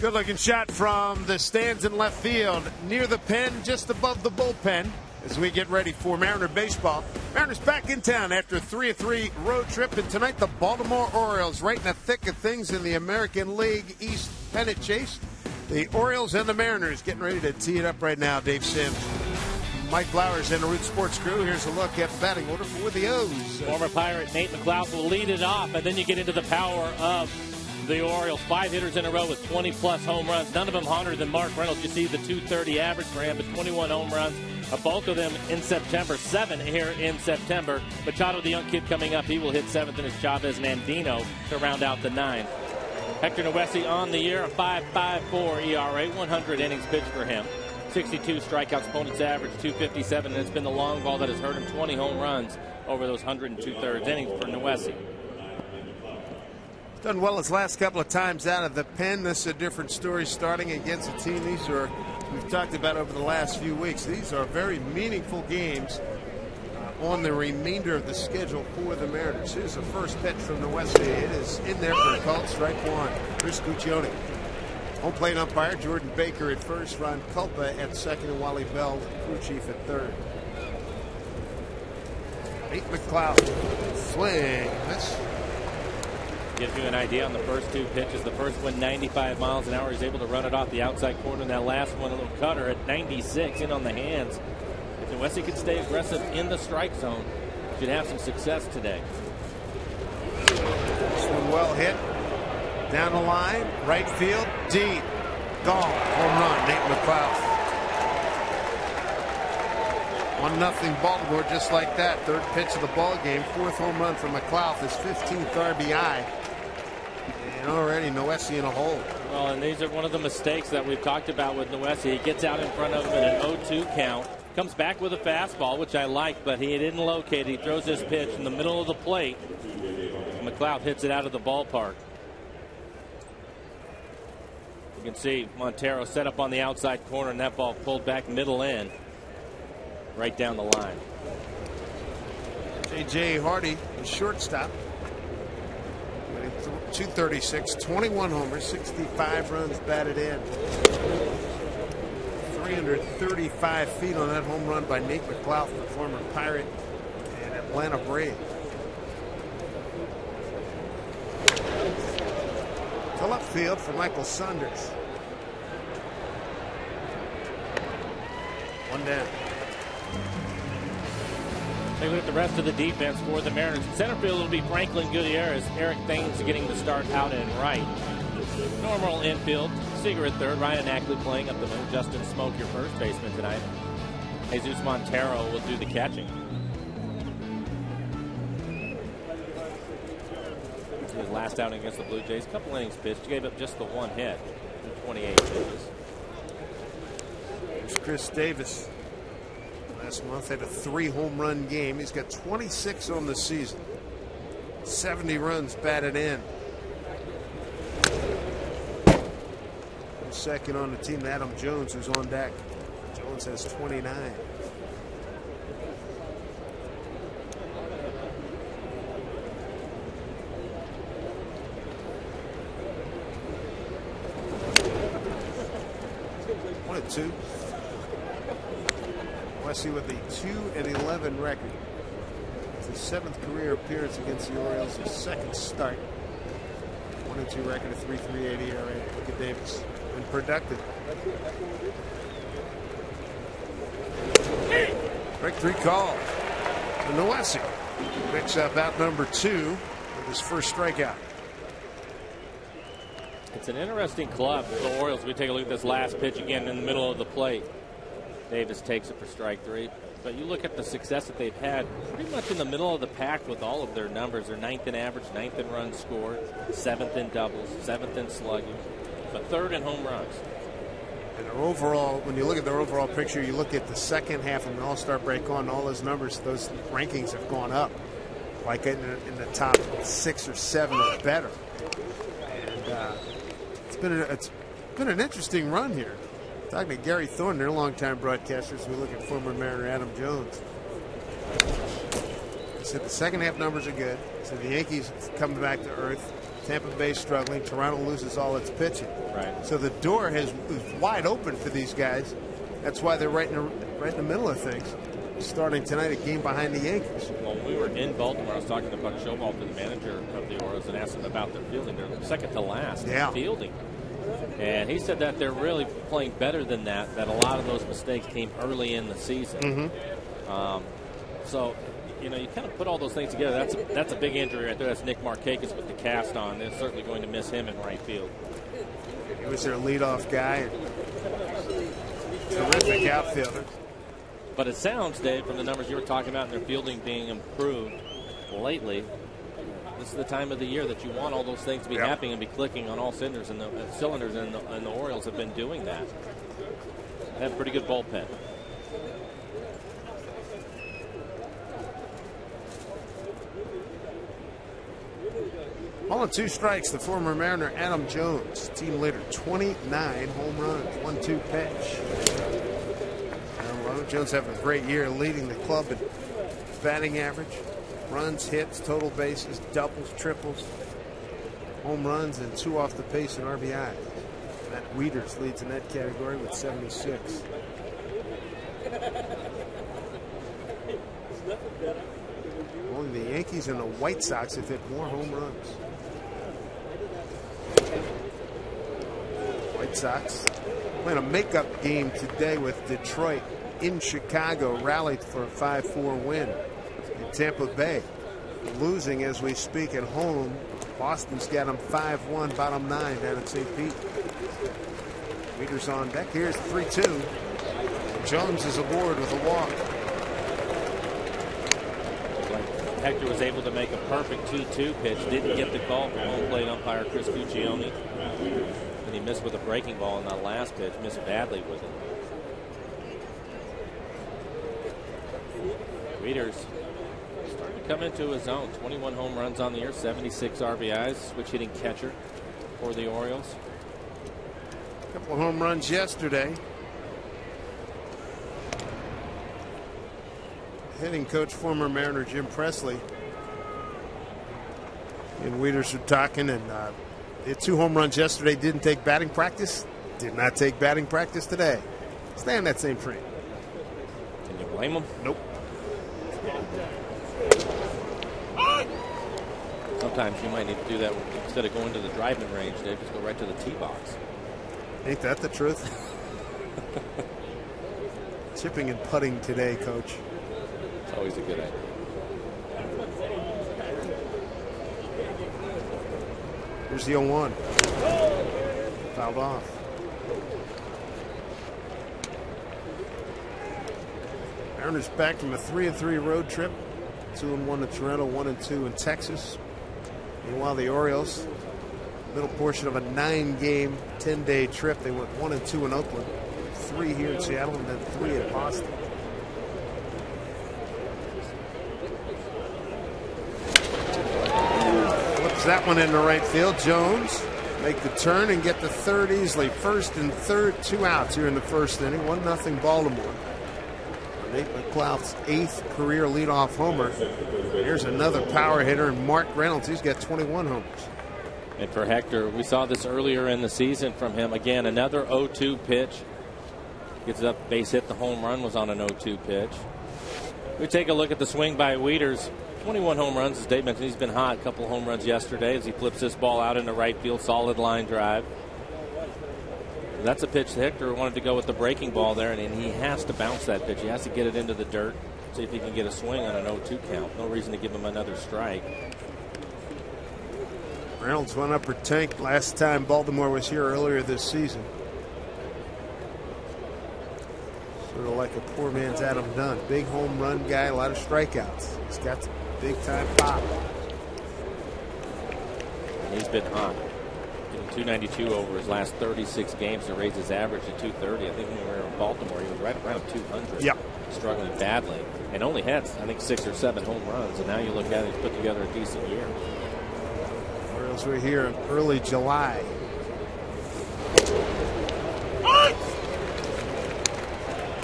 Good looking shot from the stands in left field near the pen, just above the bullpen, as we get ready for Mariner baseball. Mariners back in town after a 3-3 road trip, and tonight the Baltimore Orioles right in the thick of things in the American League East pennant chase. The Orioles and the Mariners getting ready to tee it up right now. Dave Sims, Mike Flowers, and the Root Sports crew. Here's a look at the batting order for the O's. Former Pirate Nate McLeod will lead it off, and then you get into the power of the Orioles. 5 hitters in a row with 20-plus home runs. None of them hotter than Mark Reynolds. You see the .230 average for him, but 21 home runs. A bulk of them in September. 7 here in September. Machado, the young kid coming up, he will hit 7th, and it's Chavez and Andino to round out the 9. Hector Noesi on the year, a 5.54 ERA, 100 innings pitched for him. 62 strikeouts, opponent's average 257, and it's been the long ball that has hurt him. 20 home runs over those 102 innings for Noesi. Done well his last couple of times out of the pen. This is a different story starting against a team. These are, we've talked about over the last few weeks, these are very meaningful games on the remainder of the schedule for the Mariners. Here's the first pitch from the West. It is in there for a called strike one. Chris Guccione. Home plate umpire Jordan Baker at first, Ron Culpa at second, and Wally Bell, crew chief, at third. Nate McLeod. Swing. Miss. Gives you an idea on the first 2 pitches. The first one 95 miles an hour. He's able to run it off the outside corner. And that last one, a little cutter at 96 in on the hands. If Noesi can stay aggressive in the strike zone, should have some success today. This one well hit. Down the line, right field, deep. Gone. Home run, Nate McLeod. 1-0 Baltimore, just like that. Third pitch of the ball game. 4th home run for McLeod, his 15th RBI. And already Noesi in a hole. Well, and these are one of the mistakes that we've talked about with Noesi. He gets out in front of him at an 0-2 count. Comes back with a fastball, which I like, but he didn't locate it. He throws this pitch in the middle of the plate. McLeod hits it out of the ballpark. You can see Montero set up on the outside corner, and that ball pulled back middle in, right down the line. J.J. Hardy, the shortstop. 236, 21 homers, 65 runs batted in. 335 feet on that home run by Nate McLeod, the former Pirate and Atlanta Brave. To left field for Michael Saunders. 1 down. Take a look at the rest of the defense for the Mariners. In center field will be Franklin Gutierrez. Eric Thames getting the start out and right. Normal infield. Seager at third. Ryan Ackley playing up the middle. Justin Smoke, your first baseman tonight. Jesus Montero will do the catching. His last outing against the Blue Jays. Couple innings pitched. Gave up just the 1 hit in 28 pitches. There's Chris Davis. Last month had a 3 home run game. He's got 26 on the season. 70 runs batted in. Second on the team, Adam Jones, who's on deck. Jones has 29. One and two. Wesley with a 2-11 record. It's his 7th career appearance against the Orioles. His 2nd start. 1-2 record, a 3.38 ERA. Look at Davis. And productive. Break 3 call. And Noesi picks up out number 2 with his first strikeout. It's an interesting club, the Orioles. We take a look at this last pitch again in the middle of the plate. Davis takes it for strike 3. But you look at the success that they've had pretty much in the middle of the pack with all of their numbers. They're 9th in average, 9th in runs scored, 7th in doubles, 7th in slugging, but 3rd in home runs. And their overall, when you look at their overall picture, you look at the second half of the All-Star break on, all those numbers, those rankings have gone up, like in the top 6 or 7 or better. And it's been an interesting run here. Talking to Gary Thorne, their longtime broadcasters, we look at former Mariner Adam Jones. He said the second half numbers are good. He said the Yankees coming back to earth. Tampa Bay struggling. Toronto loses all its pitching. Right. So the door is wide open for these guys. That's why they're right in the middle of things. Starting tonight, a game behind the Yankees. Well, when we were in Baltimore, I was talking to Buck Showalter, the manager of the Orioles, and asked him about their fielding. They're second to last in fielding. And he said that they're really playing better than that, that a lot of those mistakes came early in the season. So, you know, you kind of put all those things together. That's a big injury right there. That's Nick Markakis with the cast on. They're certainly going to miss him in right field. He was their leadoff guy. Terrific outfielder. But it sounds, Dave, from the numbers you were talking about and their fielding being improved lately, this is the time of the year that you want all those things to be happening and be clicking on all cylinders, and the Orioles have been doing that. They have a pretty good bullpen. All in 2 strikes, the former Mariner Adam Jones, team leader, 29 home runs, 1-2 pitch. Jones having a great year, leading the club in batting average, runs, hits, total bases, doubles, triples, home runs, and 2 off the pace in RBI. Matt Wieters leads in that category with 76. Only the Yankees and the White Sox have hit more home runs. White Sox playing a makeup game today with Detroit in Chicago, rallied for a 5-4 win. In Tampa Bay, losing as we speak at home. Boston's got them 5-1, bottom 9 down at St. Pete. Wieters on deck. Here's 3-2. Jones is aboard with a walk. Hector was able to make a perfect 2-2 pitch. Didn't get the call from home plate umpire Chris Guccione. And he missed with a breaking ball in that last pitch. Missed badly with it. Wieters starting to come into his own. 21 home runs on the year, 76 RBIs. Switch hitting catcher for the Orioles. A couple of home runs yesterday. Hitting coach, former Mariner Jim Presley, and Wieters were talking, and they had 2 home runs yesterday. Didn't take batting practice. Did not take batting practice today. Stay on that same frame. Can you blame them? Nope. Sometimes you might need to do that instead of going to the driving range. They just go right to the tee box. Ain't that the truth? Chipping and putting today, coach. It's always a good idea. Here's the 0-1. Fouled off. Mariners back from a 3-3 road trip. 2-1 to Toronto, 1-2 in Texas. Meanwhile, the Orioles, middle portion of a 9-game, 10-day trip. They went 1-2 in Oakland, 3 here in Seattle, and then 3 in Boston. Flips that one into right field. Jones make the turn and get the third easily. First and third, 2 outs here in the first inning. 1-0 Baltimore. Nate McLouth's 8th career leadoff homer. Here's another power hitter, and Mark Reynolds. He's got 21 homers. And for Hector, we saw this earlier in the season from him. Again, another 0-2 pitch. Gets it up, base hit. The home run was on an 0-2 pitch. We take a look at the swing by Wieters. 21 home runs, as Dave mentioned. He's been hot. A couple home runs yesterday as he flips this ball out into right field. Solid line drive. That's a pitch Hector wanted to go with the breaking ball there, and he has to bounce that pitch. He has to get it into the dirt, see if he can get a swing on an 0-2 count. No reason to give him another strike. Reynolds went upper tank last time Baltimore was here earlier this season. Sort of like a poor man's Adam Dunn. Big home run guy, a lot of strikeouts. He's got some big time pop. And he's been hot. 292 over his last 36 games to raise his average to 230. I think when we were in Baltimore, he was right around 200. Yep. Struggling badly. And only had, I think, 6 or 7 home runs. And now you look at it, he's put together a decent year. Orioles were here in early July.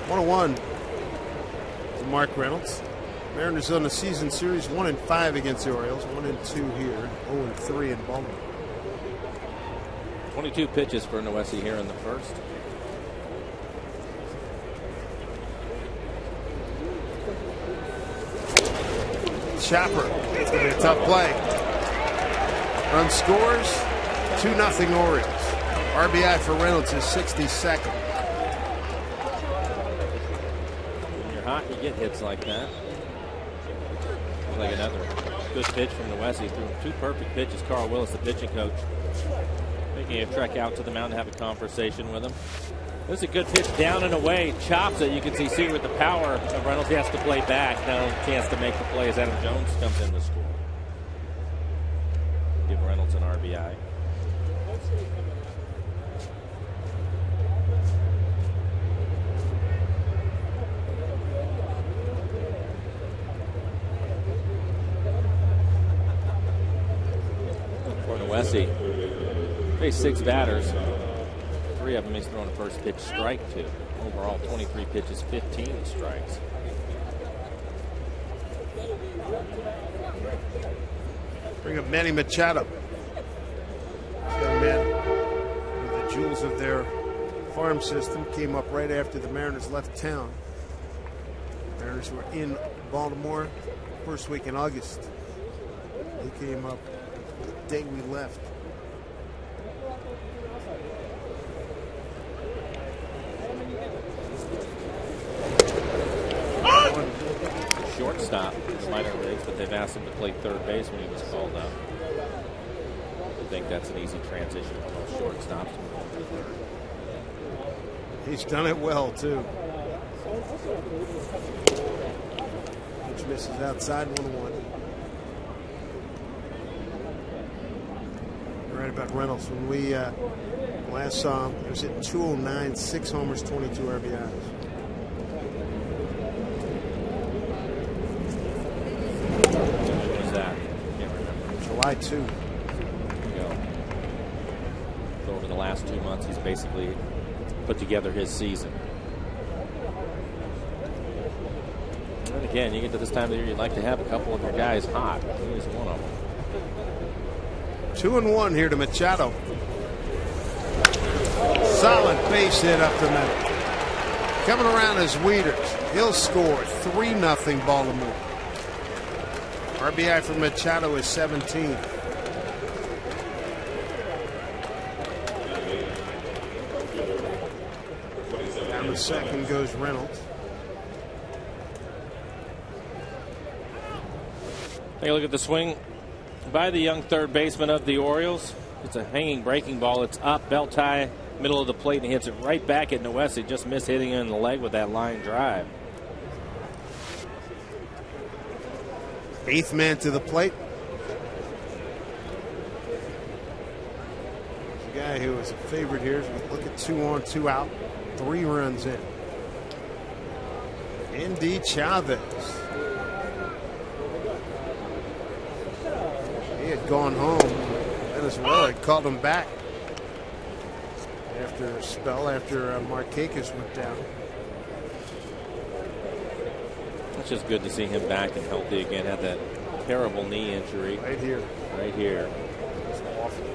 1-1 to Mark Reynolds. Mariners on the season series 1-5 against the Orioles, 1-2 here, 0-3 in Baltimore. 22 pitches for Noesi here in the first. Chopper. It's going to be a tough play. Run scores. 2-0 Orioles. RBI for Reynolds is 62nd. When you're hot, you get hits like that. Like another good pitch from Noesi. Threw 2 perfect pitches. Carl Willis, the pitching coach, making a trek out to the mound to have a conversation with him. This is a good pitch down and away. Chops it. You can see with the power of Reynolds. He has to play back. Now a chance to make the play as Adam Jones comes in to score. Give Reynolds an RBI. For Noesi, faced 6 batters. 3 of them he's thrown a first pitch strike to. Overall, 23 pitches, 15 strikes. Bring up Manny Machado. Young man, one of the jewels of their farm system, came up right after the Mariners left town. Mariners were in Baltimore first week in August. He came up the day we left. Shortstop in minor leagues, but they've asked him to play third base when he was called up. I think that's an easy transition for most shortstops. He's done it well, too. Pitch misses outside, 1-1. You're right about Reynolds. When we last saw him, he was hitting .209, 6 homers, 22 RBIs. July 2. There you go. So over the last 2 months, he's basically put together his season. And again, you get to this time of the year, you'd like to have a couple of your guys hot. He is one of them. 2-1 here to Machado. Solid base hit up the middle. Coming around is Wieters. He'll score 3-0 Baltimore. RBI for Machado is 17. Down the second goes Reynolds. Take a look at the swing by the young third baseman of the Orioles. It's a hanging breaking ball. It's up, belt tie, middle of the plate, and he hits it right back at Noesi. Just missed hitting him in the leg with that line drive. 8th man to the plate. The guy who was a favorite here. Look at 2 on, 2 out, 3 runs in. Andy Chavez. He had gone home. Venezuela had called him back after a spell, after Markakis went down. It's just good to see him back and healthy again. Had that terrible knee injury. Right here. Right here. It's awful.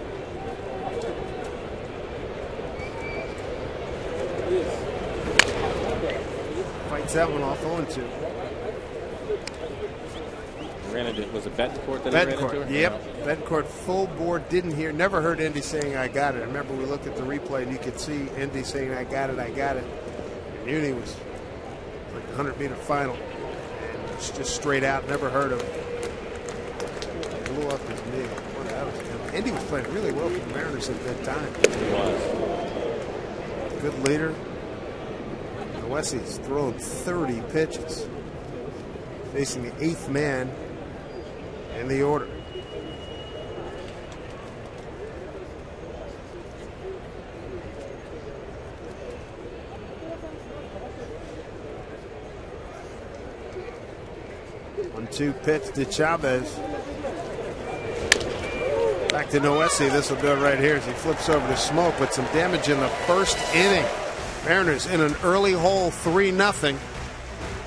Fights that one off 0-2. Ran into, was it Betancourt that he ran into? Yep. Betancourt full board. Didn't hear. Never heard Indy saying I got it. I remember we looked at the replay and you could see Indy saying I got it, I got it. And Uni was like the 100-meter final. It's just straight out. Never heard of it. Blew up his knee. What that was. Indy was playing really well for the Mariners at that time. He was. Good leader. Noesi's thrown 30 pitches. Facing the 8th man in the order. One-two pitch to Chavez. Back to Noesi. This will do it right here as he flips over to Smoke with some damage in the first inning. Mariners in an early hole, 3-0.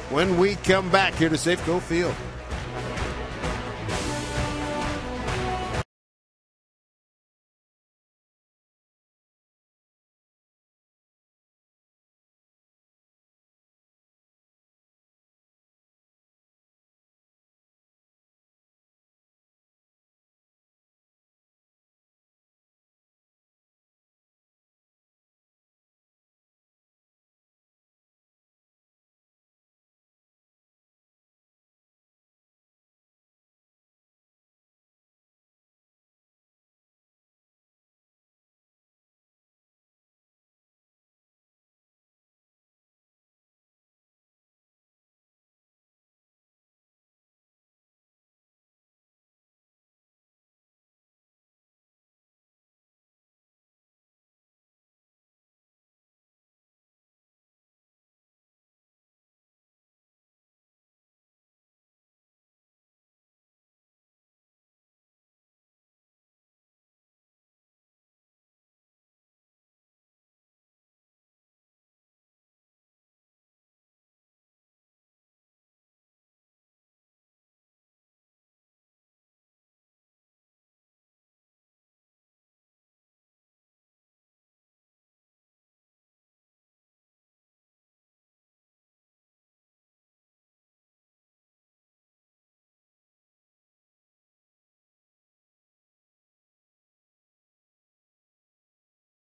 when we come back here to Safeco Field.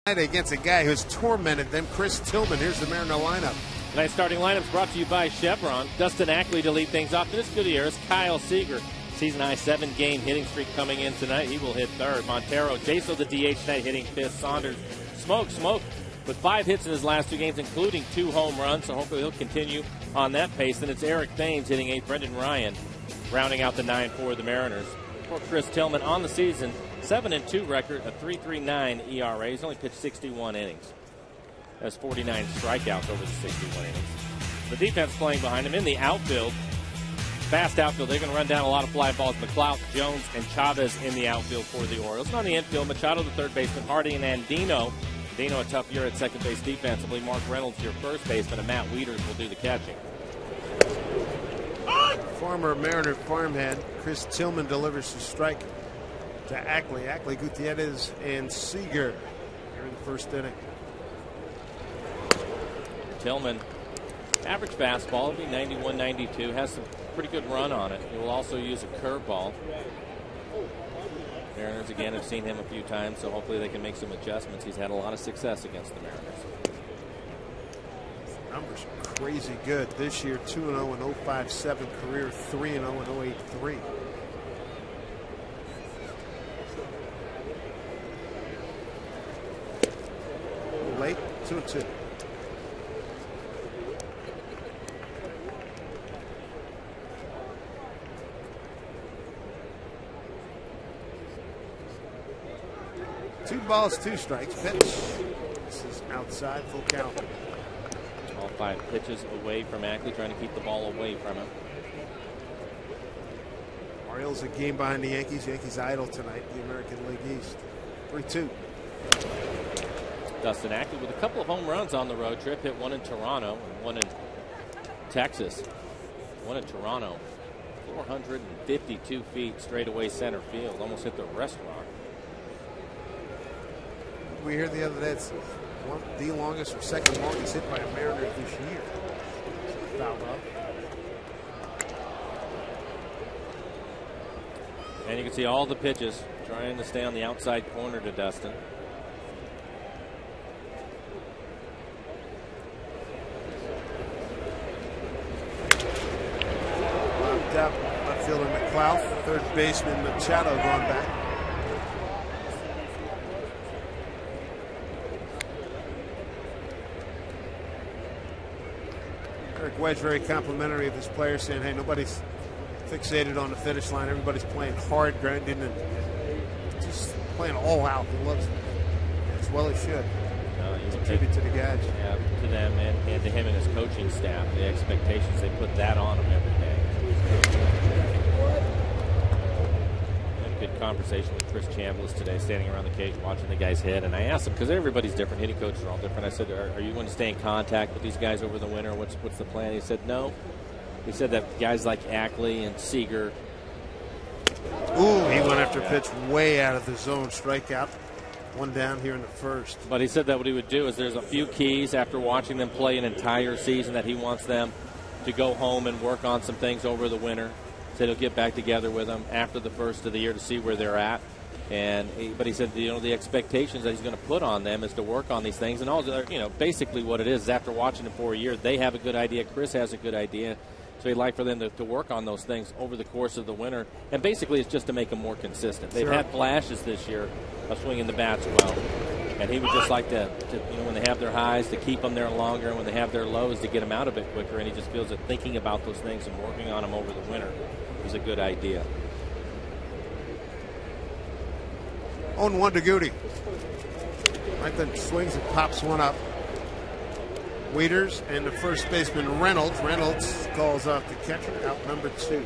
Against a guy who's tormented them, Chris Tillman. Here's the Mariner lineup. Tonight's starting lineups brought to you by Chevron. Dustin Ackley to lead things off. This Gutierrez, Kyle Seager. Season high 7-game hitting streak coming in tonight. He will hit third. Montero, Jaso the DH tonight hitting fifth. Saunders, Smoke with 5 hits in his last 2 games, including 2 home runs. So hopefully he'll continue on that pace. Then it's Eric Thames hitting 8th. Brendan Ryan rounding out the 9 for the Mariners. For Chris Tillman on the season, 7-2 record, a 3.39 ERA. He's only pitched 61 innings. Has 49 strikeouts over the 61 innings. The defense playing behind him in the outfield. Fast outfield. They're going to run down a lot of fly balls. McLeod, Jones, and Chavez in the outfield for the Orioles. And on the infield, Machado, the third baseman, Harding, and Andino. Andino, a tough year at second base defensively. Mark Reynolds, your first baseman, and Matt Wieters will do the catching. Former Mariner farmhand Chris Tillman delivers the strike to Ackley. Ackley, Gutierrez, and Seager here in the first inning. Tillman, average fastball, it'll be 91, 92. Has some pretty good run on it. He will also use a curveball. Mariners, again, have seen him a few times, so hopefully they can make some adjustments. He's had a lot of success against the Mariners. Numbers are crazy good this year. 2-0 and 0.57 career, 3-0 and 0.83. Late 2-2. Two balls, 2 strikes. Pitch. This is outside, full count. All 5 pitches away from Ackley, trying to keep the ball away from him. Orioles a game behind the Yankees. Yankees idle tonight, the American League East. 3-2. Dustin Ackley with a couple of home runs on the road trip. Hit 1 in Toronto and 1 in Texas. 1 in Toronto. 452 feet straight away center field. Almost hit the restaurant. We heard the other day it's the longest or second longest hit by a Mariner this year. Fouled up. And you can see all the pitches trying to stay on the outside corner to Dustin. Locked up. Left fielder McLeod. Third baseman Machado going back. Eric Wedge very complimentary of his players, saying, hey, nobody's fixated on the finish line. Everybody's playing hard, grinding, and just playing all out. He loves it as well as should. It's a tribute to the guys. Yeah, to them and to him and his coaching staff. The expectations, they put that on him every day. Had a good conversation with Chris Chambliss today, standing around the cage watching the guys hit. And I asked him, because everybody's different, hitting coaches are all different. I said, are you going to stay in contact with these guys over the winter? What's the plan? He said, no. He said that guys like Ackley and Seager. Ooh, he went after a pitch way out of the zone. Strikeout. One down here in the first. But he said that what he would do is there's a few keys after watching them play an entire season that he wants them to go home and work on some things over the winter. Said he'll get back together with them after the first of the year to see where they're at. But he said, the expectations that he's going to put on them is to work on these things. And all, basically what it is after watching them for a year, they have a good idea. Chris has a good idea. So he'd like for them to work on those things over the course of the winter. And basically it's just to make them more consistent. They've had flashes this year of swinging the bats well. And he would just like to when they have their highs, to keep them there longer. And when they have their lows, to get them out a bit quicker. And he just feels that thinking about those things and working on them over the winter is a good idea. 0-1 to Goody. Franklin swings and pops one up. Wieters and the first baseman Reynolds. Reynolds calls off the catcher, out number 2.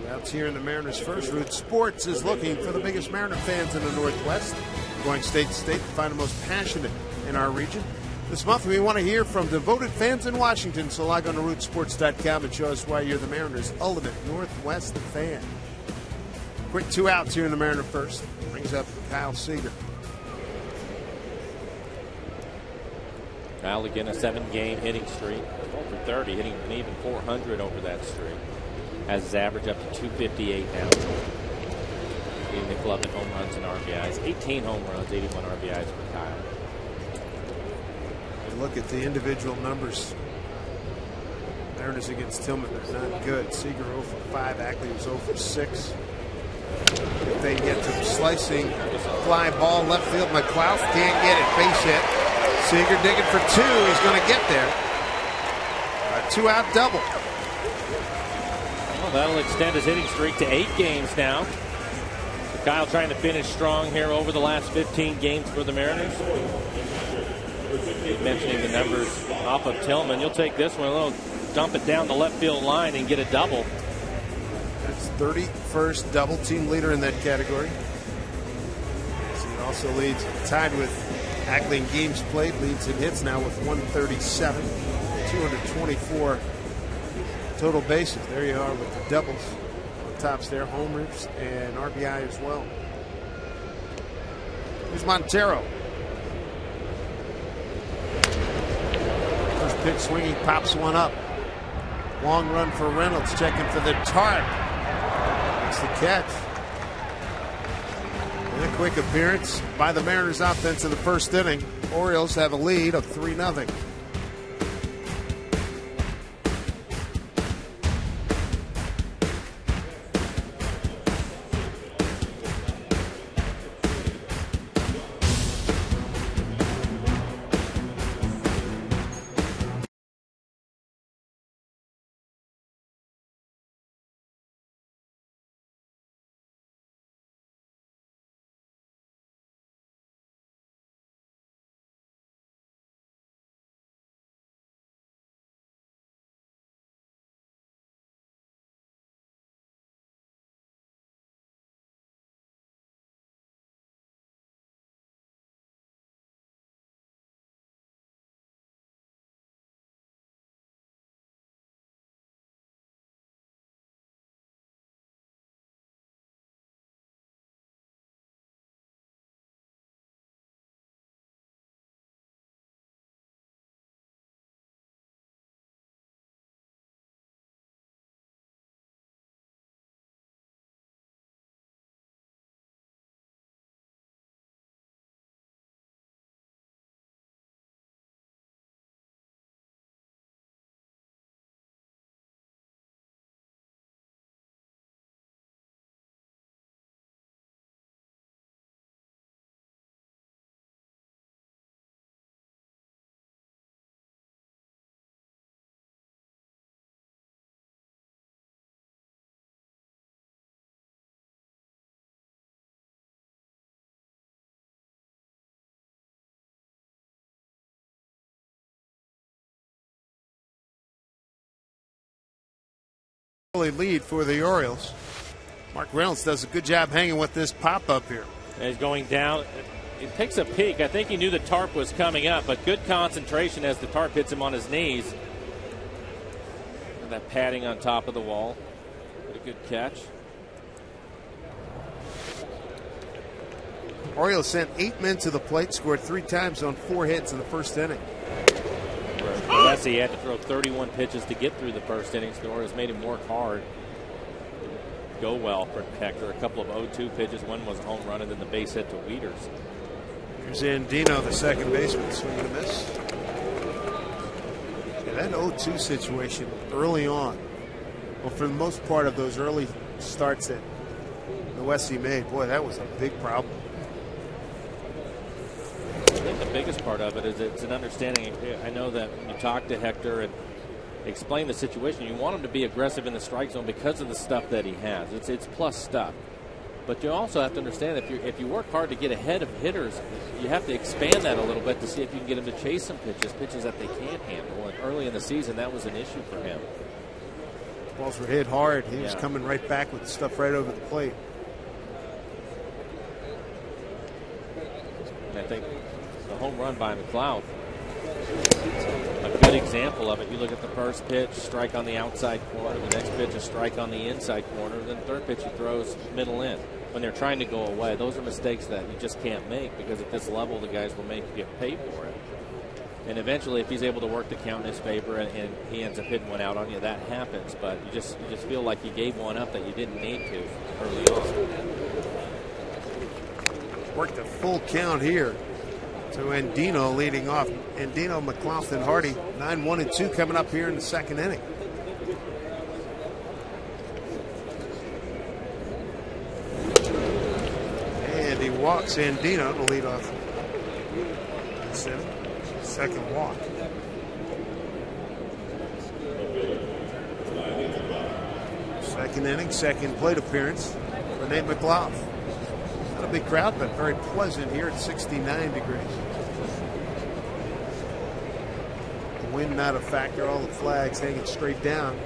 2 outs here in the Mariners' first. Root Sports is looking for the biggest Mariner fans in the Northwest, going state to state to find the most passionate in our region. This month we want to hear from devoted fans in Washington, so log on to rootsports.com and show us why you're the Mariners' ultimate Northwest fan. Quick 2 outs here in the Mariner first. Brings up Kyle Seager. Kyle again, a 7-game hitting streak. 0 for 30, hitting an even .400 over that streak. Has his average up to 258 now. Leading the club in home runs and RBIs. 18 home runs, 81 RBIs for Kyle. And look at the individual numbers. Mariners against Tillman, they're not good. Seager 0 for 5, Ackley was 0 for 6. If they get to slicing, fly ball left field, McLeod can't get it. Base hit. Seager digging for 2. He's going to get there. A 2-out double. Well, that'll extend his hitting streak to 8 games now. So Kyle trying to finish strong here over the last 15 games for the Mariners. Mentioning the numbers off of Tillman. You'll take this one, a little dump it down the left field line and get a double. That's 31st double, team leader in that category. So he also leads, tied with Ackley in games played, leads in hits now with 137, 224 total bases. There you are with the doubles. On tops there, homers and RBI as well. Here's Montero. First pitch swinging, pops one up. Long run for Reynolds, checking for the tarp. That's the catch. And a quick appearance by the Mariners offense in the first inning. Orioles have a lead of 3-0. Lead for the Orioles. Mark Reynolds does a good job hanging with this pop-up here. And he's going down. He takes a peek. I think he knew the tarp was coming up, but good concentration as the tarp hits him on his knees. that padding on top of the wall. What a good catch. Orioles sent 8 men to the plate, scored 3 times on 4 hits in the first inning. Alessi had to throw 31 pitches to get through the first inning. The Orioles made him work hard. Go well for Hector. A couple of 0-2 pitches. One was a home run, and then the base hit to Wieters. Here's Andino, the second baseman, swing and a miss. Yeah, that 0-2 situation early on. Well, for the most part of those early starts that the Westie made, boy, that was a big problem. I think the biggest part of it is it's an understanding. I know that when you talk to Hector and explain the situation, you want him to be aggressive in the strike zone because of the stuff that he has. It's plus stuff. But you also have to understand if you work hard to get ahead of hitters, you have to expand that a little bit to see if you can get them to chase some pitches that they can't handle. And early in the season, that was an issue for him. Balls were hit hard. He was coming right back with stuff right over the plate. And I think the home run by McLeod, a good example of it. You look at the first pitch, strike on the outside corner. The next pitch, a strike on the inside corner. Then the third pitch, he throws middle in. When they're trying to go away, those are mistakes that you just can't make because at this level, the guys will get paid for it. And eventually, if he's able to work the count in his favor and he ends up hitting one out on you, that happens. But you just feel like you gave one up that you didn't need to early on. Worked a full count here. So Andino leading off. Andino, McLaughlin, Hardy, 9-1-2 coming up here in the second inning. And he walks Andino to lead off. Second walk. Second inning, second plate appearance for Nate McLeod. Not a big crowd, but very pleasant here at 69 degrees. The wind not a factor, all the flags hanging straight down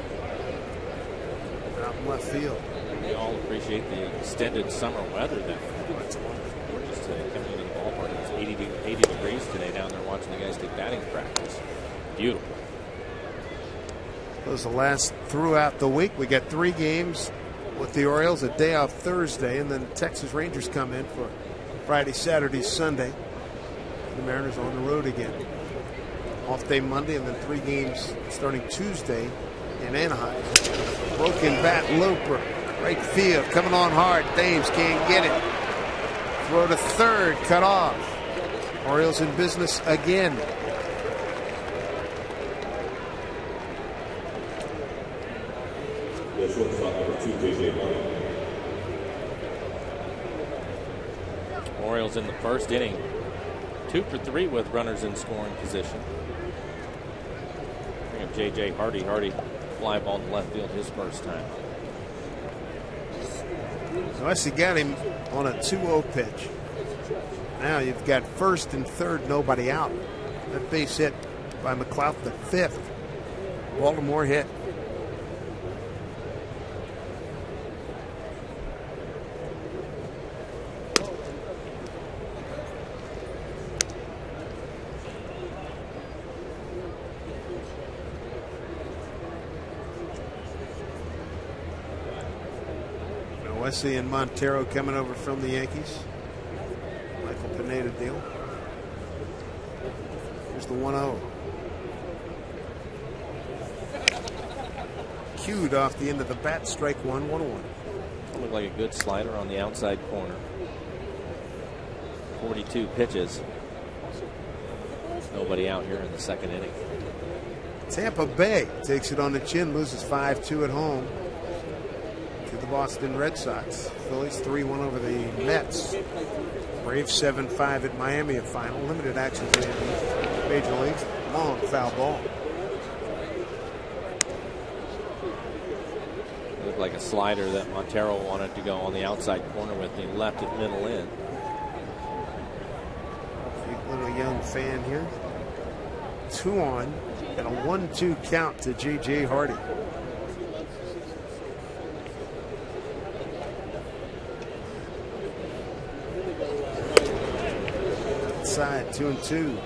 out in left field. We all appreciate the extended summer weather that it's gorgeous today. Coming into the ballpark, it's 80 degrees today down there watching the guys take batting practice. Beautiful. Those are the last throughout the week. We got 3 games with the Orioles, a day off Thursday, and then the Texas Rangers come in for Friday, Saturday, Sunday. The Mariners on the road again. Off day Monday, and then 3 games starting Tuesday in Anaheim. Broken bat, Loper, right field, coming on hard. Thames can't get it. Throw to third, cut off. Orioles in business again. Orioles in the first inning, 2 for 3 with runners in scoring position. Bring up J.J. Hardy. Hardy fly ball to left field his first time. Westie got him on a 2-0 pitch. Now you've got first and third, nobody out. That base hit by McLeod, the 5th. Baltimore hit. Westie and Montero coming over from the Yankees. Michael Pineda deal. Here's the 1-0. Cued off the end of the bat, strike 1, 1-1. Looked like a good slider on the outside corner. 42 pitches. Nobody out here in the second inning. Tampa Bay takes it on the chin, loses 5-2 at home to the Boston Red Sox. Phillies 3-1 over the Mets. Braves 7-5 at Miami, a final. Limited action for the Major Leagues. Long foul ball. Looked like a slider that Montero wanted to go on the outside corner with. He left it middle in. Little young fan here. 2 on and a 1-2 count to J.J. Hardy. Outside 2-2.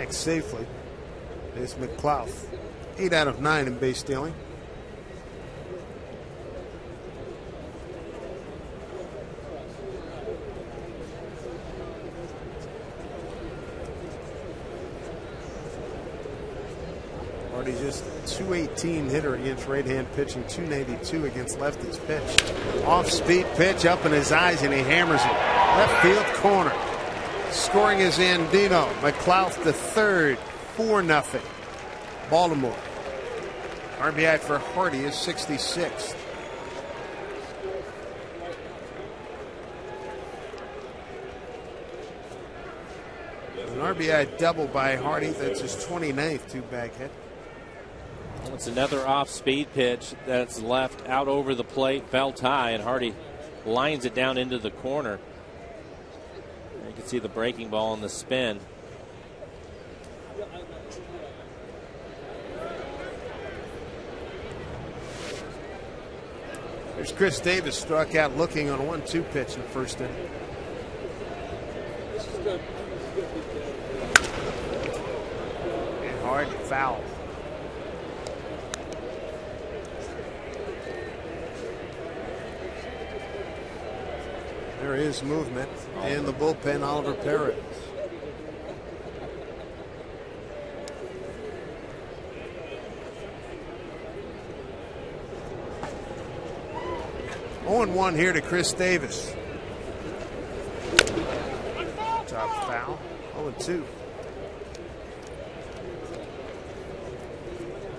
back safely is McLeod. 8 out of 9 in base stealing. Hardy just 218 hitter against right-hand pitching, 292 against lefties. Pitch. Off-speed pitch up in his eyes, and he hammers it. Left field corner. Scoring is Andino. McLeod the third, 4-0. Baltimore. RBI for Hardy is 66th. An RBI double by Hardy. That's his 29th two-bag hit. It's another off-speed pitch that's left out over the plate, belt high, and Hardy lines it down into the corner. You can see the breaking ball and the spin. There's Chris Davis, struck out looking on a 1-2 pitch in the first inning. And hard foul. There is movement in the bullpen. Oliver Perez. On 1 here to Chris Davis. Top foul. 0-2.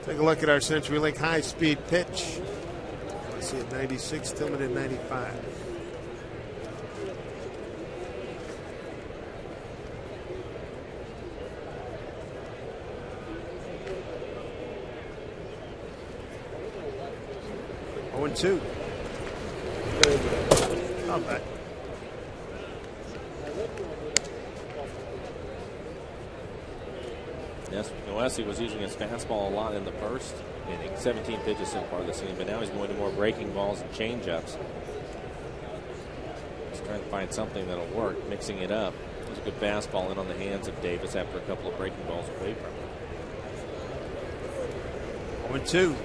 Take a look at our CenturyLink high-speed pitch. I see it 96, Tillman at 95. Two. Not bad. Yes, Noesi was using his fastball a lot in the first inning. 17 pitches so far this inning, but now he's going to more breaking balls and changeups. He's trying to find something that'll work, mixing it up. There's a good fastball in on the hands of Davis after a couple of breaking balls away from him. 0-2.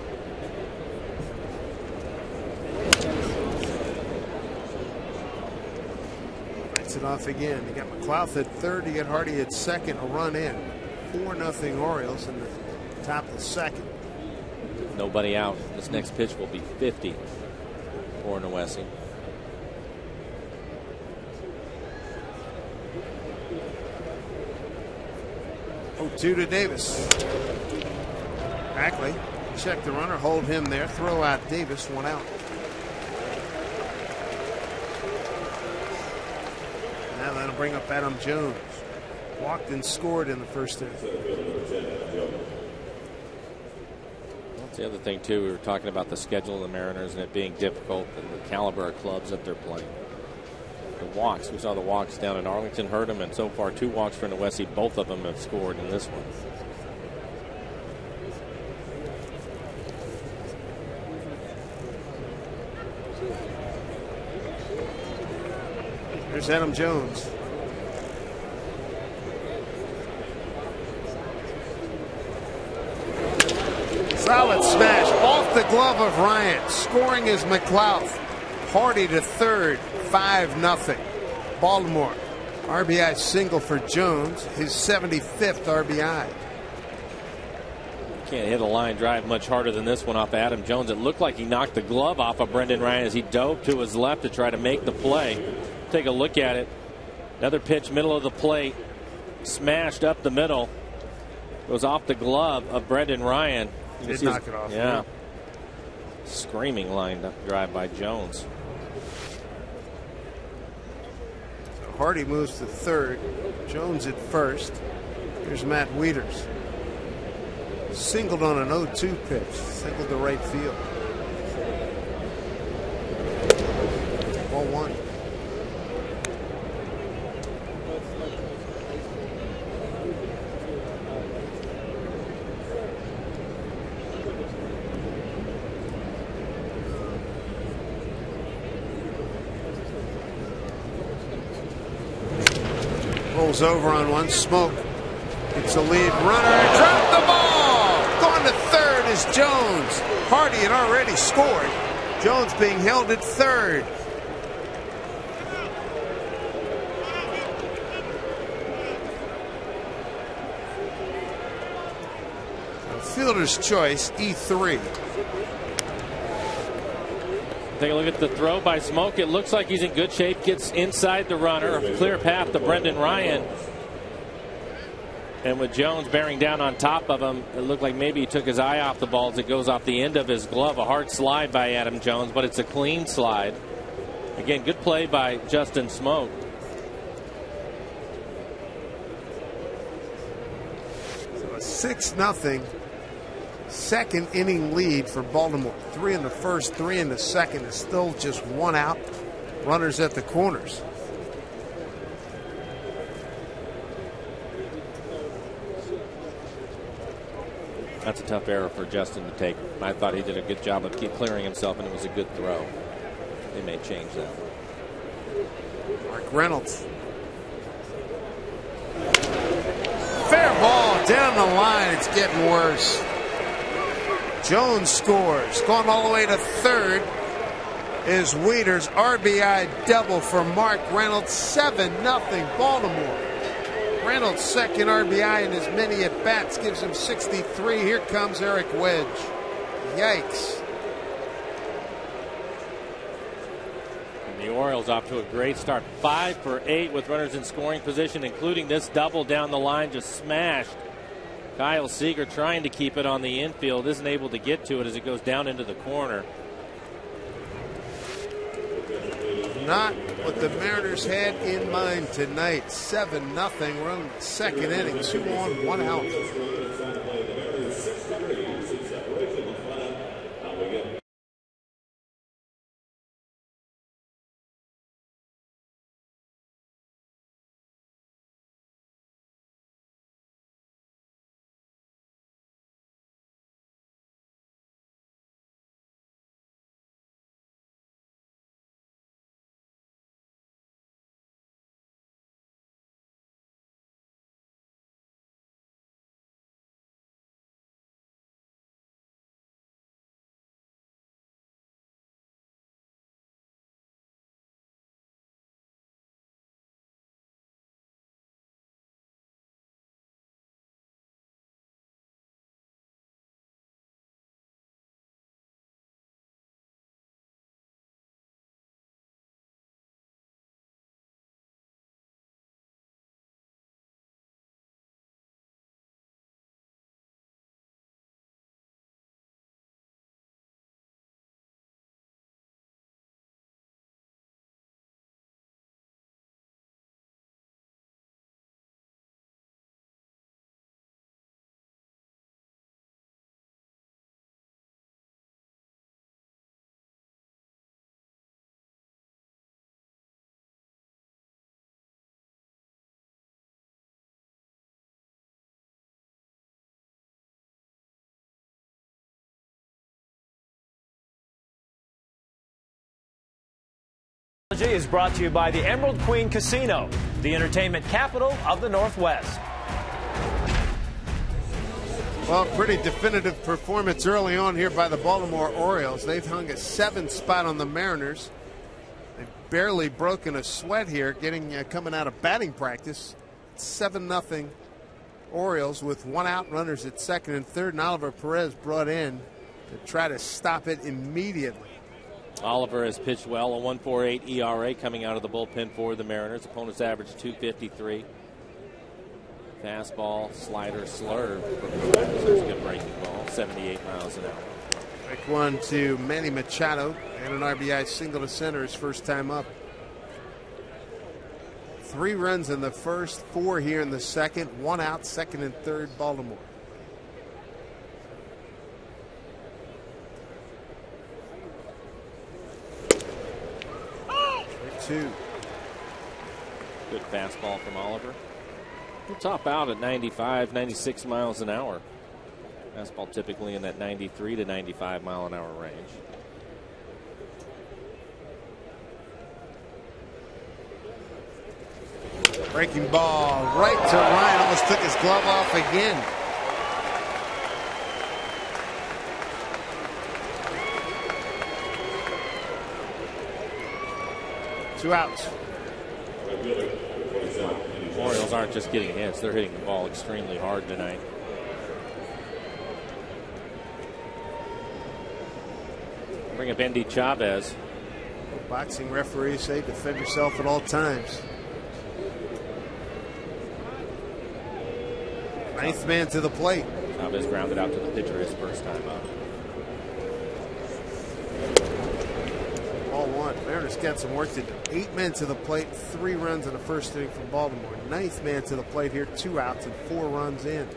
It off again. You got McLeod at third. You got Hardy at second. A run in. 4-0 Orioles in the top of the second. Nobody out. This next pitch will be 50 for Noesi. Oh, 2 to Davis. Ackley check the runner, hold him there, throw out Davis, 1 out. Now that'll bring up Adam Jones. Walked and scored in the first inning. That's the other thing, too. We were talking about the schedule of the Mariners and it being difficult and the caliber of clubs that they're playing. The walks, we saw the walks down in Arlington hurt them, and so far 2 walks for Noesi. Both of them have scored in this one. There's Adam Jones. Solid smash off the glove of Ryan. Scoring is McLeod. Hardy to third, 5-0. Baltimore. RBI single for Jones, his 75th RBI. Can't hit a line drive much harder than this one off Adam Jones. It looked like he knocked the glove off of Brendan Ryan as he dove to his left to try to make the play. Take a look at it. Another pitch, middle of the plate, smashed up the middle. Goes off the glove of Brendan Ryan. He did knock it off. Yeah. Screaming line drive by Jones. So Hardy moves to third. Jones at first. Here's Matt Wieters. Singled on an 0-2 pitch. Singled to right field. Ball 1. Rolls over on one. Smoke. takes a lead runner. Dropped the ball. Going to third is Jones. Hardy had already scored. Jones being held at third. Fielder's choice, E3. Take a look at the throw by Smoke. It looks like he's in good shape. Gets inside the runner. A clear path to Brendan Ryan. And with Jones bearing down on top of him, it looked like maybe he took his eye off the ball as it goes off the end of his glove. A hard slide by Adam Jones, but it's a clean slide. Again, good play by Justin Smoke. So a 6-0 second inning lead for Baltimore. 3 in the first, 3 in the second. It's still just 1 out. Runners at the corners. That's a tough error for Justin to take. I thought he did a good job of keep clearing himself, and it was a good throw. They may change that. Mark Reynolds. Fair ball down the line. It's getting worse. Jones scores. Going all the way to third is Wieters. RBI double for Mark Reynolds. 7-0 Baltimore. Reynolds' second RBI in as many at-bats gives him 63. Here comes Eric Wedge. Yikes. And the Orioles off to a great start. 5 for 8 with runners in scoring position, including this double down the line, just smashed. Kyle Seager trying to keep it on the infield, isn't able to get to it as it goes down into the corner. Not what the Mariners had in mind tonight. 7-0. We're on the second inning. 2 on, 1 out. Is brought to you by the Emerald Queen Casino, the entertainment capital of the Northwest. Well, pretty definitive performance early on here by the Baltimore Orioles. They've hung a 7 spot on the Mariners. They've barely broken a sweat here, coming out of batting practice. 7-0 Orioles with 1 out, runners at second and third, and Oliver Perez brought in to try to stop it immediately. Oliver has pitched well, a 1.48 ERA coming out of the bullpen for the Mariners. Opponents average 253. Fastball, slider, slurve. There's a good breaking ball, 78 miles an hour. Quick one to Manny Machado, and an RBI single to center his first time up. 3 runs in the first, 4 here in the second, 1 out, second and third, Baltimore. Two. Good fastball from Oliver. He'll top out at 95, 96 miles an hour. Fastball typically in that 93 to 95 mile an hour range. Breaking ball right to Ryan. Almost took his glove off again. Two outs. Orioles aren't just getting hits, they're hitting the ball extremely hard tonight. Bring up Andy Chavez. Boxing referees say defend yourself at all times. Ninth man to the plate. Chavez grounded out to the pitcher his first time up. Ball one. Mariners got some work to do. 8 men to the plate, 3 runs in the first inning from Baltimore. Ninth man to the plate here, 2 outs and 4 runs in.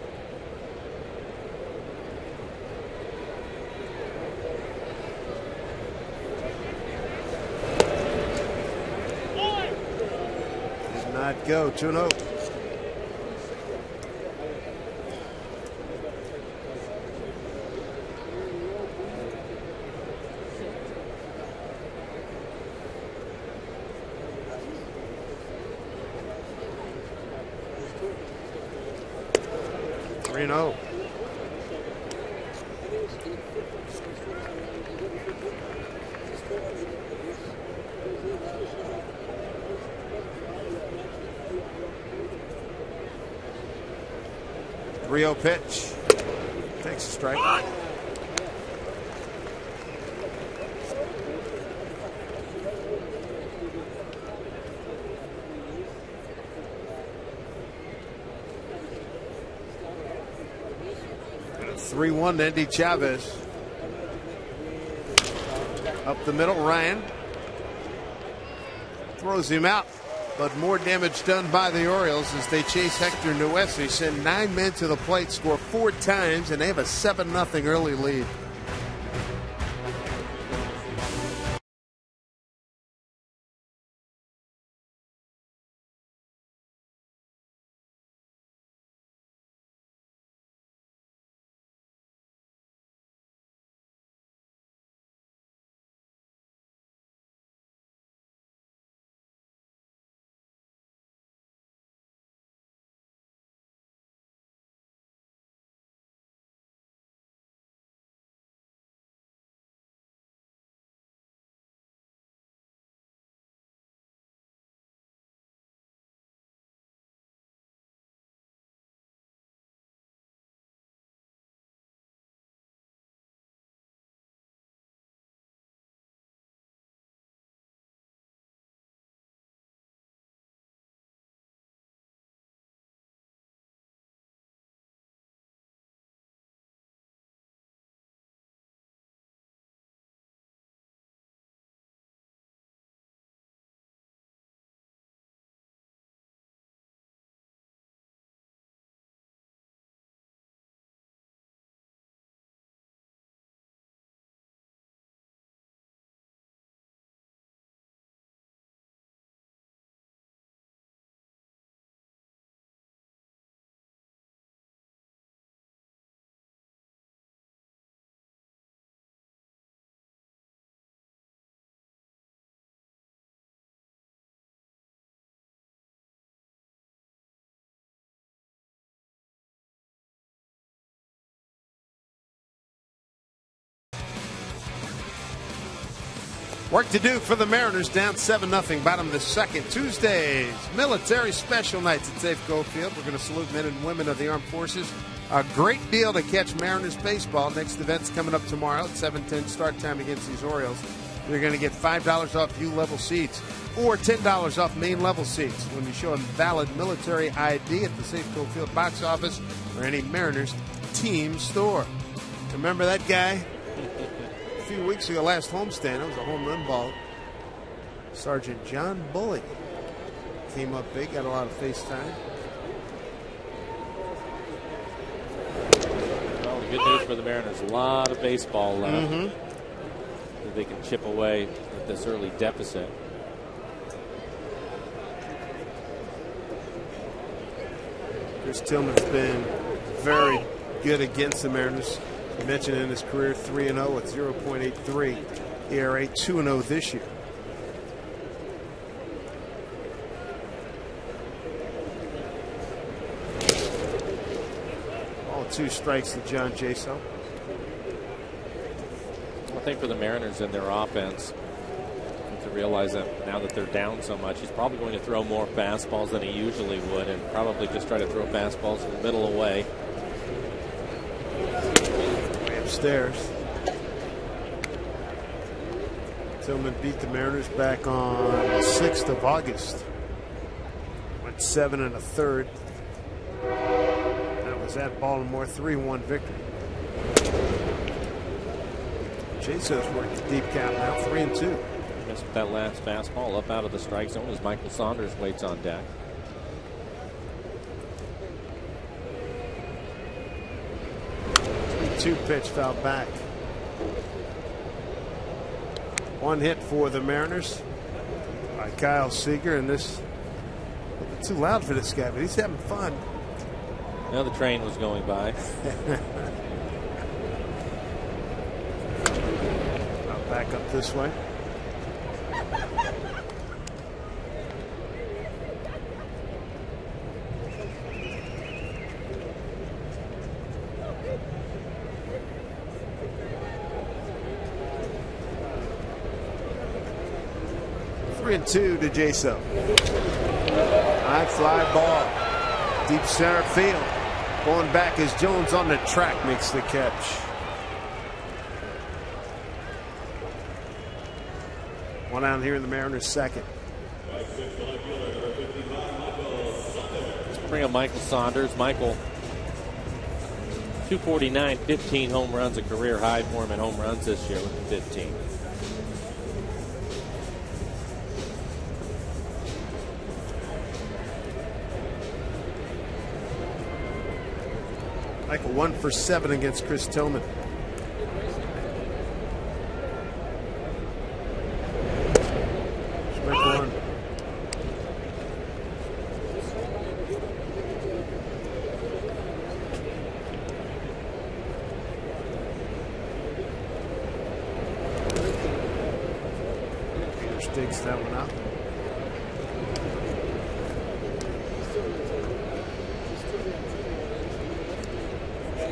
Did not go. 2-0. No. Rio pitch. Takes a strike. Three 3-1 to Andy Chavez. Up the middle, Ryan throws him out, but more damage done by the Orioles as they chase Hector Nuesi. Send 9 men to the plate, score 4 times, and they have a 7-0 early lead. Work to do for the Mariners, down 7-0, bottom of the second. Tuesdays, military special nights at Safeco Field. We're going to salute men and women of the armed forces. A great deal to catch Mariners baseball. Next event's coming up tomorrow at 7:10 start time against these Orioles. You're going to get $5 off U-level seats or $10 off main level seats when you show a valid military ID at the Safeco Field box office or any Mariners team store. Remember that guy? A few weeks ago, last homestand, it was a home run ball. Sergeant John Bully came up big, got a lot of face time. Well, the good news for the Mariners, a lot of baseball left. That they can chip away at this early deficit. Chris Tillman's been very good against the Mariners. I mentioned in his career 3-0 with 0.83 ERA, 2-0 this year. 2 strikes to John Jaso. I think for the Mariners and their offense, to realize that now that they're down so much, he's probably going to throw more fastballs than he usually would, and probably just try to throw fastballs in the middle away. Way upstairs. Tillman beat the Mariners back on the 6th of August. Went 7 1/3. That was at Baltimore, 3-1 victory. Jaso's worked the deep count now, 3-2. Missed that last fastball up out of the strike zone as Michael Saunders waits on deck. Two pitch foul back. 1 hit for the Mariners by Kyle Seager, and this too loud for this guy, but he's having fun. Now the train was going by. I'll back up this way. And 2 to Jaso. High fly ball. Deep center field. Going back as Jones on the track makes the catch. One out here in the Mariners' second. Let's bring up Michael Saunders. Michael, 249, 15 home runs, a career high for him in home runs this year with 15. Michael 1 for 7 against Chris Tillman. Strike 1. Peters digs that one out.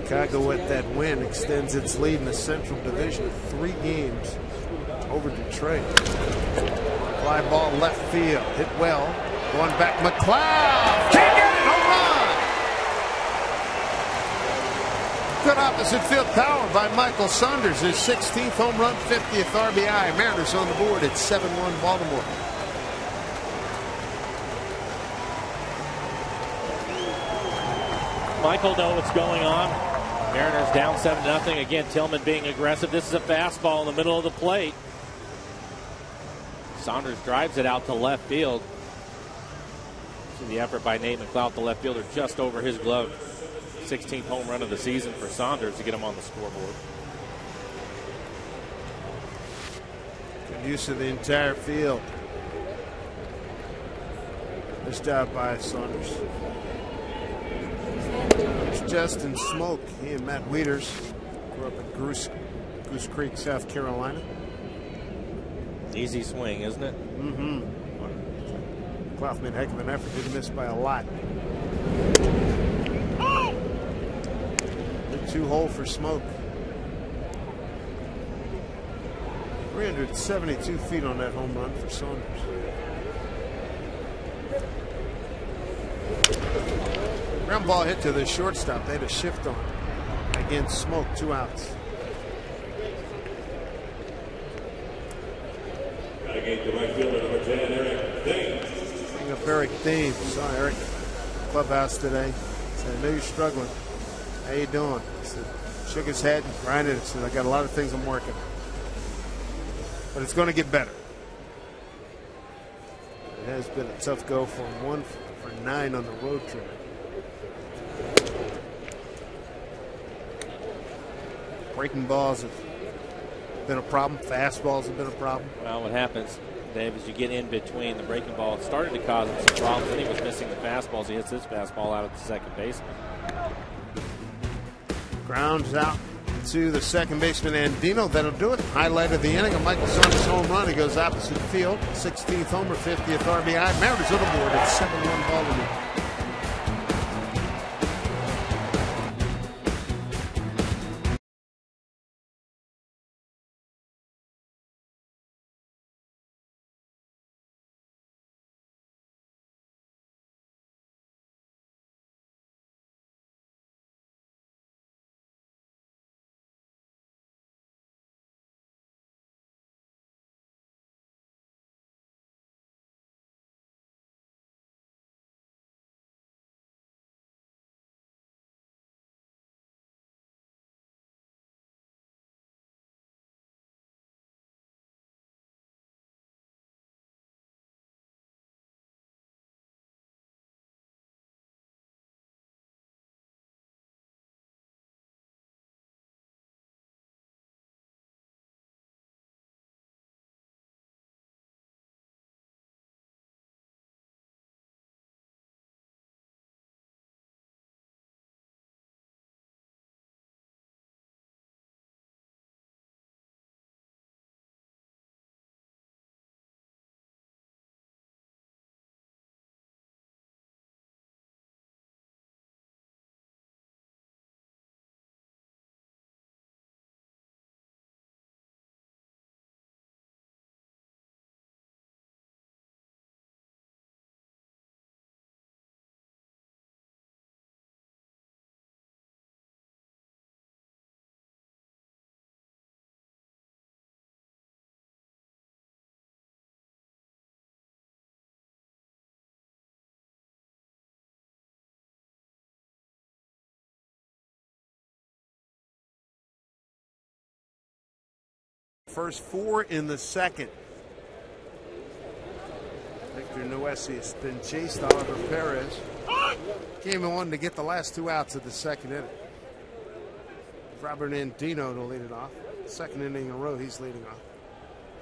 Chicago with that win extends its lead in the Central Division 3 games over Detroit. Fly ball left field, hit well. Going back, McLeod can't get it, home run. Good opposite field power by Michael Saunders, his 16th home run, 50th RBI. Mariners on the board at 7-1 Baltimore. Michael knows what's going on. Mariners down 7-0. Again, Tillman being aggressive. This is a fastball in the middle of the plate. Saunders drives it out to left field. See the effort by Nate McLeod, the left fielder, just over his glove. 16th home run of the season for Saunders to get him on the scoreboard. Good use of the entire field. Nice job by Saunders. There's Justin Smoke. He and Matt Wieters grew up in Goose Creek, South Carolina. Easy swing, isn't it? Mm-hmm. Clough made a heck of an effort. Didn't miss by a lot. The 2-hole for Smoke. 372 feet on that home run for Saunders. Ground ball hit to the shortstop. They had a shift on. Again, Smoke, 2 outs. Bring up Eric Thames. Saw Eric clubhouse today. Said, I know you're struggling. How you doing? He said, shook his head and grinded it. Said, I got a lot of things I'm working on. But it's going to get better. It has been a tough go for him. 1 for 9 on the road trip. Breaking balls have been a problem. Fastballs have been a problem. Well, what happens, Dave, is you get in between. The breaking ball started to cause him some problems. Then he was missing the fastballs. He hits his fastball out at the second baseman. Grounds out to the second baseman, Andino. That'll do it. Highlight of the inning, a Michael Saunders home run. He goes opposite field. 16th homer, 50th RBI. Mariners on the board at 7-1 Baltimore. first, 4 in the second. Victor Noesi has been chased. Oliver Perez came in one to get the last 2 outs of the second inning. Robert Andino to lead it off. Second inning in a row, he's leading off.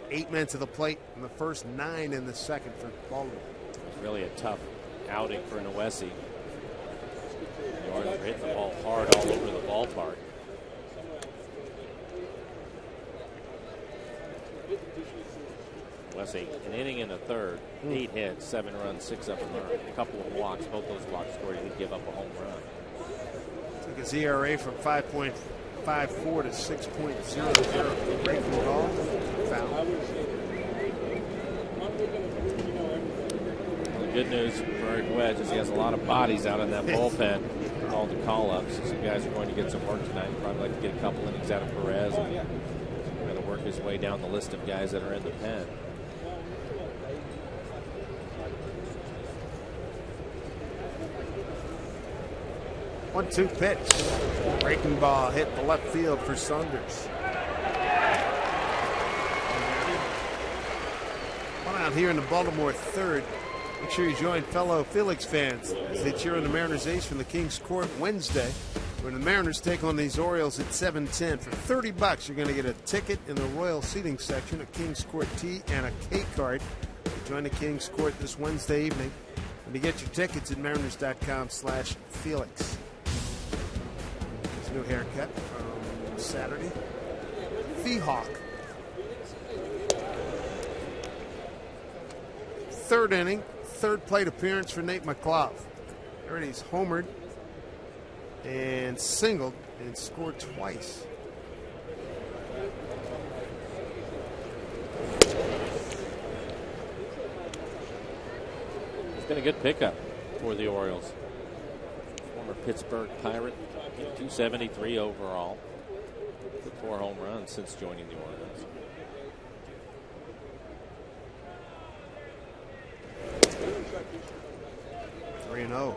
8 men to the plate in the first, 9 in the second for Baltimore. It's really a tough outing for Noesi. The Orioles are hitting the ball hard all over the ballpark. Noesi, an inning in the third, 8 hits, 7 runs, 6 of them earned. A couple of walks, both those walks scored. He did give up a home run. Took his ERA from 5.54 to 6.00. Breaking ball, foul. Well, the good news for Eric Wedge is he has a lot of bodies out in that bullpen for all the call-ups. Some guys are going to get some work tonight. Probably like to get a couple innings out of Perez. And going to work his way down the list of guys that are in the pen. 1-2 pitch. Breaking ball hit the left field for Saunders. One out here in the Baltimore third. Make sure you join fellow Felix fans as they cheer on the Mariners ace from the King's Court Wednesday, when the Mariners take on these Orioles at 7:10. For $30, you're going to get a ticket in the Royal seating section, a King's Court tee, and a K card. Join the King's Court this Wednesday evening. And to get your tickets at mariners.com/Felix. New haircut from Saturday. V-Hawk. Third inning, third plate appearance for Nate McLeod. Already he's homered and singled and scored twice. It's been a good pickup for the Orioles. Former Pittsburgh Pirate. 273 overall. 4 home runs since joining the Orioles. Three 3-0.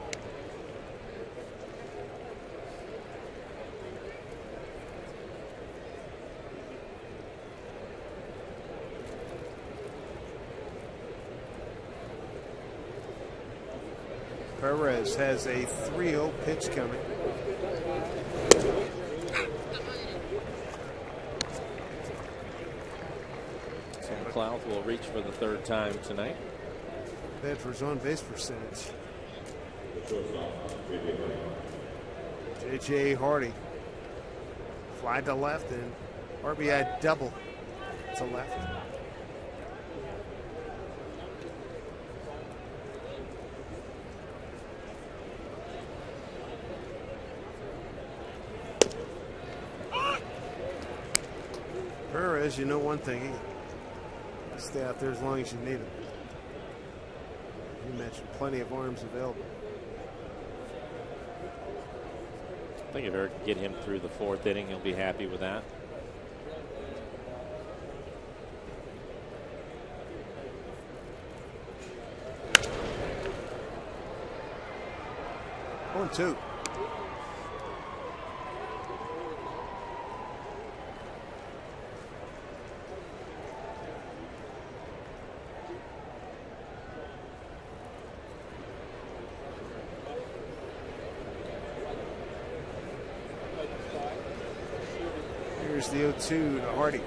Perez has a 3-0 pitch coming. So McLeod will reach for the third time tonight. Bad for his on base percentage. J.J. Hardy. Fly to left and RBI double to left. Perez, you know one thing, he can stay out there as long as you need him. You mentioned plenty of arms available. I think if Eric can get him through the fourth inning, he'll be happy with that. One, two. Here's the 0-2 to Hardy.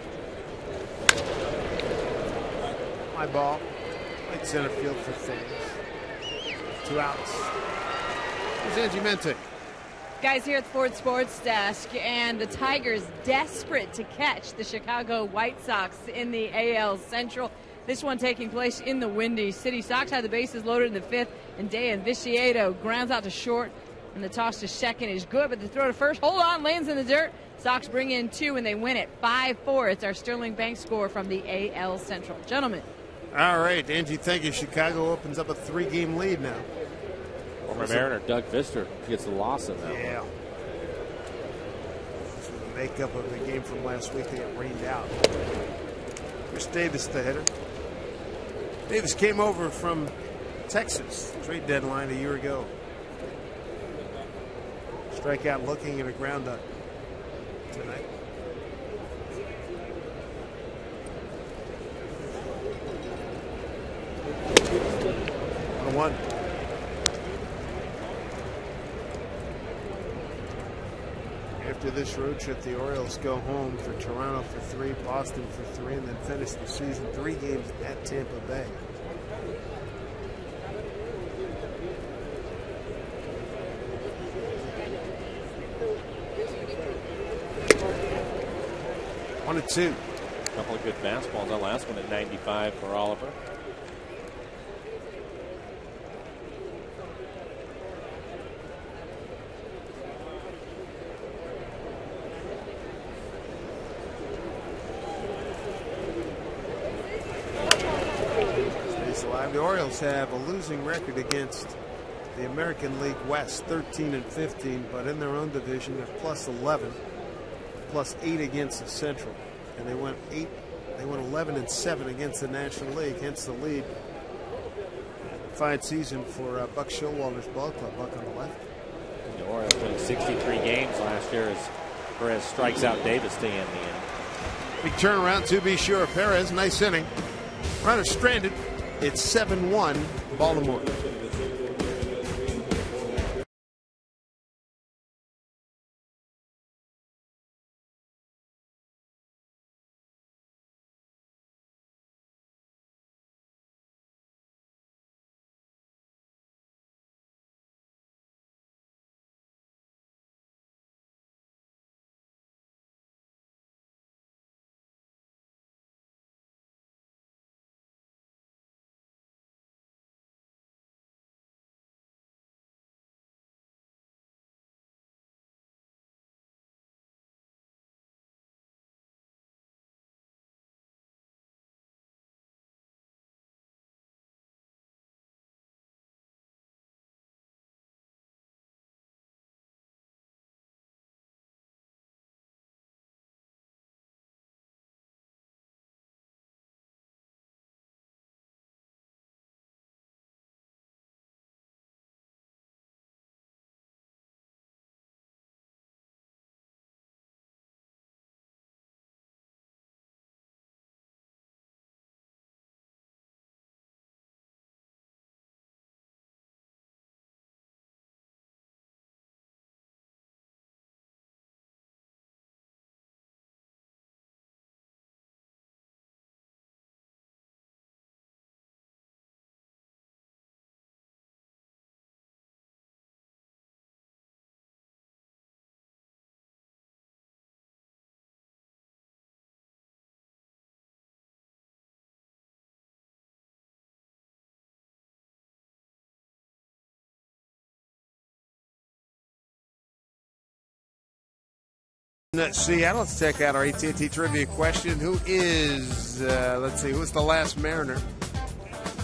My ball. Right center field for things. 2 outs. Here's Angie Mente. Guys here at the Ford Sports Desk, and the Tigers desperate to catch the Chicago White Sox in the AL Central. This one taking place in the Windy City. Sox had the bases loaded in the 5th, and Dayan Viciedo grounds out to short, and the toss to second is good, but the throw to first, hold on, lands in the dirt. Sox bring in 2, and they win it 5-4. It's our Sterling Bank score from the AL Central. Gentlemen. All right, Angie, thank you. Chicago opens up a 3-game lead now. Former Mariner Doug Fister gets the loss in that one. The makeup of the game from last week, they got rained out. Chris Davis, the hitter. Davis came over from Texas, trade deadline a year ago. Strikeout looking at a ground up tonight. 1. After this road trip, the Orioles go home for Toronto for 3, Boston for 3, and then finish the season 3 games at Tampa Bay. One and 2. A couple of good fastballs. That last one at 95 for Oliver. The Orioles have a losing record against the American League West, 13 and 15, but in their own division they're plus 11, plus 8 against the Central, and they went 11 and 7 against the National League, hence the lead. Fine season for Buck Showalter's ball club. Buck on the left. The Orioles played 63 games last year as Perez strikes out Davis to end the inning. Big turnaround to be sure. Perez, nice inning. Runner stranded. It's 7-1 Baltimore. Seattle, let's check out our AT&T trivia question. Who is, let's see, who's the last Mariner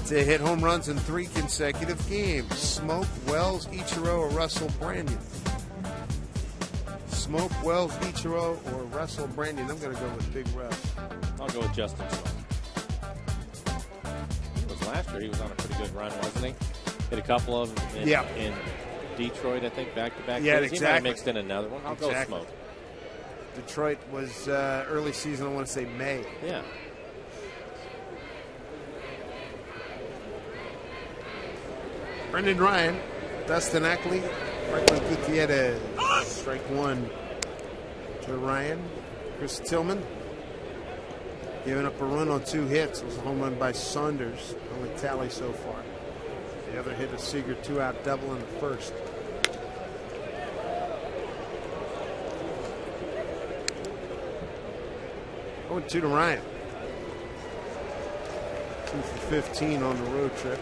to hit home runs in 3 consecutive games? Smoke, Wells, Ichiro, or Russell Brandon? Smoke, Wells, Ichiro, or Russell Brandon? I'm going to go with Big Russ. I'll go with Justin Smoke. It was last year. He was on a pretty good run, wasn't he? Hit a couple of them in Detroit, I think, back-to-back. Yeah, days. exactly. He might have mixed in another one. I'll go with Smoke. Detroit was early season, I want to say May. Yeah. Brendan Ryan, Dustin Ackley, Franklin Gutierrez. Strike 1 to Ryan. Chris Tillman giving up a run on 2 hits. It was a home run by Saunders. Only tally so far. The other hit a Seager 2-out double in the first. Going 2 to Ryan. 2 for 15 on the road trip.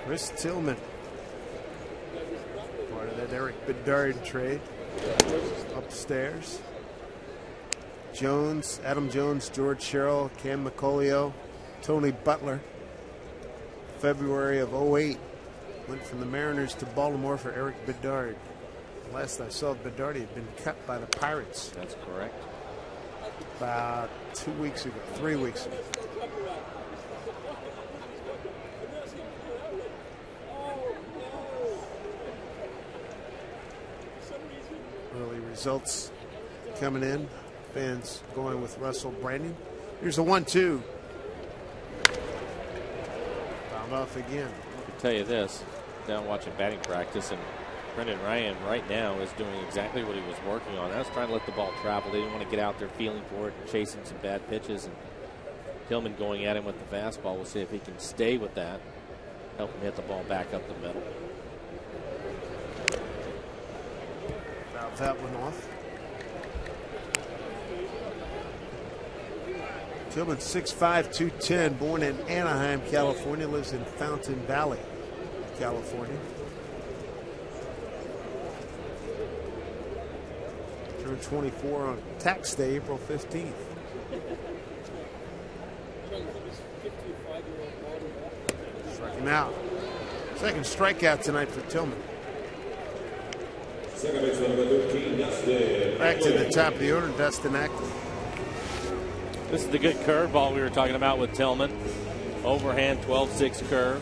Chris Tillman, part of that Eric Bedard trade. Upstairs. Jones, Adam Jones, George Sherrill, Cam McColio, Tony Butler. February of 08. Went from the Mariners to Baltimore for Eric Bedard. Last I saw, Bedard had been cut by the Pirates. That's correct. About 3 weeks ago. Results coming in. Fans going with Russell Brandon. Here's a 1-2. Fouled off again. I can tell you this, down watching batting practice, and Brendan Ryan right now is doing exactly what he was working on. That's trying to let the ball travel. They didn't want to get out there feeling for it and chasing some bad pitches. And Tillman going at him with the fastball. We'll see if he can stay with that. Help him hit the ball back up the middle. Fouled that one off. Tillman 6'5", 210, born in Anaheim, California, lives in Fountain Valley, California. Turned 24 on tax day, April 15th. Struck him out. Second strikeout tonight for Tillman. Back to the top of the order, Dustin Ackley. This is the good curveball we were talking about with Tillman. Overhand 12-6 curve.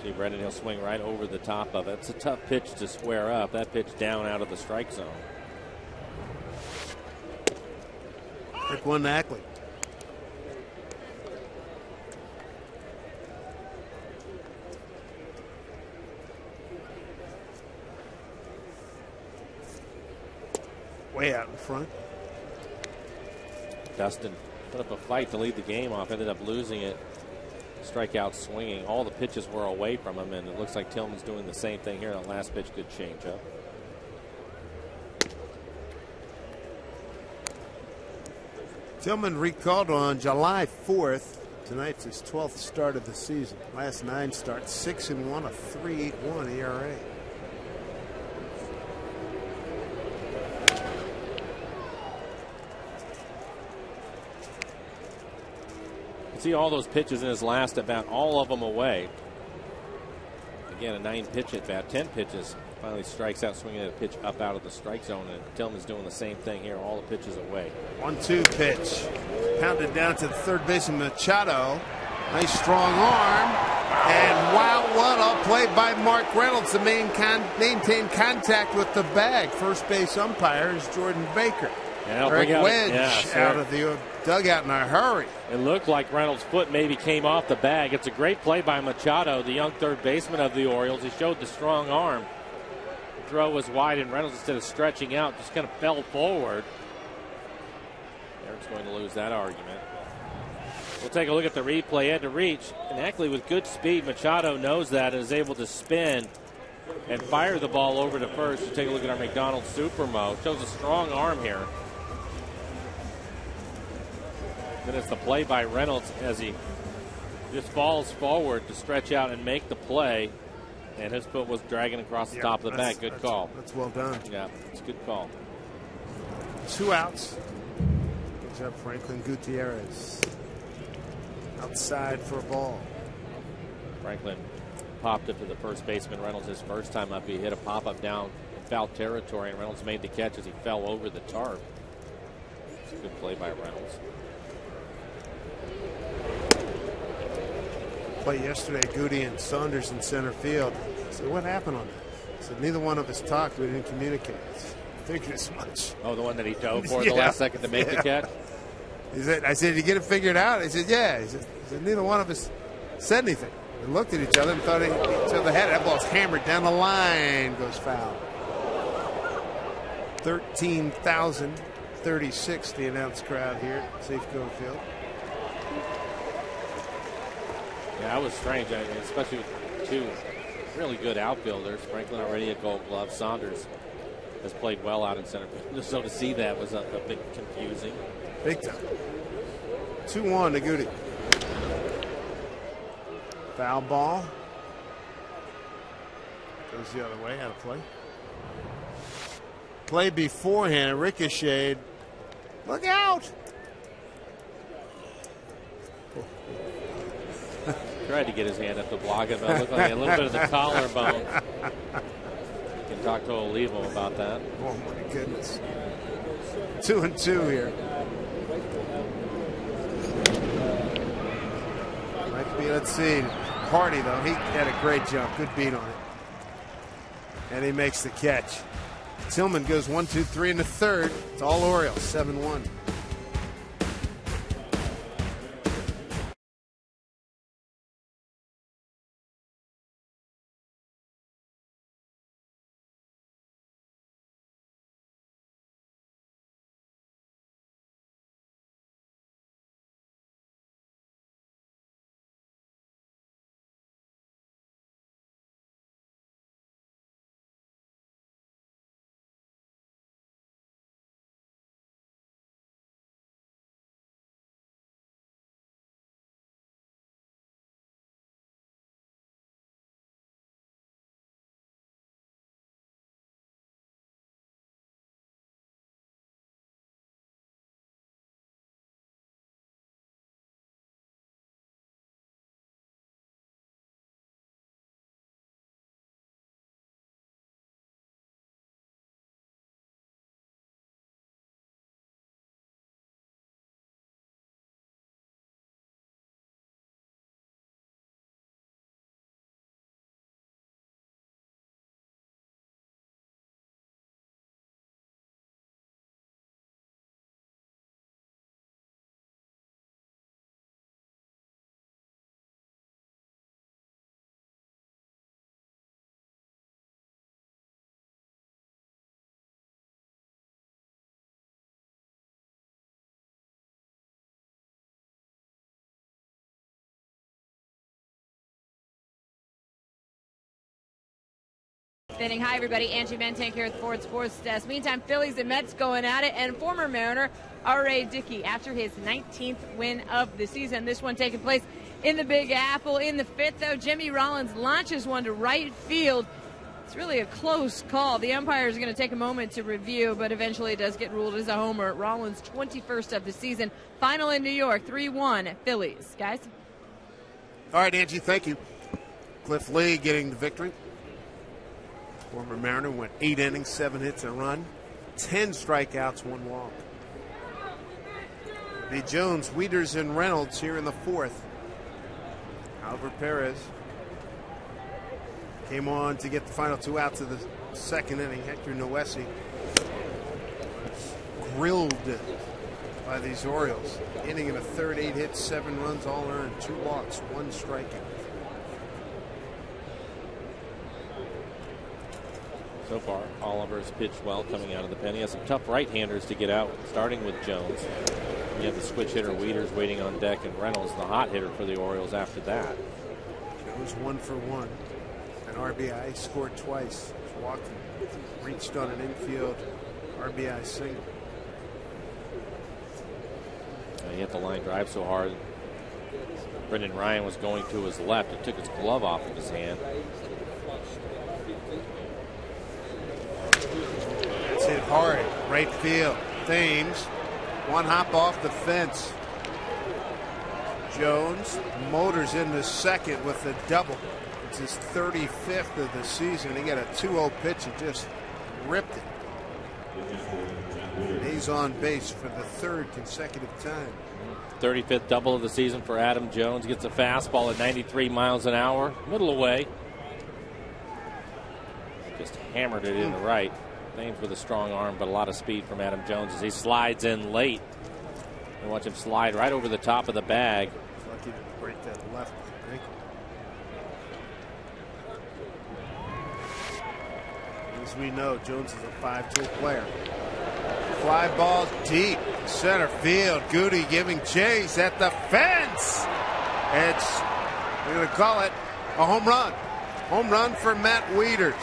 See, Brendan, he'll swing right over the top of it. It's a tough pitch to square up. That pitch down out of the strike zone. Pick one to Ackley. Way out in front. Dustin put up a fight to lead the game off, ended up losing it. Strikeout swinging. All the pitches were away from him, and it looks like Tillman's doing the same thing here. That last pitch, good changeup. Tillman recalled on July 4th. Tonight's his 12th start of the season. Last 9 starts, 6-1, a 3.81 ERA. See all those pitches in his last at bat, all of them away. Again, a 9-pitch at bat, 10 pitches. Finally strikes out, swinging at a pitch up out of the strike zone, and Tillman's doing the same thing here. All the pitches away. 1-2 pitch, pounded down to the third baseman Machado. Nice strong arm, and wow, what a play by Mark Reynolds to maintain contact with the bag. First base umpire is Jordan Baker. Yeah, Eric Wedge out of the dugout in a hurry. It looked like Reynolds' foot maybe came off the bag. It's a great play by Machado, the young third baseman of the Orioles. He showed the strong arm. The throw was wide, and Reynolds, instead of stretching out, just kind of fell forward. Eric's going to lose that argument. We'll take a look at the replay. Had to reach, and Ackley with good speed. Machado knows that and is able to spin and fire the ball over to first. We'll take a look at our McDonald's Super Mo. Shows a strong arm here. Then it's the play by Reynolds as he just falls forward to stretch out and make the play. And his foot was dragging across the top of the bag. Good call. That's well done. Yeah, it's a good call. 2 outs. Good job, Franklin Gutierrez. Outside for a ball. Franklin popped it to the first baseman. Reynolds, his first time up, he hit a pop-up down in foul territory, and Reynolds made the catch as he fell over the tarp. It's a good play by Reynolds. Play yesterday, Goody and Saunders in center field. I said, what happened on that? I said, neither one of us talked. We didn't communicate. I figured as much. Oh, the one that he dove for the last second to make the catch? He said, I said, did you get it figured out? He said, yeah. He said, neither one of us said anything. We looked at each other and thought each other had it. That ball's hammered down the line, goes foul. 13,036, the announced crowd here at Safeco Field. Yeah, that was strange, especially with 2 really good outfielders. Franklin already a Gold Glove. Saunders has played well out in center field. So to see that was a bit confusing. Big time. 2-1 to Goody. Foul ball. Goes the other way, out of play. Play beforehand, ricocheted. Look out! Tried to get his hand up to block it, but it looked like a little bit of the collarbone. You can talk to Olivo about that. Oh my goodness. 2-2 here. Might be, let's see. Hardy, though, he had a great jump. Good beat on it. And he makes the catch. Tillman goes 1, 2, 3 in the third. It's all Orioles, 7-1. Inning. Hi, everybody. Angie Mentank here at the Ford Sports Desk. Meantime, Phillies and Mets going at it, and former Mariner R.A. Dickey after his 19th win of the season. This one taking place in the Big Apple. In the fifth, though, Jimmy Rollins launches one to right field. It's really a close call. The umpire is going to take a moment to review, but eventually it does get ruled as a homer. Rollins' 21st of the season. Final in New York, 3-1 Phillies. Guys? All right, Angie, thank you. Cliff Lee getting the victory. Former Mariner went 8 innings, 7 hits, a run, 10 strikeouts, 1 walk. The Jones, Wieters, and Reynolds here in the fourth. Oliver Perez came on to get the final 2 outs of the second inning. Hector Noesi grilled by these Orioles. Inning in the third, 8 hits, 7 runs, all earned, 2 walks, 1 strikeout. So far, Oliver's pitched well coming out of the pen. He has some tough right-handers to get out, starting with Jones. You have the switch hitter Wieters waiting on deck, and Reynolds, the hot hitter for the Orioles after that. Jones 1 for 1. An RBI, scored twice. Walked, reached on an infield RBI single. He hit the line drive so hard. Brendan Ryan was going to his left. It took his glove off of his hand. It's hit hard, right field. Thames, one hop off the fence. Jones motors into second with the double. It's his 35th of the season. He got a 2-0 pitch and just ripped it. And he's on base for the 3rd consecutive time. 35th double of the season for Adam Jones. Gets a fastball at 93 miles an hour, middle away. Just hammered it in the right. Thames with a strong arm, but a lot of speed from Adam Jones as he slides in late. And watch him slide right over the top of the bag. Lucky to break that left ankle. As we know, Jones is a 5-tool player. Fly ball deep center field. Goody giving chase at the fence. It's, we're going to call it a home run. Home run for Matt Wieters.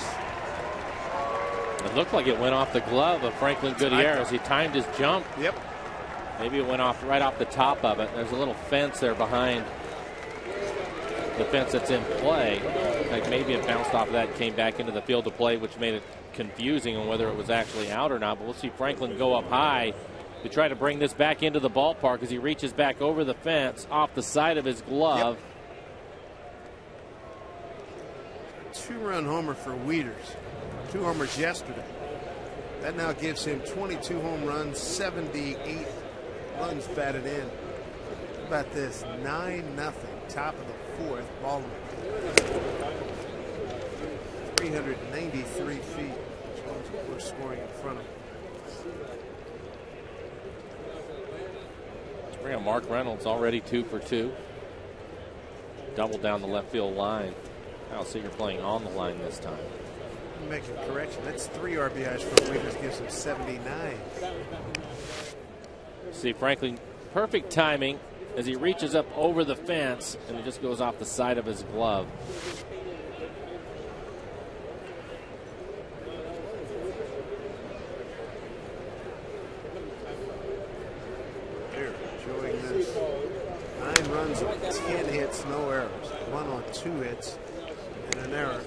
It looked like it went off the glove of Franklin Gutierrez. He timed his jump. Yep. Maybe it went off right off the top of it. There's a little fence there behind the fence that's in play. Like maybe it bounced off of that and came back into the field of play, which made it confusing on whether it was actually out or not. But we'll see Franklin go up high to try to bring this back into the ballpark as he reaches back over the fence off the side of his glove. Yep. 2-run homer for Wieters. 2 homers yesterday. That now gives him 22 home runs, 78 runs batted in. How about this? 9-0, top of the 4th. Baltimore. 393 feet. We're scoring in front of him. Let's bring up Mark Reynolds, already 2 for 2. Double down the left field line. I'll see you're playing on the line this time. Making a correction. That's 3 RBIs for Wiggers, gives him 79. See, Franklin, perfect timing as he reaches up over the fence and it just goes off the side of his glove. They're enjoying this. 9 runs on 10 hits, no errors. 1 on 2 hits and an error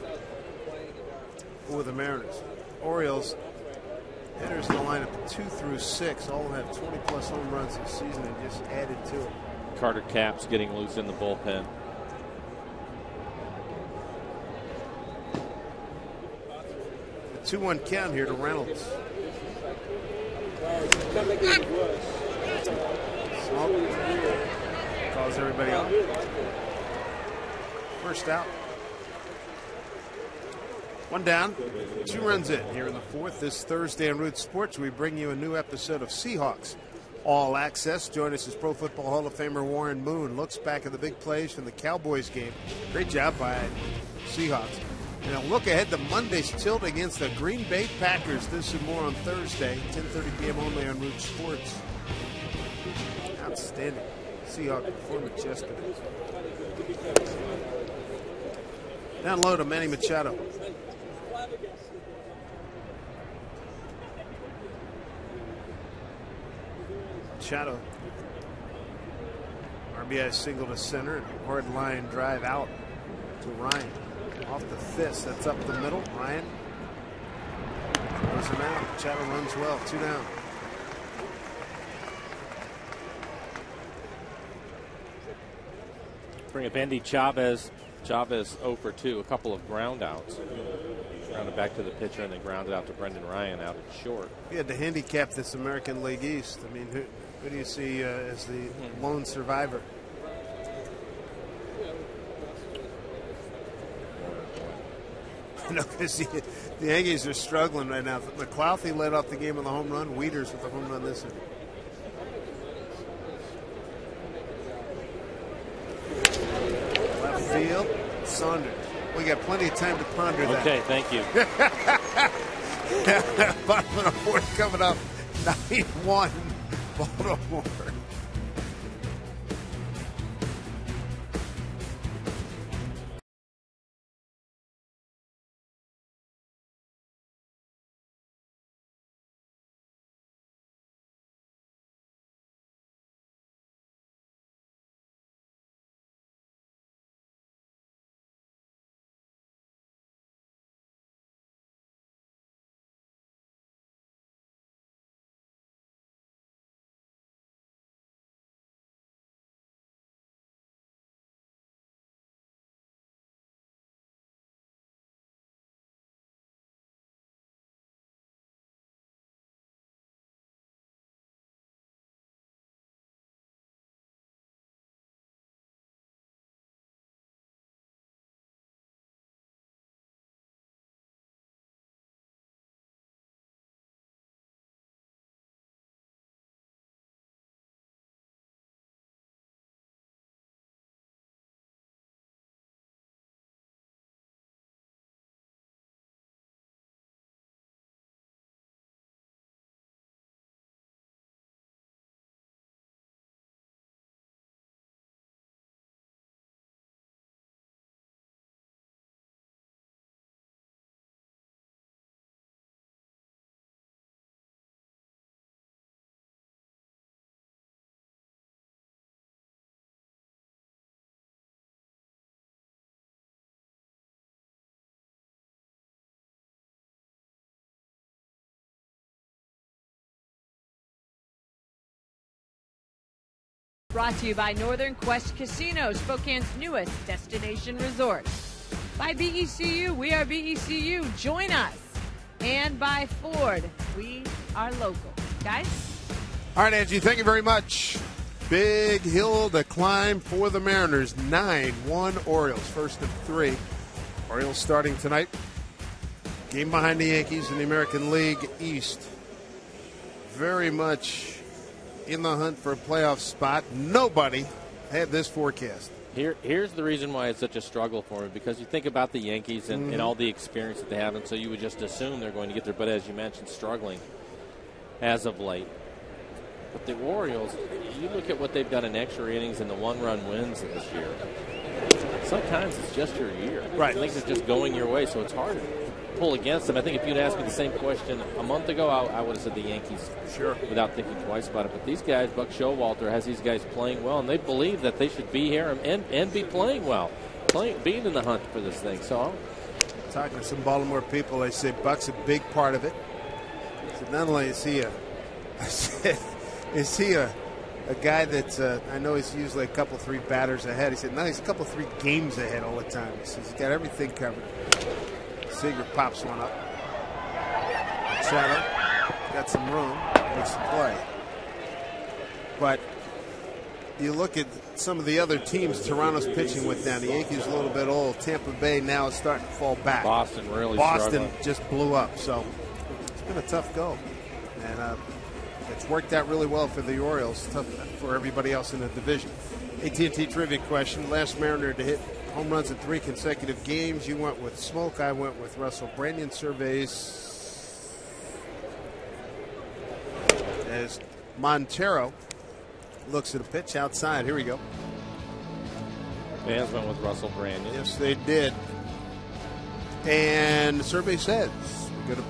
for the Mariners. Orioles hitters in the lineup 2 through 6 all have 20-plus home runs this season and just added to it. Carter Capps getting loose in the bullpen. The 2-1 count here to Reynolds. Smoke. Calls everybody off. First out. 1 down, 2 runs in here in the 4th. This Thursday on Root Sports, we bring you a new episode of Seahawks All Access. Join us as Pro Football Hall of Famer Warren Moon looks back at the big plays from the Cowboys game. Great job by Seahawks. And a look ahead to Monday's tilt against the Green Bay Packers. This and more on Thursday, 10:30 p.m. only on Root Sports. Outstanding Seahawks performance yesterday. Down low to Manny Machado. Machado. RBI single to center. Hard line drive out to Ryan. Off the fist. That's up the middle. Ryan throws him out. Machado runs well. 2 down. Bring up Andy Chavez. Chavez 0 for 2. A couple of ground outs. Grounded back to the pitcher and then grounded out to Brendan Ryan out at short. We had to handicap this American League East. I mean, who do you see as the lone survivor? No, because the Yankees are struggling right now. McClouthy led off the game with a home run. Wieters with a home run this inning. Left field, Saunders. We got plenty of time to ponder that. Okay, thank you. Bottom of the 4th coming up. 9-1 Baltimore. Brought to you by Northern Quest Casino, Spokane's newest destination resort. By BECU, we are BECU. Join us. And by Ford, we are local. Guys? All right, Angie, thank you very much. Big hill to climb for the Mariners. 9-1 Orioles, first of 3. Orioles starting tonight Game behind the Yankees in the American League East. Very much in the hunt for a playoff spot. Nobody had this forecast. Here's the reason why it's such a struggle for me, because you think about the Yankees and all the experience that they have, and so you would just assume they're going to get there. But as you mentioned, struggling as of late. But the Orioles, you look at what they've done in extra innings and the one-run wins this year. Sometimes it's just your year. Right. Things are just going your way, so it's hard to pull against them. I think if you'd asked me the same question a month ago, I would have said the Yankees, sure, without thinking twice about it. But these guys, Buck Showalter has these guys playing well, and they believe that they should be here and be playing well, being in the hunt for this thing. So, talking to some Baltimore people, they say Buck's a big part of it. I said, not only is he a guy that's, I know he's usually a couple, 3 batters ahead. He said, no, he's a couple, 3 games ahead all the time. He says he's got everything covered. Seager pops one up. Shadow got some room, makes some play. But you look at some of the other teams Toronto's pitching with now. The Yankees a little bit old. Tampa Bay now is starting to fall back. Boston struggling. Just blew up. So it's been a tough go. And it's worked out really well for the Orioles. Tough for everybody else in the division. AT&T trivia question. Last Mariner to hit home runs in 3 consecutive games. You went with Smoke. I went with Russell. Brandon surveys as Montero looks at a pitch outside. Here we go. Fans went with Russell Brandon. Yes, they did. And the survey says we're going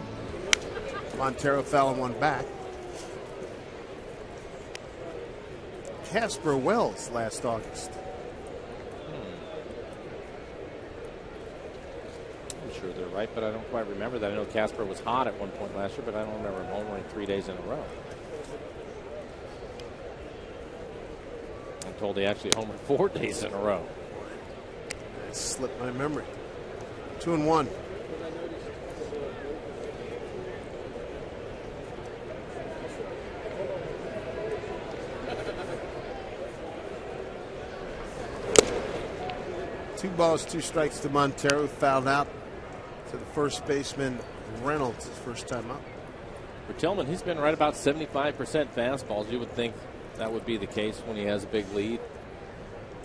to Montero fouling one back. Casper Wells last August. I'm sure they're right, but I don't quite remember that. I know Casper was hot at one point last year, but I don't remember him homering 3 days in a row. I'm told he actually homered 4 days in a row. That slipped my memory. 2-1. Two balls, 2 strikes to Montero, fouled out to the first baseman Reynolds his first time up. For Tillman, he's been right about 75% fastballs. You would think that would be the case when he has a big lead.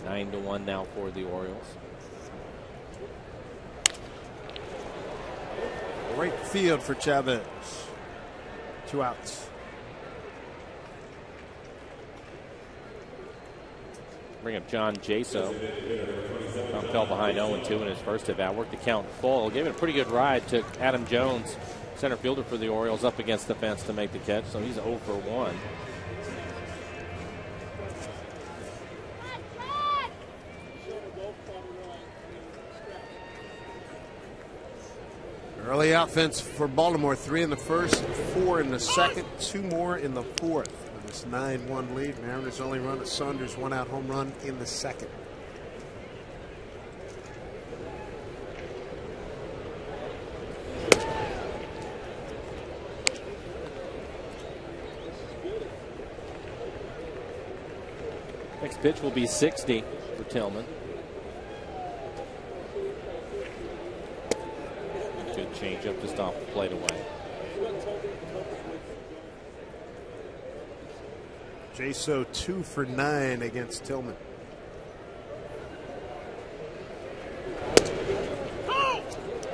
9-1 now for the Orioles. Right field for Chavez. 2 outs. Bring up John Jaso. Fell behind 0-2 in his first at bat. Worked the count full. Gave it a pretty good ride. Took Adam Jones, center fielder for the Orioles, up against the fence to make the catch. So he's 0 for 1. Early offense for Baltimore. 3 in the first, 4 in the second, 2 more in the fourth. With this 9-1 lead, Mariners only run a Saunders 1-out home run in the second. Next pitch will be 60 for Tillman. Good changeup just off the plate away. Jaso 2 for 9 against Tillman.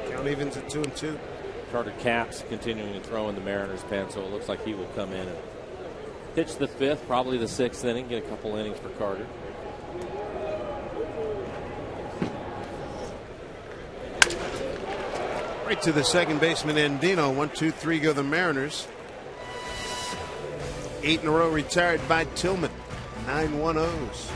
Count evens at 2-2. Carter Capps continuing to throw in the Mariners pen, so it looks like he will come in and pitch the 5th, probably the 6th inning, get a couple innings for Carter. Right to the second baseman, Andino. 1-2-3 go the Mariners. 8 in a row retired by Tillman. 9-1-0s.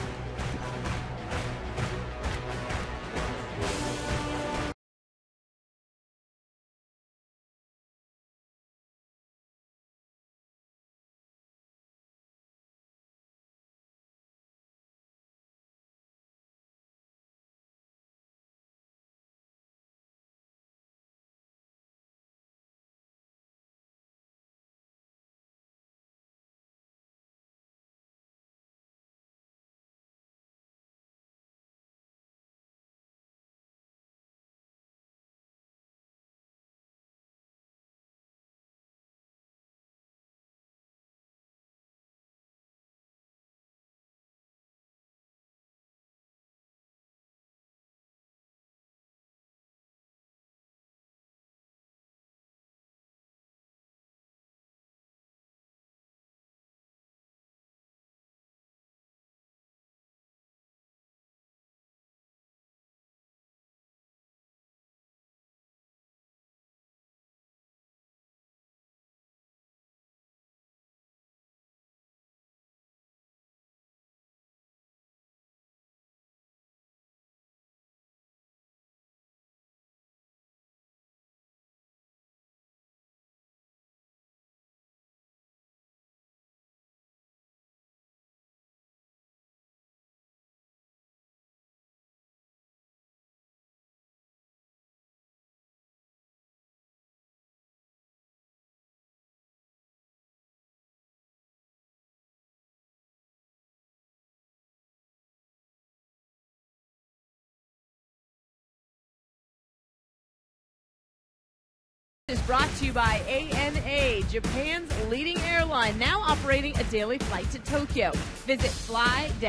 is brought to you by ANA, Japan's leading airline, now operating a daily flight to Tokyo. Visit fly-ana.com.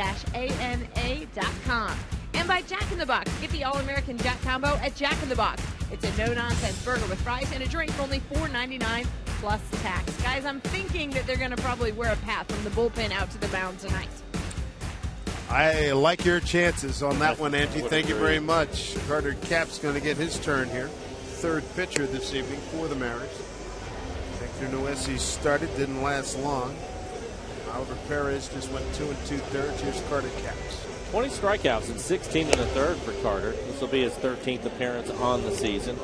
And by Jack in the Box. Get the All-American Jack Combo at Jack in the Box. It's a no-nonsense burger with fries and a drink for only $4.99 plus tax. Guys, I'm thinking that they're going to probably wear a path from the bullpen out to the mound tonight. I like your chances on that one, Angie. Thank you very much. Carter Cap's going to get his turn here. Third pitcher this evening for the Mariners. Hector Noesi started, didn't last long. Oliver Perez just went 2 2/3. Here's Carter Caps. 20 strikeouts and 16 1/3 for Carter. This will be his 13th appearance on the season.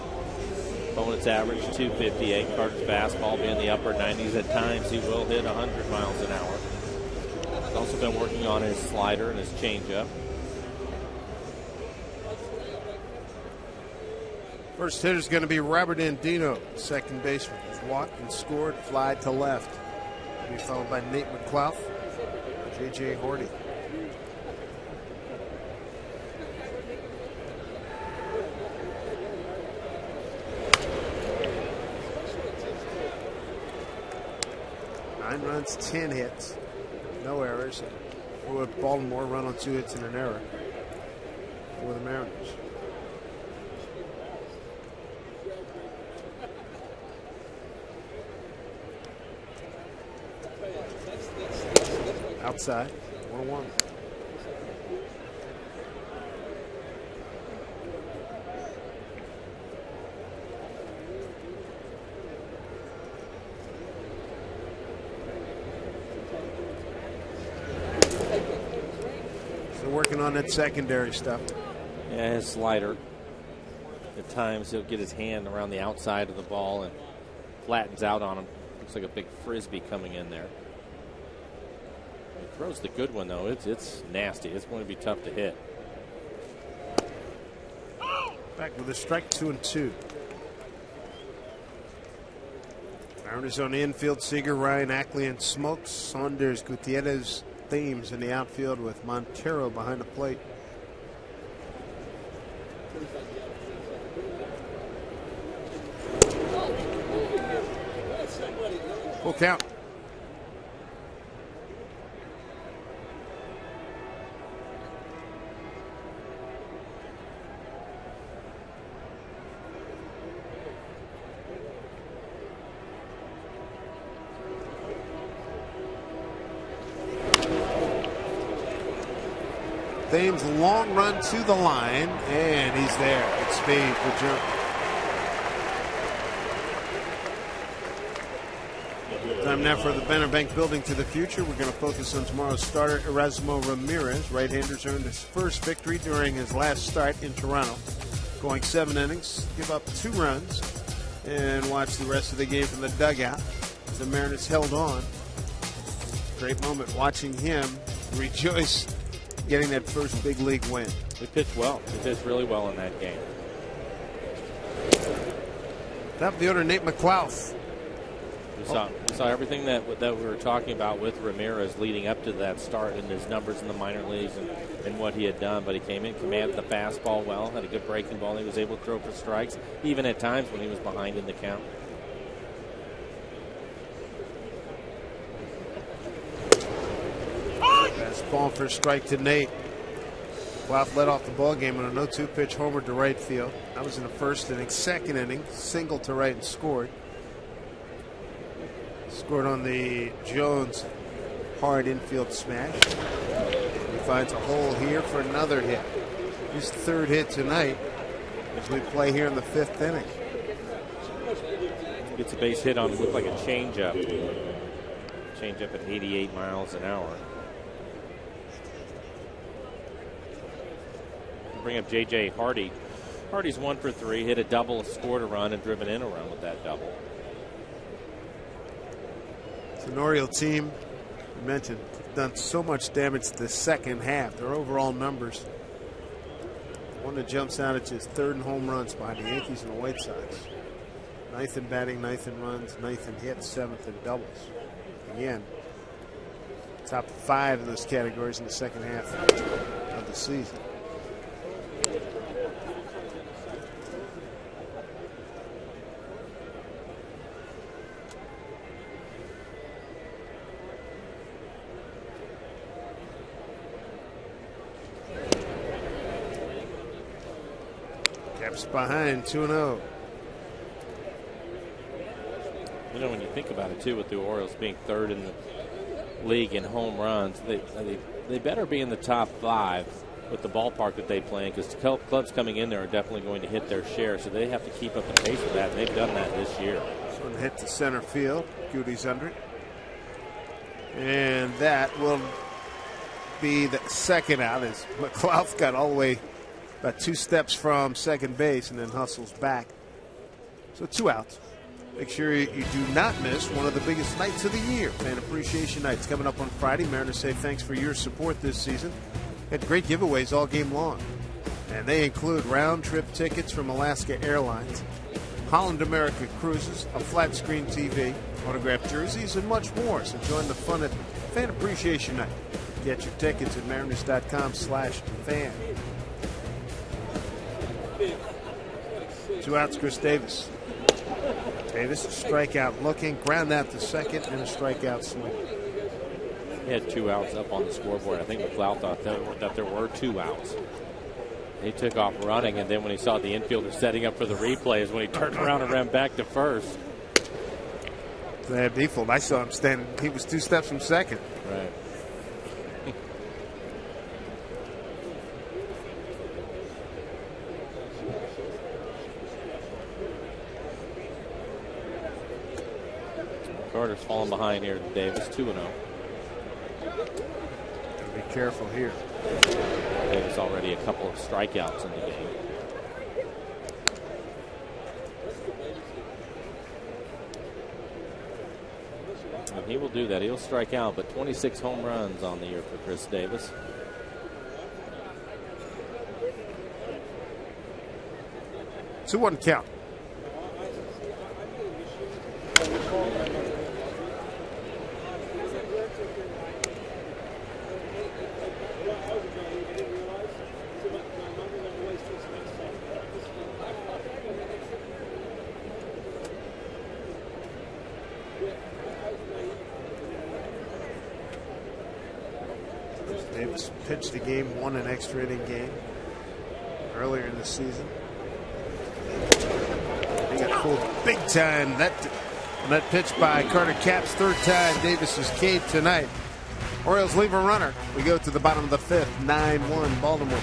Opponent's average 258. Carter's fastball will be in the upper 90s. At times he will hit 100 miles an hour. He's also been working on his slider and his changeup. First hitter is going to be Robert Andino, second baseman. He's walked and scored, fly to left. He'll be followed by Nate McClough, J.J. Horty. Nine runs, 10 hits, no errors. For Baltimore, run on 2 hits and an error for the Mariners. Outside, 1-1. Still working on that secondary stuff. Yeah, his slider. At times he'll get his hand around the outside of the ball and flattens out on him. Looks like a big frisbee coming in there. He throws the good one, though. It's nasty. It's going to be tough to hit. Back with a strike, 2-2. Mariners on the infield, Seager, Ryan, Ackley, and Smokes. Saunders, Gutierrez, Thames in the outfield with Montero behind the plate. Full count. Thames, long run to the line, and he's there at speed for jump. Time now for the Banner Bank Building to the Future. We're going to focus on tomorrow's starter, Erasmo Ramirez. Right-hander's earned his first victory during his last start in Toronto, going 7 innings, give up 2 runs, and watch the rest of the game from the dugout. The Mariners held on. Great moment watching him rejoice getting that first big league win. He pitched well. He pitched really well in that game. Top of the order, Nate McClough. We saw everything that we were talking about with Ramirez leading up to that start and his numbers in the minor leagues and what he had done. But he came in, commanded the fastball well, had a good breaking ball, and he was able to throw for strikes, even at times when he was behind in the count. Fastball for a strike to Nate. Clough led off the ball game on a 0-2 pitch homer to right field. That was in the first inning. Second inning, single to right and scored. Scored on the Jones hard infield smash. He finds a hole here for another hit. His third hit tonight as we play here in the 5th inning. Gets a base hit on, looked like a changeup. Changeup at 88 miles an hour. Bring up J.J. Hardy. Hardy's 1 for 3, hit a double, scored a run, and driven in a run with that double. It's an Oriole team, you mentioned, done so much damage the second half. Their overall numbers. One that jumps out at you is 3rd in home runs behind the Yankees and the White Sox. 9th in batting, 9th in runs, 9th in hits, 7th in doubles. Again, top 5 in those categories in the second half of the season. just behind 2-0. You know, when you think about it, too, with the Orioles being third in the league in home runs, they better be in the top 5 with the ballpark that they play in, because clubs coming in there are definitely going to hit their share, so they have to keep up the pace with that, and they've done that this year. This one hit to center field. Goody's under it. And that will be the second out as McLeod got all the way about 2 steps from second base and then hustles back. So 2 outs. Make sure you do not miss one of the biggest nights of the year. Fan Appreciation Nights coming up on Friday. Mariners say thanks for your support this season. Had great giveaways all game long. And they include round-trip tickets from Alaska Airlines, Holland America Cruises, a flat-screen TV, autographed jerseys, and much more. So join the fun at Fan Appreciation Night. Get your tickets at mariners.com/fan. 2 outs, Chris Davis. Davis, a strikeout looking, ground out to second, and a strikeout swing. He had 2 outs up on the scoreboard. I think McLeod thought that there were 2 outs. He took off running, and then when he saw the infielder setting up for the replay is when he turned around and ran back to first. That default, I saw him standing. He was 2 steps from second. Right. Carter's falling behind here to Davis, 2-0. Be careful here. Davis already a couple of strikeouts in the game. And he will do that. He'll strike out, but 26 home runs on the year for Chris Davis. Two 1 count. Davis pitched the game, won an extra inning game earlier in the season. He got pulled big time. That pitch by Carter Capps, 3rd time Davis is K'd tonight. Orioles leave a runner. We go to the bottom of the 5th, 9-1 Baltimore.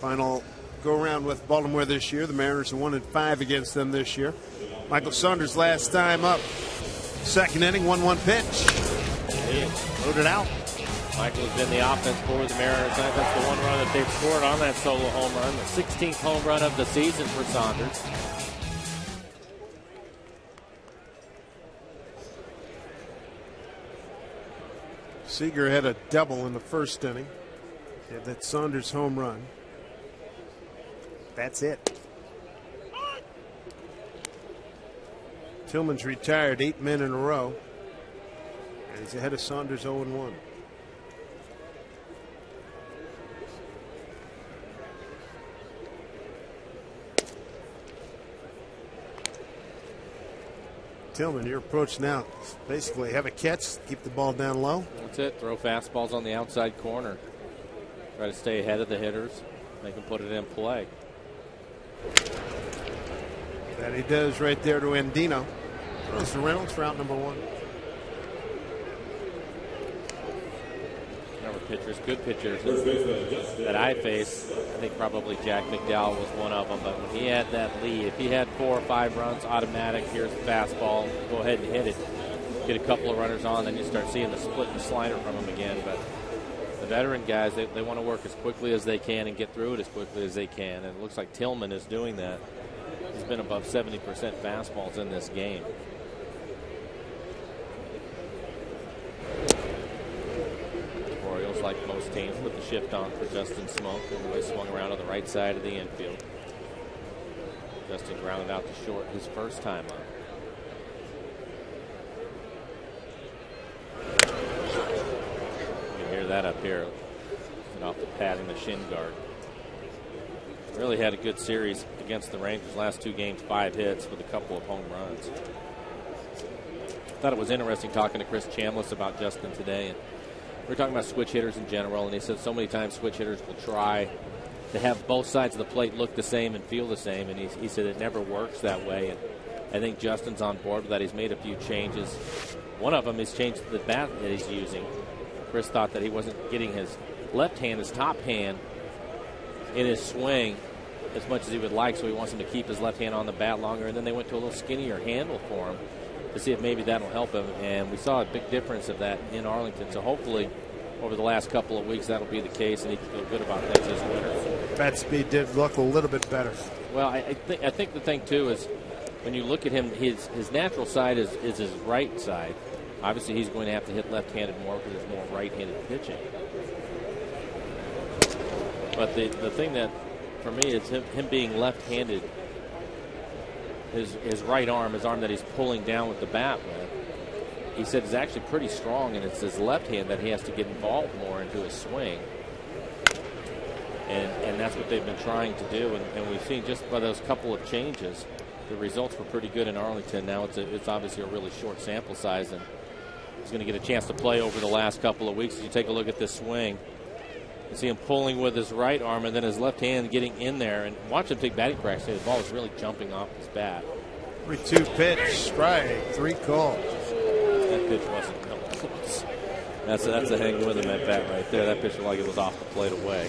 Final go around with Baltimore this year. The Mariners are 1-5 against them this year. Michael Saunders last time up. 2nd inning, 1-1 pitch. Loaded out. Michael's been the offense for the Mariners. That's the 1 run that they've scored on that solo home run. The 16th home run of the season for Saunders. Seager had a double in the first inning. He had that Saunders home run. That's it. Tillman's retired 8 men in a row. And he's ahead of Saunders 0-1. Tillman, your approach now is basically have a catch, keep the ball down low. That's it. Throw fastballs on the outside corner. Try to stay ahead of the hitters. They can put it in play. That he does right there to Andino. Throws to Reynolds for out number 1. Number pitchers, good pitchers that I faced. I think probably Jack McDowell was one of them. But when he had that lead, if he had 4 or 5 runs, automatic, here's the fastball, go ahead and hit it. Get a couple of runners on, then you start seeing the split and the slider from him again. But the veteran guys, they want to work as quickly as they can and get through it as quickly as they can. And it looks like Tillman is doing that. He's been above 70% fastballs in this game. Orioles, like most teams, put the shift on for Justin Smoke, and they swung around on the right side of the infield. Justin grounded out to short his first time up. You can hear that up here, and off the pad in the shin guard. Really had a good series against the Rangers. Last 2 games, 5 hits with a couple of home runs. Thought it was interesting talking to Chris Chambliss about Justin today. And we were talking about switch hitters in general, and he said so many times switch hitters will try to have both sides of the plate look the same and feel the same, and he said it never works that way. And I think Justin's on board with that. He's made a few changes. One of them is changed the bat that he's using. Chris thought that he wasn't getting his left hand, his top hand, in his swing as much as he would like, so he wants him to keep his left hand on the bat longer. And then they went to a little skinnier handle for him to see if maybe that'll help him. And we saw a big difference of that in Arlington. So hopefully over the last couple of weeks that'll be the case, and he can feel good about things this winter. Bat speed did look a little bit better. Well, I think the thing too is when you look at him, his natural side is his right side. Obviously he's going to have to hit left-handed more because there's more right-handed pitching. But the thing that for me is him being left-handed, his right arm, his arm that he's pulling down with the bat with, he said is actually pretty strong, and it's his left hand that he has to get involved more into his swing. And that's what they've been trying to do, and we've seen just by those couple of changes, the results were pretty good in Arlington. Now it's obviously a really short sample size, and he's going to get a chance to play over the last couple of weeks. As you take a look at this swing, you see him pulling with his right arm and then his left hand getting in there, and watch him take batting practice. The ball is really jumping off his bat. 3-2 pitch, strike, 3 calls. That pitch wasn't close. That's a hang with him at bat right there. That pitch looked like it was off the plate away.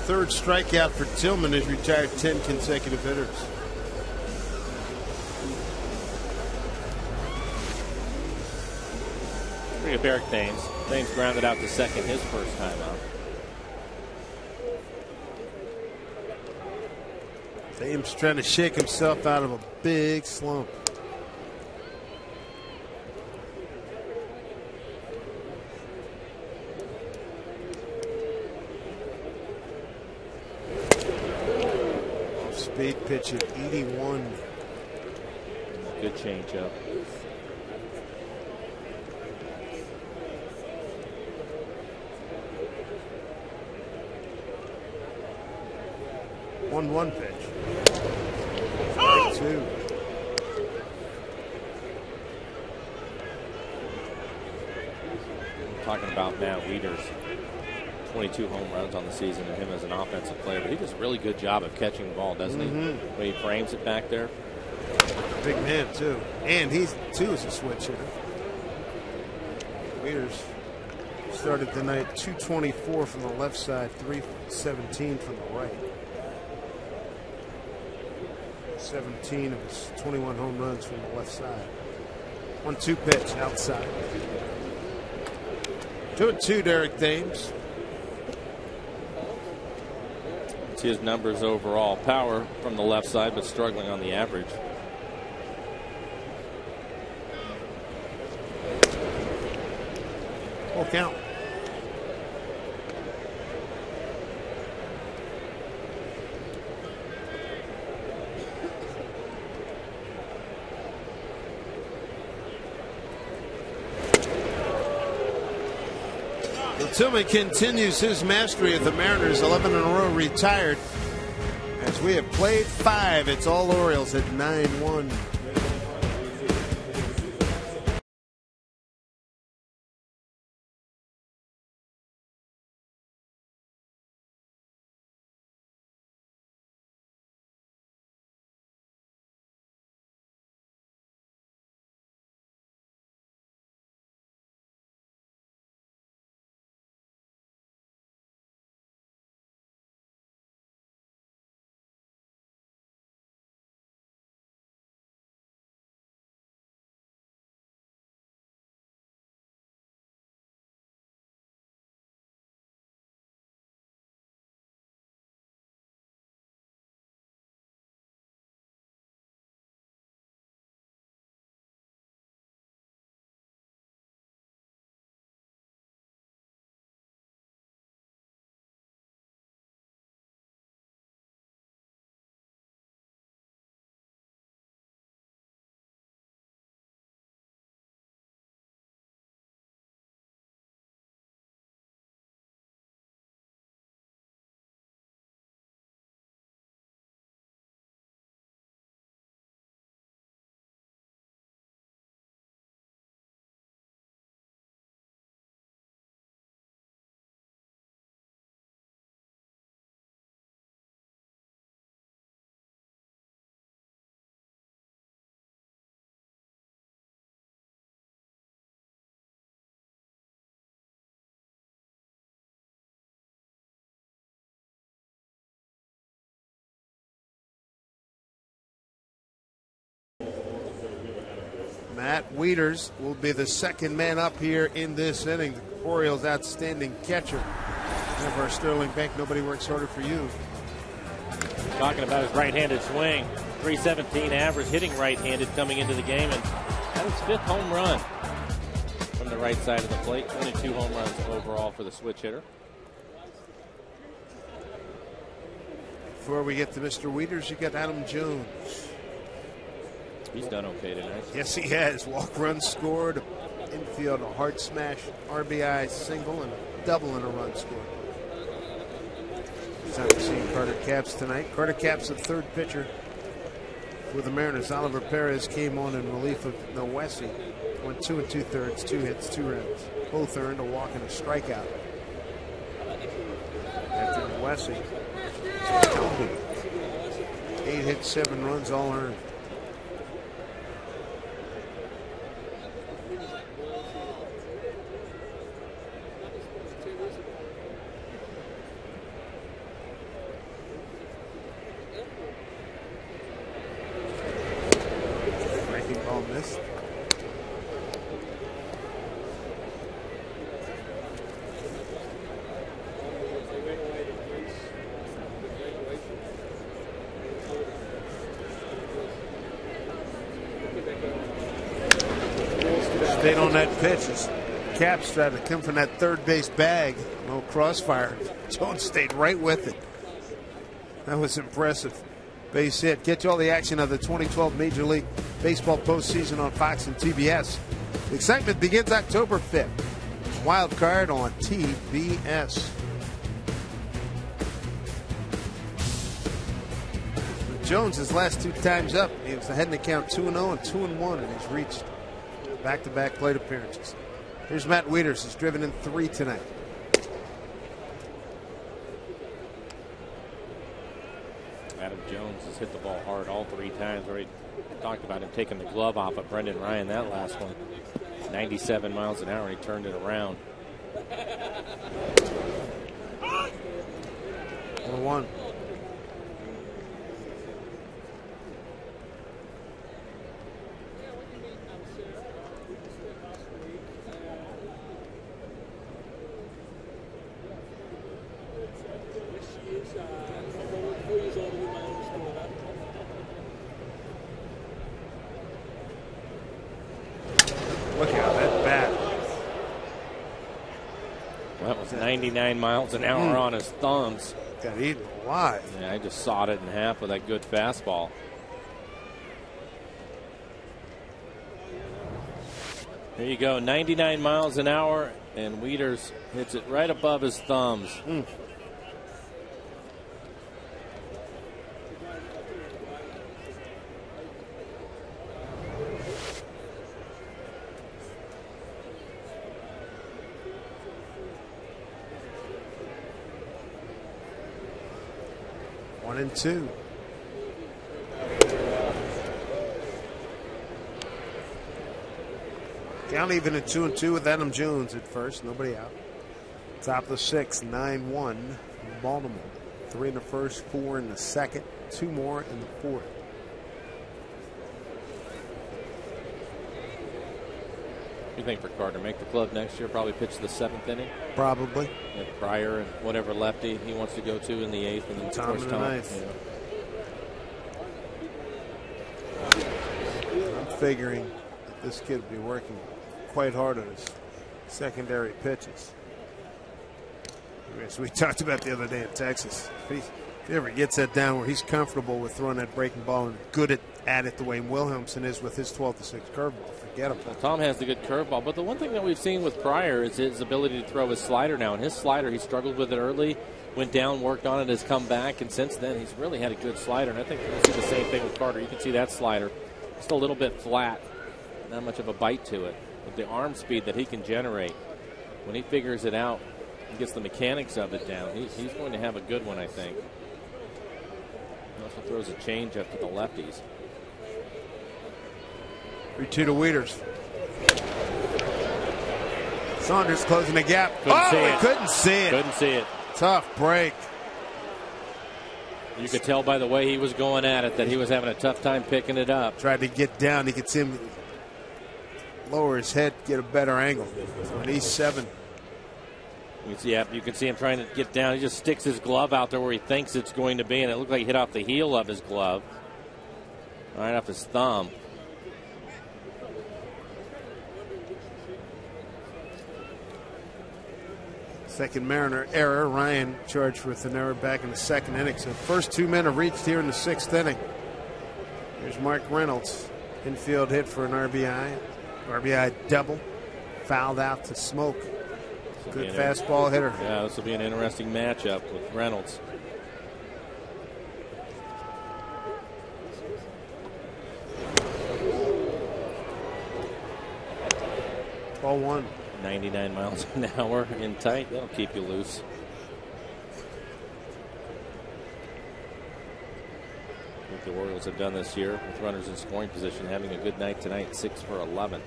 3rd strikeout for Tillman, has retired 10 consecutive hitters. Bring up Eric Thames. Thames grounded out to second his first time out. Thames trying to shake himself out of a big slump. Speed pitch at 81. Good changeup. One pitch. 2. Talking about Matt Wieters, 22 home runs on the season, and him as an offensive player. But he does a really good job of catching the ball, doesn't he? When he frames it back there. Big man, too. And he, too, is a switch hitter. Wieters started tonight 224 from the left side, 317 from the right. 17 of his 21 home runs from the left side. 1-2 pitch outside. 2-2, Derek Thames. See his numbers overall. Power from the left side, but struggling on the average. Full count. Tillman continues his mastery of the Mariners. 11 in a row retired. As we have played 5, it's all Orioles at 9-1. Matt Wieters will be the second man up here in this inning. The Orioles' outstanding catcher. Of our Sterling Bank, nobody works harder for you. Talking about his right-handed swing. 317 average, hitting right-handed coming into the game, and that is 5th home run from the right side of the plate. 22 home runs overall for the switch hitter. Before we get to Mr. Wieters, you got Adam Jones. He's done okay tonight. Yes, he has. Walk, run scored, infield, a hard smash, RBI single, and a double and a run scored. He's not seeing Carter Capps tonight. Carter Capps, the third pitcher for the Mariners. Oliver Perez came on in relief of Noesi. Went 2 2/3, 2 hits, 2 runs. Both earned a walk and a strikeout. After Noesi, 8 hits, 7 runs, all earned. Stayed on that pitch as Capps tried to come from that third base bag. No crossfire. Jones stayed right with it. That was impressive. Base hit. Get you all the action of the 2012 Major League Baseball postseason on Fox and TBS. The excitement begins October 5th. Wild card on TBS. Jones, his last 2 times up, he was ahead in the count 2-0 and 2-1, and he's reached back-to-back plate appearances. Here's Matt Wieters. He's driven in 3 tonight. Adam Jones has hit the ball hard all 3 times. Already talked about him taking the glove off of Brendan Ryan that last one. 97 miles an hour, and he turned it around. 1-1. Look at that bat. 99 miles an hour on his thumbs. Got eaten alive. Yeah, I just sawed it in half with that good fastball. There you go, 99 miles an hour, and Wieters hits it right above his thumbs. 1-2. Count even at 2-2 with Adam Jones at first. Nobody out. Top of the sixth, 9-1. Baltimore. 3 in the first, 4 in the second, 2 more in the fourth. What do you think for Carter? Make the club next year? Probably pitch the 7th inning? Probably. If Pryor and whatever lefty he wants to go to in the 8th, and then Tom in the 9th. Yeah. I'm figuring that this kid will be working quite hard on his secondary pitches. As we talked about the other day in Texas, if he ever gets that down where he's comfortable with throwing that breaking ball and good at it the way Wilhelmsen is with his 12-6 curveball, forget about it. Well, Tom has the good curveball, but the one thing that we've seen with Pryor is his ability to throw his slider now. And his slider, he struggled with it early, went down, worked on it, has come back, and since then he's really had a good slider. And I think we'll see the same thing with Carter. You can see that slider just a little bit flat, not much of a bite to it. With the arm speed that he can generate, when he figures it out, he gets the mechanics of it down. He's going to have a good one, I think. He also throws a changeup to the lefties. 3-2 to Wieters. Saunders closing the gap. Couldn't see it. Couldn't see it. Couldn't see it. Tough break. You could tell by the way he was going at it that he was having a tough time picking it up. Tried to get down. You could see him lower his head, get a better angle. On E7. You can see him trying to get down. He just sticks his glove out there where he thinks it's going to be, and it looked like he hit off the heel of his glove. Right off his thumb. Second Mariner error. Ryan charged with an error back in the second inning. So first 2 men have reached here in the 6th inning. Here's Mark Reynolds. Infield hit for an RBI. RBI double. Fouled out to Smoke. Good fastball hitter. Yeah, this will be an interesting matchup with Reynolds. Ball 1. 99 miles an hour in tight. That'll keep you loose. I think the Orioles have done this year with runners in scoring position, having a good night tonight, 6 for 11.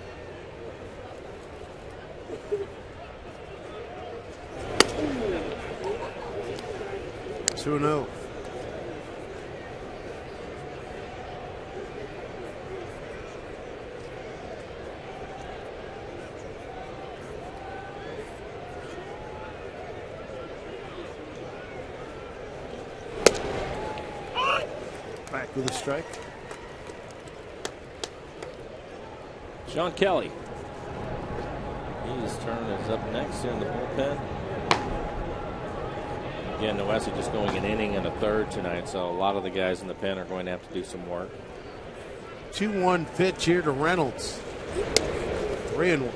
Two 2-0. Back with a strike. Sean Kelly. His turn is up next here in the bullpen. Again, Noesi just going an inning and a third tonight, so a lot of the guys in the pen are going to have to do some work. 2-1 pitch here to Reynolds. 3-1.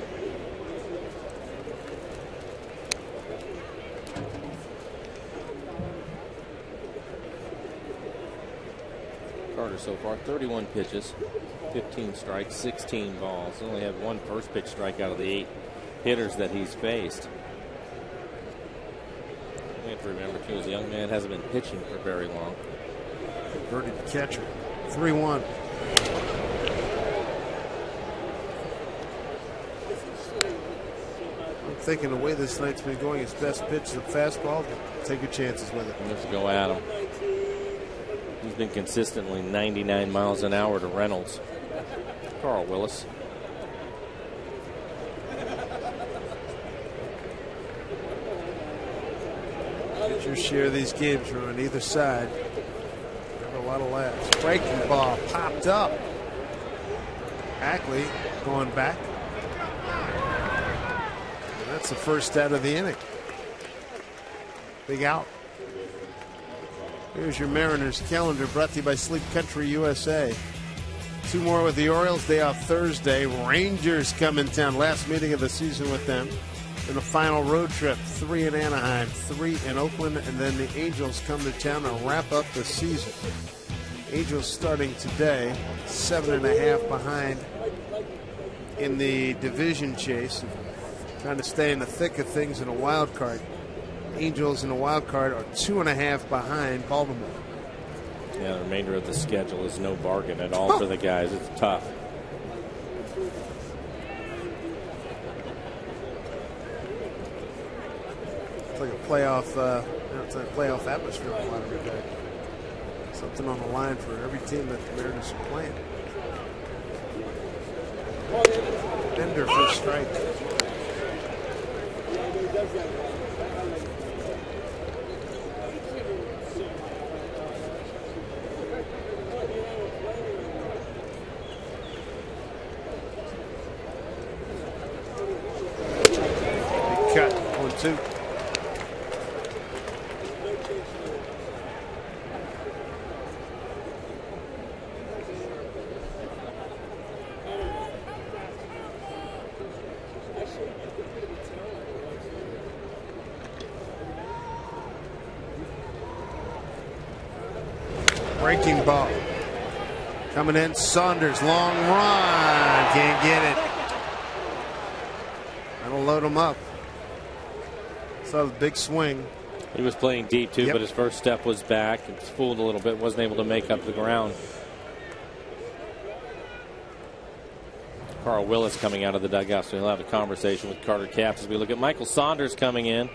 Carter so far, 31 pitches, 15 strikes, 16 balls. Only had 1 first pitch strike out of the 8 hitters that he's faced. You have to remember, too, as a young man, hasn't been pitching for very long. Converted catcher. 3-1. I'm thinking the way this night's been going, his best pitch is a fastball. Take your chances with it. Let's go at him. He's been consistently 99 miles an hour to Reynolds. Carl Willis. Get your share of these games from on either side. Have a lot of laughs. Breaking ball popped up. Ackley going back. And that's the first out of the inning. Big out. Here's your Mariners calendar brought to you by Sleep Country USA. 2 more with the Orioles. Day off Thursday. Rangers come in town. Last meeting of the season with them. Then a final road trip. 3 in Anaheim, 3 in Oakland, and then the Angels come to town and wrap up the season. Angels starting today, 7.5 behind in the division chase. Trying to stay in the thick of things in a wild card. Angels in a wild card are 2.5 behind Baltimore. Yeah, the remainder of the schedule is no bargain at all for the guys. It's tough. It's like a playoff. It's a playoff atmosphere a lot of your day. Something on the line for every team that the Mariners are playing. Bender for a strike. Cut. 1-2. Breaking ball. Coming in, Saunders, long run. Can't get it. That'll load him up. Saw the big swing. He was playing deep too, but his first step was back. It was fooled a little bit, wasn't able to make up the ground. Carl Willis coming out of the dugout, so he'll have a conversation with Carter Capps as we look at Michael Saunders coming in.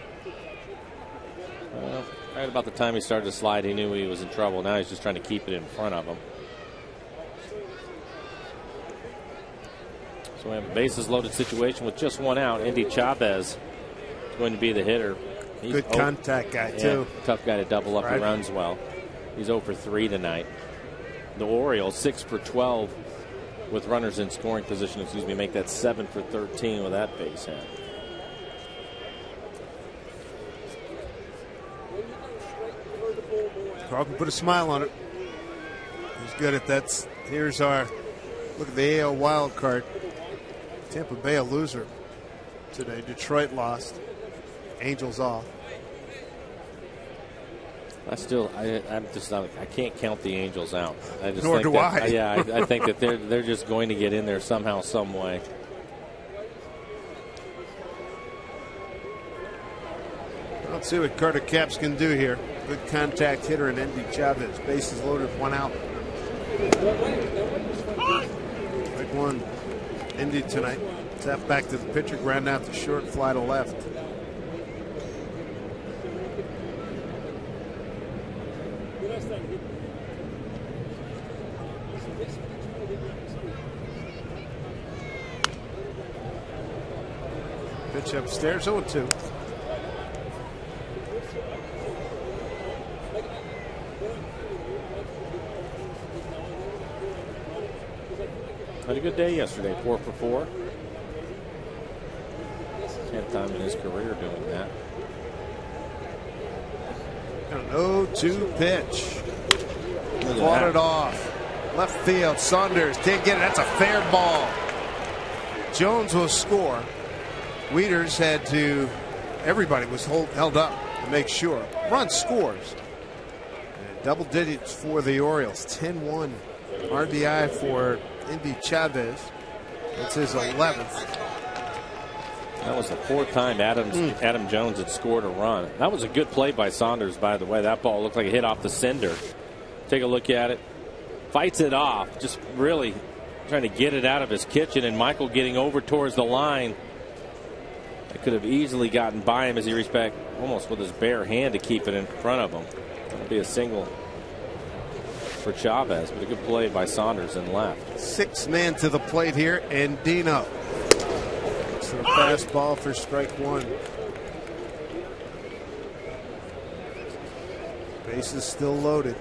Right about the time he started to slide, he knew he was in trouble. Now he's just trying to keep it in front of him. So we have a bases loaded situation with just 1 out. Indy Chavez is going to be the hitter. He's good contact guy, too. Tough guy to double up. He runs well. He's 0 for 3 tonight. The Orioles 6 for 12 with runners in scoring position. Make that 7 for 13 with that base hit. Carl can put a smile on it. He's good at that. Here's our look at the AL wild card. Tampa Bay a loser today. Detroit lost. Angels off. I can't count the Angels out. I just Nor think do that, I. Yeah, I think that they're just going to get in there somehow, some way. Let's see what Carter Capps can do here. Good contact hitter in Indy Chavez. Bases loaded, 1 out. Strike 1. Indy tonight. Tap back to the pitcher, ground out to short, fly to left. Pitch upstairs, 0-2. Had a good day yesterday, 4 for 4. 10th time in his career doing that. An 0-2 pitch. Fought it off. Left field, Saunders can't get it. That's a fair ball. Jones will score. Wieters had to, everybody was held up to make sure. Run scores. And double digits for the Orioles. 10-1 RBI for Indy Chavez. It's his 11th. That was the 4th time Adam Jones had scored a run. That was a good play by Saunders, by the way. That ball looked like a hit off the cinder. Take a look at it. Fights it off. Just really trying to get it out of his kitchen, and Michael getting over towards the line. It could have easily gotten by him as he reached back almost with his bare hand to keep it in front of him. That'll be a single for Chavez, but a good play by Saunders and left. 6 man to the plate here, and Dino. It's a fastball for strike 1. Bases still loaded.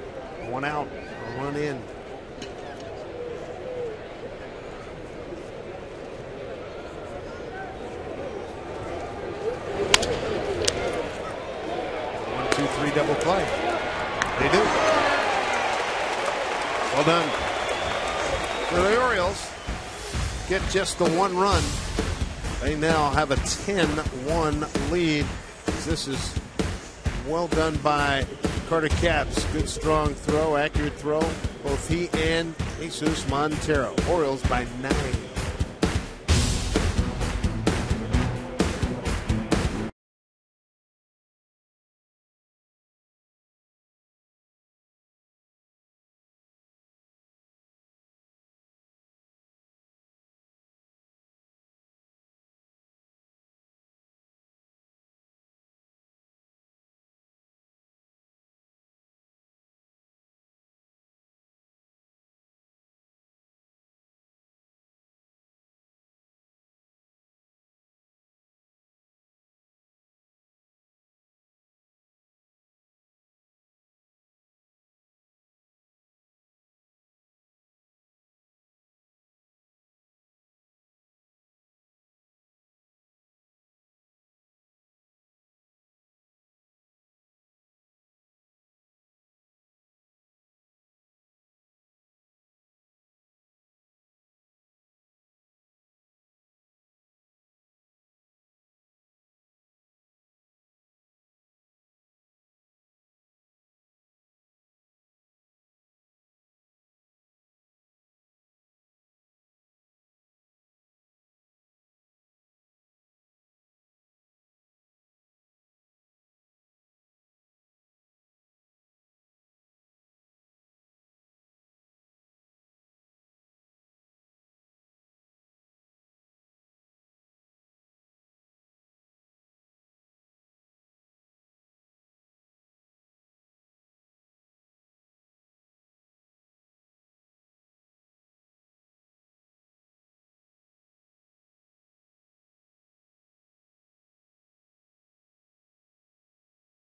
1 out, 1 in. 3 double play. They do. Well done. For the Orioles, get just the 1 run. They now have a 10-1 lead. This is well done by Carter Capps. Good strong throw, accurate throw. Both he and Jesus Montero. Orioles by 9.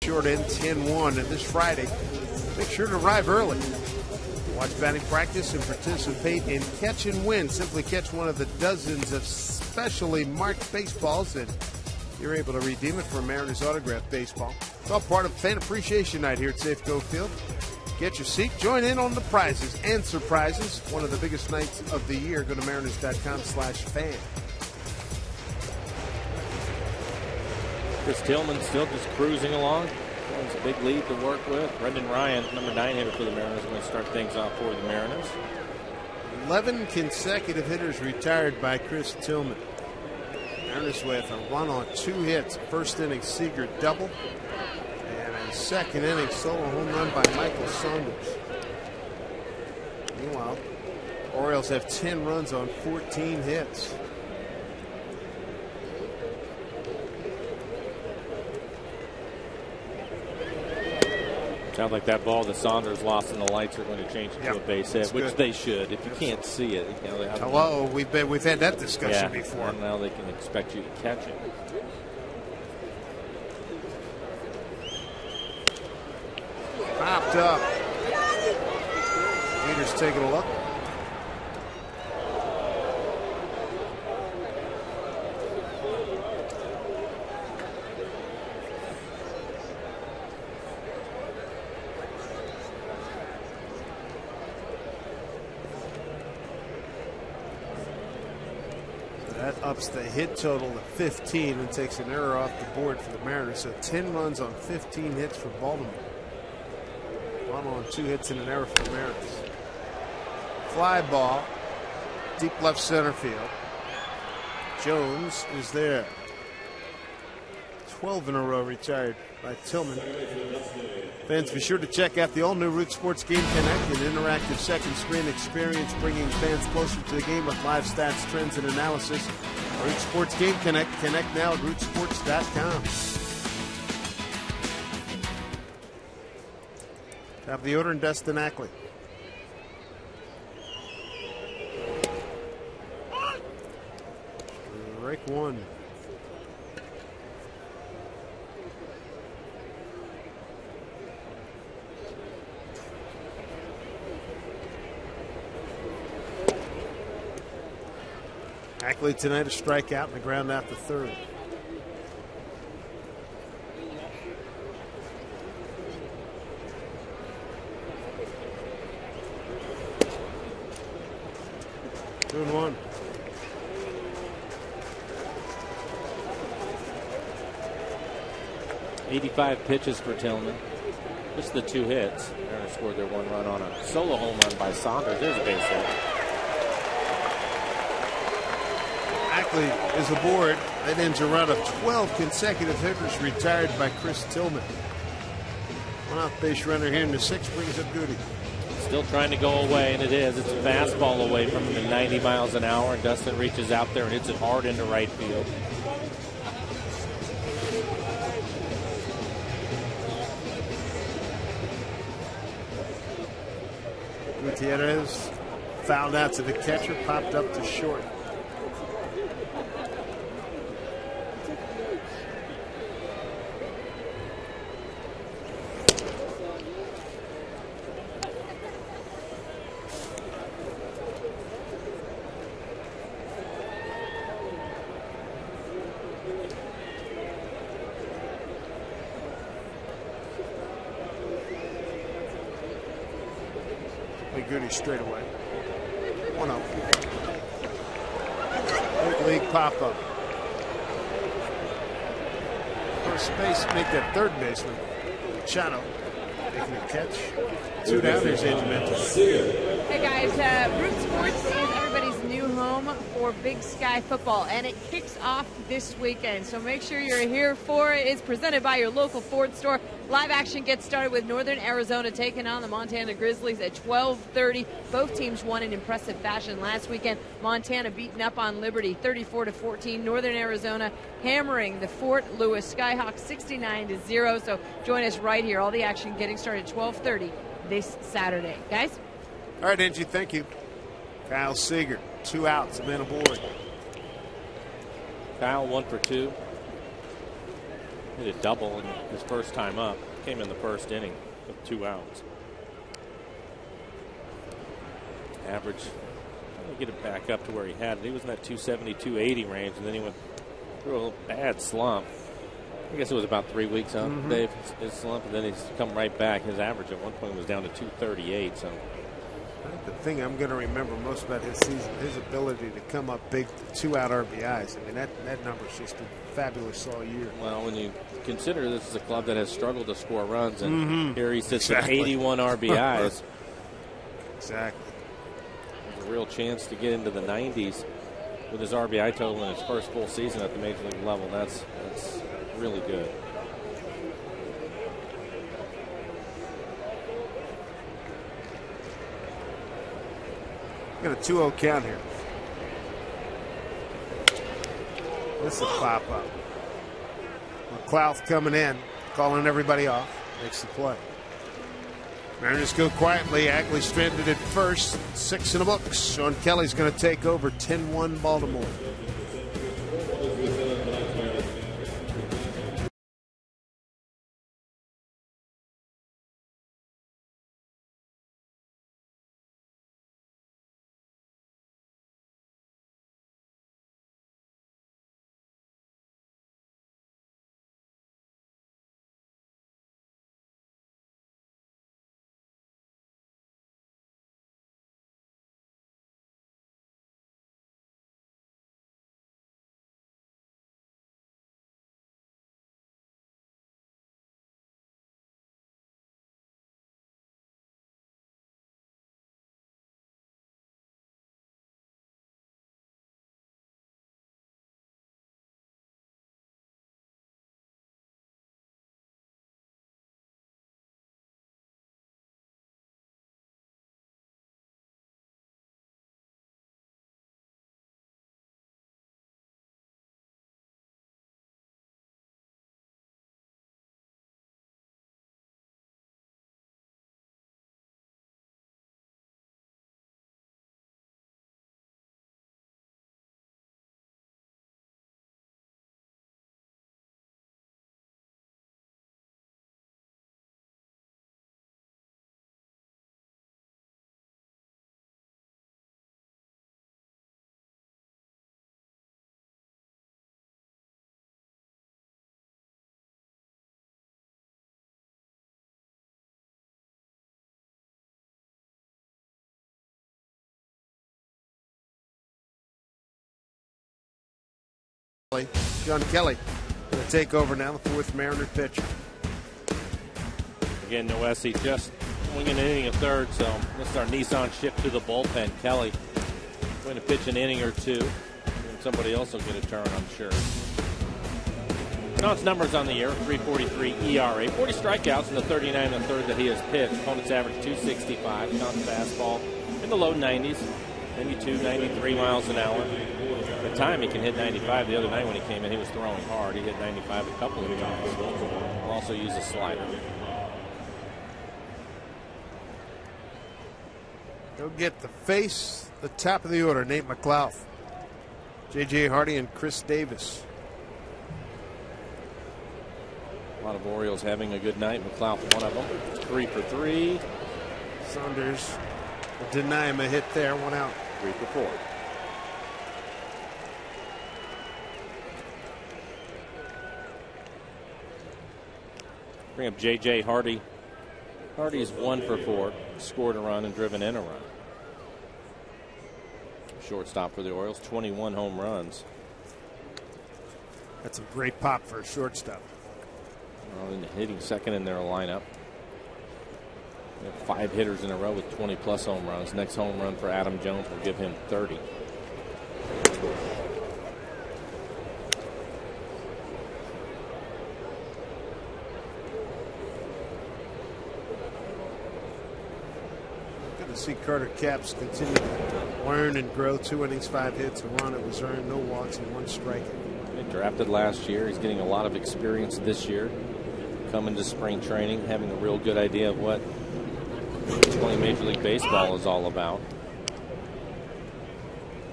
Short end 10-1, and this Friday, make sure to arrive early. Watch batting practice and participate in Catch and Win. Simply catch one of the dozens of specially marked baseballs, and you're able to redeem it for a Mariners autographed baseball. It's all part of Fan Appreciation Night here at Safeco Field. Get your seat, join in on the prizes and surprises. One of the biggest nights of the year. Go to mariners.com/fan. Chris Tillman still just cruising along. It's a big lead to work with. Brendan Ryan, number 9 hitter for the Mariners, is going to start things off for the Mariners. 11 consecutive hitters retired by Chris Tillman. Mariners with a run on 2 hits. First inning Seager double, and a second inning solo home run by Michael Saunders. Meanwhile, Orioles have 10 runs on 14 hits. Sounds like that ball that Saunders lost in the lights are going to change into a base hit, which they should. If you can't see it, you know, hello, we've had that discussion before. And now they can expect you to catch it. Popped up. Leader's taking a look. That ups the hit total to 15 and takes an error off the board for the Mariners. So 10 runs on 15 hits for Baltimore. One on 2 hits and an error for the Mariners. Fly ball, deep left center field. Jones is there. 12 in a row retired by Tillman. Fans, be sure to check out the all-new Root Sports Game Connect, an interactive second screen experience bringing fans closer to the game with live stats, trends, and analysis. Root Sports Game Connect. Connect now at rootsports.com. Top of the order, and Dustin Ackley. Strike 1. Ackley tonight a strikeout and a ground out the third. 2-1. .85 pitches for Tillman. Just the 2 hits. Mariners scored their 1 run on a solo home run by Saunders. There's a base hit. Ackley is aboard. That ends a run of 12 consecutive hitters retired by Chris Tillman. One out base runner here in the 6th brings up Goody. Still trying to go away, and it is. It's a fastball away from him at 90 miles an hour, and Dustin reaches out there and hits it hard into right field. Gutierrez fouled out to the catcher, popped up to short. Goody straight away. 1-0. Big league pop up. First base, make that third baseman. Machado making a catch. 2 down. There's Andrew Minter. Hey guys, Root Sports is everybody's new home for Big Sky football, and it kicks off this weekend. So make sure you're here for it. It's presented by your local Ford store. Live action gets started with Northern Arizona taking on the Montana Grizzlies at 12:30. Both teams won in impressive fashion last weekend. Montana beating up on Liberty 34-14. Northern Arizona hammering the Fort Lewis Skyhawks 69-0. So join us right here. All the action getting started at 12:30 this Saturday. Guys? All right, Angie, thank you. Kyle Seager, 2 outs, man aboard. Kyle 1 for 2. Hit a double in his first time up. Came in the first inning with 2 outs. Average, trying to get it back up to where he had it. He was in that 270, 280 range, and then he went through a little bad slump. I guess it was about 3 weeks, huh, Dave? His slump, and then he's come right back. His average at one point was down to 238. So I think the thing I'm going to remember most about his season, his ability to come up big, 2-out RBIs. I mean, that number's just been fabulous all year. Well, when you consider this is a club that has struggled to score runs, and here he sits at 81 RBIs. Exactly. There's a real chance to get into the 90s with his RBI total in his first full season at the major league level. That's really good. Got a 2-0 count here. This is a pop up. McLeod coming in, calling everybody off, makes the play. Mariners go quietly. Ackley stranded at first. 6 in the books. Sean Kelly's going to take over. 10-1 Baltimore. John Kelly going to take over now, the fourth Mariner pitcher. Again, Noesi just swinging an inning of third, so this is our Nissan shift to the bullpen. Kelly going to pitch an inning or two, and somebody else will get a turn, I'm sure. Now its numbers on the year: 3.43 ERA, 40 strikeouts in the 39 and a third that he has pitched. Opponent's average 265. Counts fastball in the low 90s, 92, 93 miles an hour. At the time he can hit 95. The other night when he came in, he was throwing hard. He hit 95 a couple of times. He'll also use a slider. He'll get the face, the top of the order, Nate McLouth, J.J. Hardy, and Chris Davis. A lot of Orioles having a good night. McLouth, one of them. 3 for 3. Saunders will deny him a hit there. One out. 3 for 4. Bring up J.J. Hardy. Hardy's 1 for 4. Scored a run and driven in a run. Shortstop for the Orioles. 21 home runs. That's a great pop for a shortstop. Well, hitting second in their lineup. We have 5 hitters in a row with 20-plus home runs. Next home run for Adam Jones will give him 30. Good to see Carter Capps continue to learn and grow. 2 innings, 5 hits, a run. It was earned, no walks, and 1 strikeout. He drafted last year. He's getting a lot of experience this year. Coming to spring training, having a real good idea of what playing Major League Baseball is all about.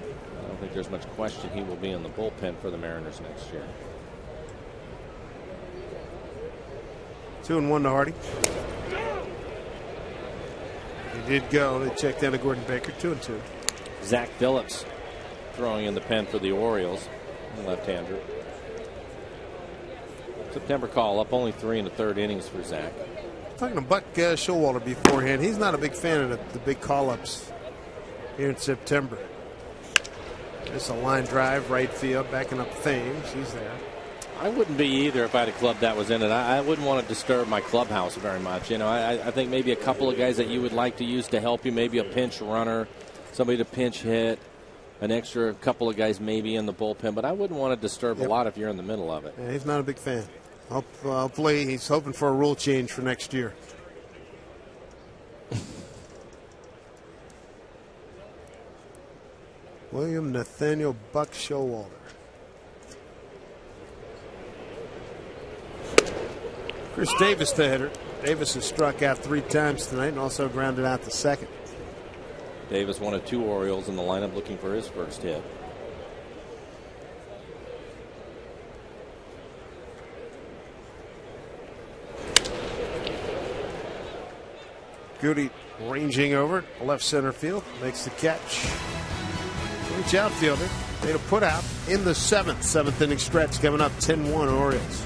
I don't think there's much question he will be in the bullpen for the Mariners next year. 2-1 to Hardy. He did go. They checked down to Gordon Baker. 2-2. Zach Phillips throwing in the pen for the Orioles, left-hander. September call up, only 3 1/3 innings for Zach. Talking to Buck Showalter beforehand, he's not a big fan of the big call-ups here in September. It's a line drive, right field, backing up Thames. He's there. I wouldn't be either if I had a club that was in it. I wouldn't want to disturb my clubhouse very much. You know, I think maybe a couple of guys that you would like to use to help you, maybe a pinch runner, somebody to pinch hit, an extra couple of guys maybe in the bullpen, but I wouldn't want to disturb a lot if you're in the middle of it. Yeah, he's not a big fan. Hopefully he's hoping for a rule change for next year. William Nathaniel Buck Showalter. Chris Davis, the hitter. Davis has struck out 3 times tonight and also grounded out the second. Davis, one of 2 Orioles in the lineup, looking for his first hit. Goody ranging over left center field, makes the catch. Each outfielder made a put out in the seventh inning stretch, coming up 10-1 Orioles.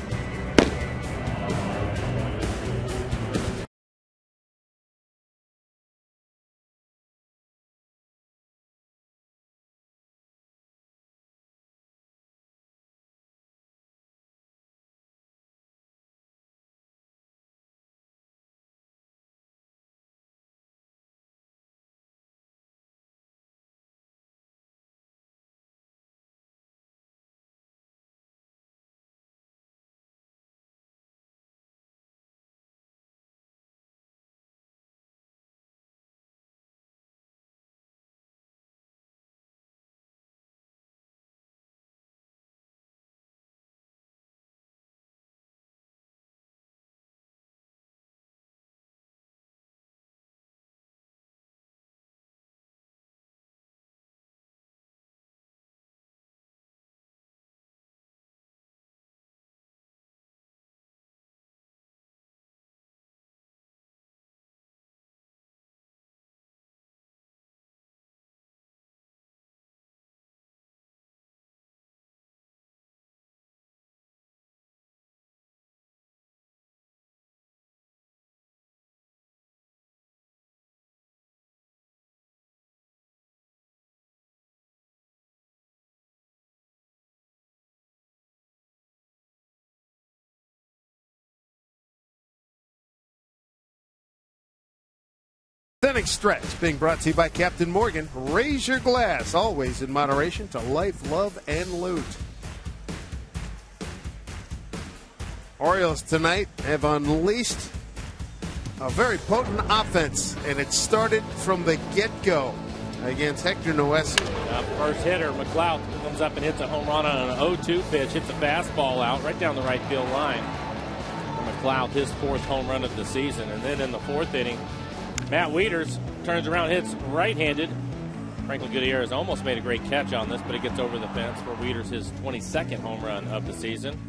Inning stretch being brought to you by Captain Morgan. Raise your glass, always in moderation, to life, love, and loot. Orioles tonight have unleashed a very potent offense, and it started from the get-go against Hector Noesi. First hitter, McLeod, comes up and hits a home run on an 0-2 pitch, hits a fastball out right down the right field line. McLeod, his 4th home run of the season. And then in the 4th inning, Matt Wieters turns around, hits right-handed. Franklin Gutierrez almost made a great catch on this, but it gets over the fence for Wieters, his 22nd home run of the season.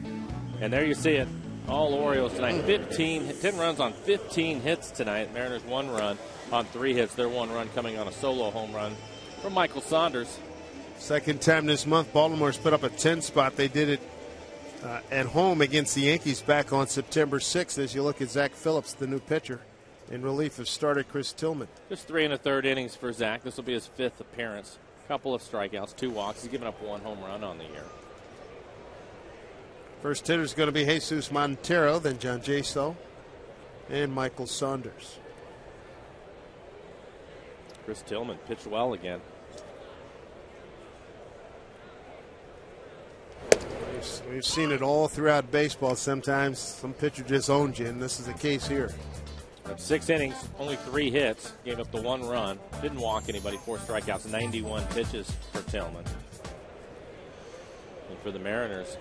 And there you see it. All Orioles tonight. 10 runs on 15 hits tonight. Mariners 1 run on 3 hits. Their 1 run coming on a solo home run from Michael Saunders. Second time this month, Baltimore's put up a 10 spot. They did it at home against the Yankees back on September 6th. As you look at Zach Phillips, the new pitcher, in relief of starter Chris Tillman. Just 3 1/3 innings for Zach. This will be his 5th appearance. Couple of strikeouts, 2 walks. He's given up 1 home run on the year. First hitter is going to be Jesus Montero, then John Jaso, and Michael Saunders. Chris Tillman pitched well again. We've seen it all throughout baseball. Sometimes some pitcher just owns you, and this is the case here. 6 innings, only 3 hits, gave up the 1 run, didn't walk anybody, 4 strikeouts, 91 pitches for Tillman. And for the Mariners,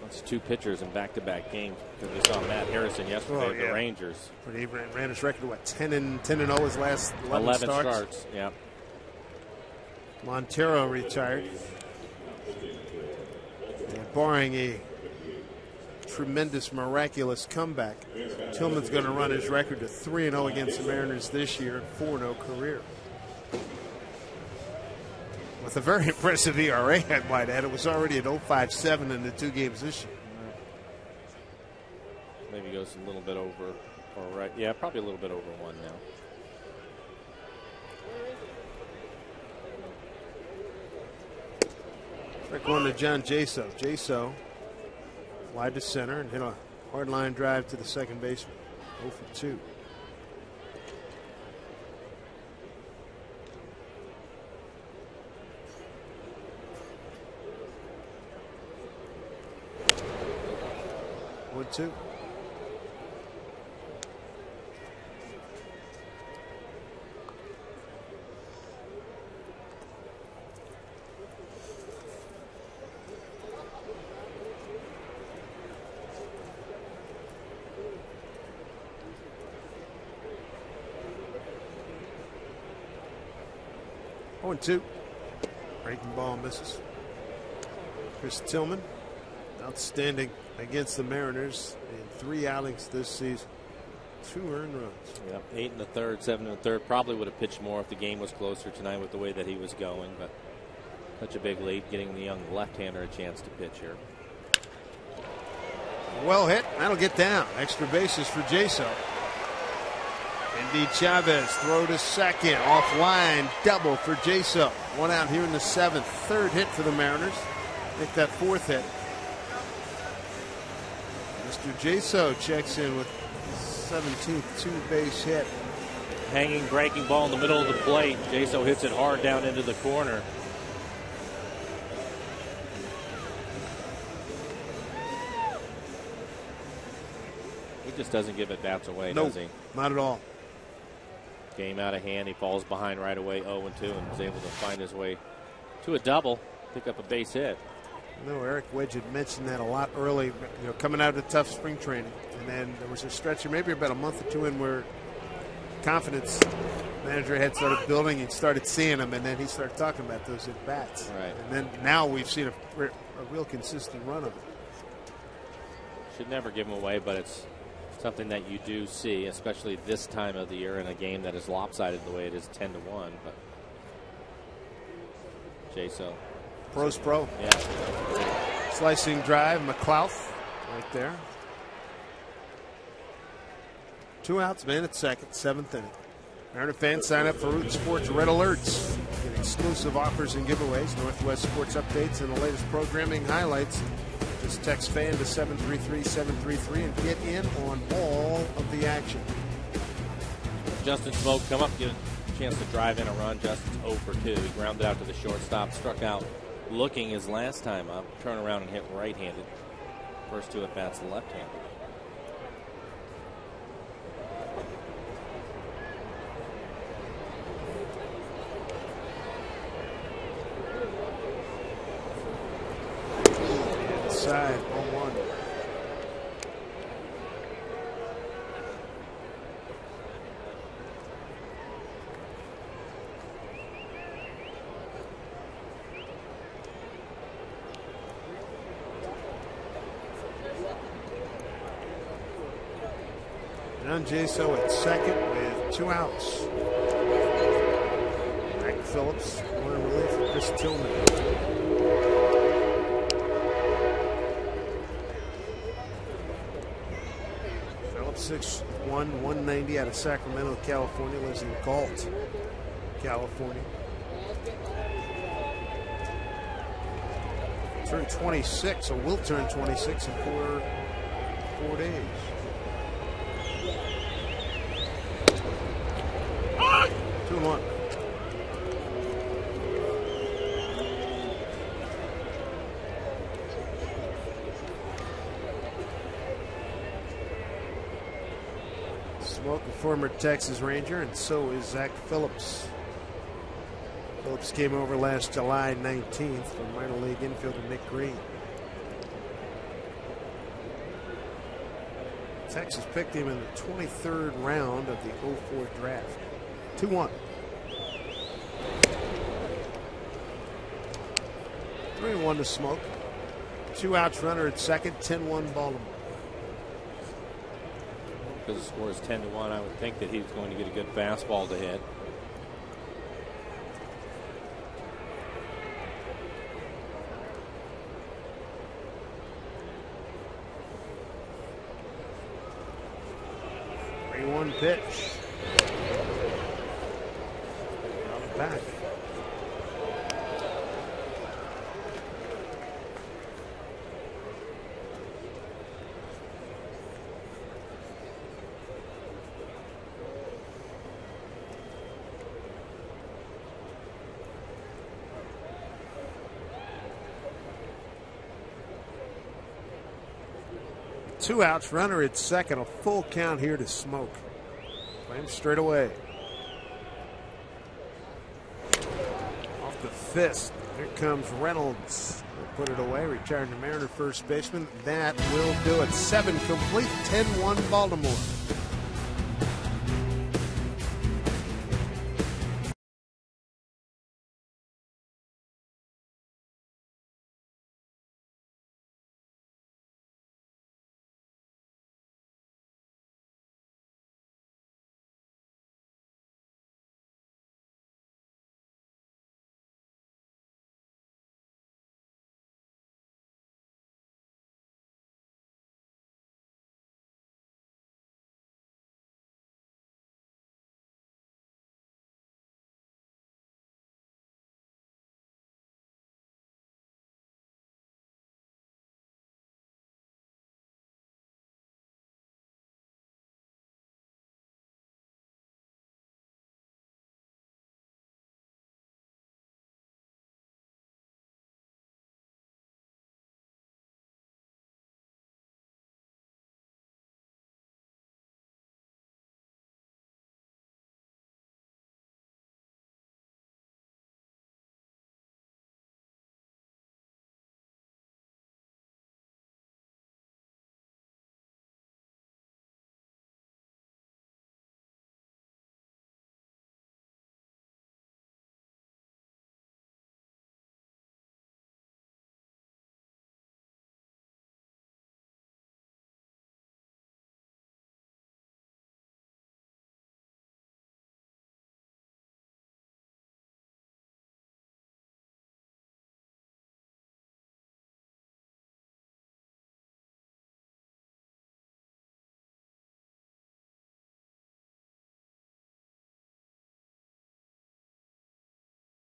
that's 2 pitchers in back-to-back games, because we saw Matt Harrison yesterday of the Rangers. But he ran his record, what, 10-0 his last 11 starts? Yeah. Montero retired. And barring a tremendous, miraculous comeback, Tillman's going to run his record to 3-0 against the Mariners this year, 4-0 career. With a very impressive ERA, I might add. It was already at 0.57 in the 2 games this year. Maybe goes a little bit over, or right. Yeah, probably a little bit over 1 now. We're going to John Jaso. Jaso fly to center and hit a hard line drive to the second baseman. 0 for 2. Would 2. One, 2. Breaking ball misses. Chris Tillman, outstanding against the Mariners in 3 outings this season. 2 earned runs. Yep, 8 1/3, 7 1/3. Probably would have pitched more if the game was closer tonight with the way that he was going, but such a big lead, getting the young left-hander a chance to pitch here. Well hit. That'll get down. Extra bases for Jaso. Andy Chavez throw to second. Offline double for Jaso. 1 out here in the 7th. 3rd hit for the Mariners. I think that 4th hit. Mr. Jaso checks in with 17th 2-base hit. Hanging breaking ball in the middle of the plate. Jaso hits it hard down into the corner. He just doesn't give at bats away, does he? Not at all. Game out of hand. He falls behind right away, 0-2, and is able to find his way to a double, pick up a base hit. No, Eric Wedge had mentioned that a lot early, coming out of the tough spring training. And then there was a stretch, maybe about a month or 2 in, where confidence manager had started building and started seeing him, and then he started talking about those at bats. Right. And then now we've seen a real consistent run of it. Should never give him away, but it's something that you do see, especially this time of the year in a game that is lopsided the way it is, 10-1. But Jaso. Pro's pro. Yeah. Slicing drive, McLeod right there. 2 outs, man at second, 7th inning. Mariner fans, sign up for Root Sports Red Alerts. Get exclusive offers and giveaways, Northwest Sports updates, and the latest programming highlights. Just text FAN to 733-733 and get in on all of the action. Justin Smoke come up, get chance to drive in a run. Justin's 0 for 2. He grounded out to the shortstop, struck out looking his last time up, turn around and hit right-handed. First 2 at bats left-handed. Inside, 0-1. John Jaso at second with 2 outs. Zach Phillips, one relief for Chris Tillman. Phillips 6'1", 190 out of Sacramento, California. Lives in Galt, California. Turned 26, or will turn 26 in 4 days. Two and 1. Smoke, a former Texas Ranger, and so is Zach Phillips. Phillips came over last July 19th from minor league infielder Nick Green. Texas picked him in the 23rd round of the 04 draft. 2-1. 3-1 to Smoke. 2 outs, runner at second. 10-1 Baltimore. Because the score is 10-1, I would think that he's going to get a good fastball to hit. Pitch. Back. Two outs, runner at second. A full count here to Smoke. Play him straight away. Off the fist. Here comes Reynolds. We'll put it away. Retiring the Mariner first baseman. That will do it. 7 complete. 10-1 Baltimore.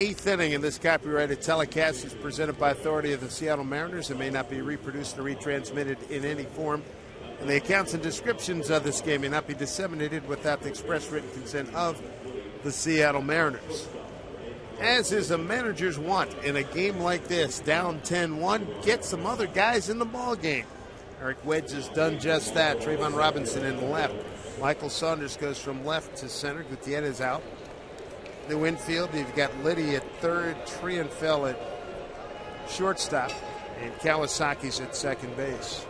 Eighth inning in this copyrighted telecast is presented by authority of the Seattle Mariners and may not be reproduced or retransmitted in any form. And the accounts and descriptions of this game may not be disseminated without the express written consent of the Seattle Mariners. As is a manager's want in a game like this, down 10-1, get some other guys in the ball game. Eric Wedge has done just that. Trayvon Robinson in left. Michael Saunders goes from left to center. Gutierrez out. The infield, you've got Liddy at third, Trienfeld at shortstop, and Kawasaki's at second base.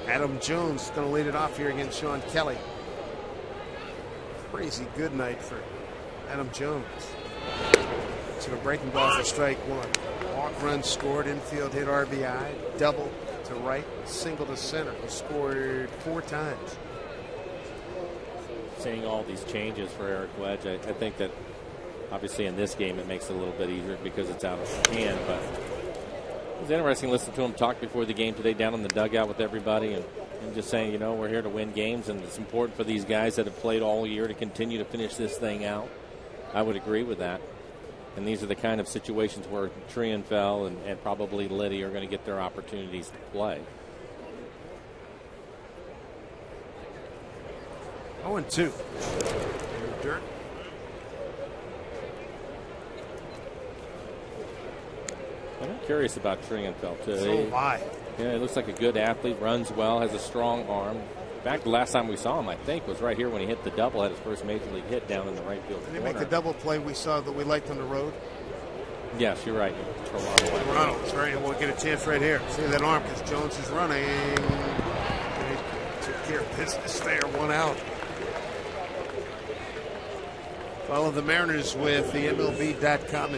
Adam Jones is going to lead it off here against Sean Kelly. Crazy good night for Adam Jones. So a breaking ball for strike one. Walk run scored, infield hit RBI, double to right, single to center. He scored 4 times. Seeing all these changes for Eric Wedge, I think that obviously in this game it makes it a little bit easier because it's out of hand. But it was interesting listening to him talk before the game today down in the dugout with everybody and just saying, you know, we're here to win games and it's important for these guys that have played all year to continue to finish this thing out. I would agree with that. And these are the kind of situations where Trienfeld and probably Liddy are going to get their opportunities to play. 0-2. Dirt. I'm curious about Trienfeld too. So why? Yeah, he looks like a good athlete, runs well, has a strong arm. In fact, the last time we saw him, I think, was right here when he hit the double, had his first major league hit down in the right field corner. Did he make the double play we saw that we liked on the road? Yes, you're right. Toronto. That's right. We'll get a chance right here. See that arm because Jones is running. He took care of business there. 1 out. Follow the Mariners with the MLB.com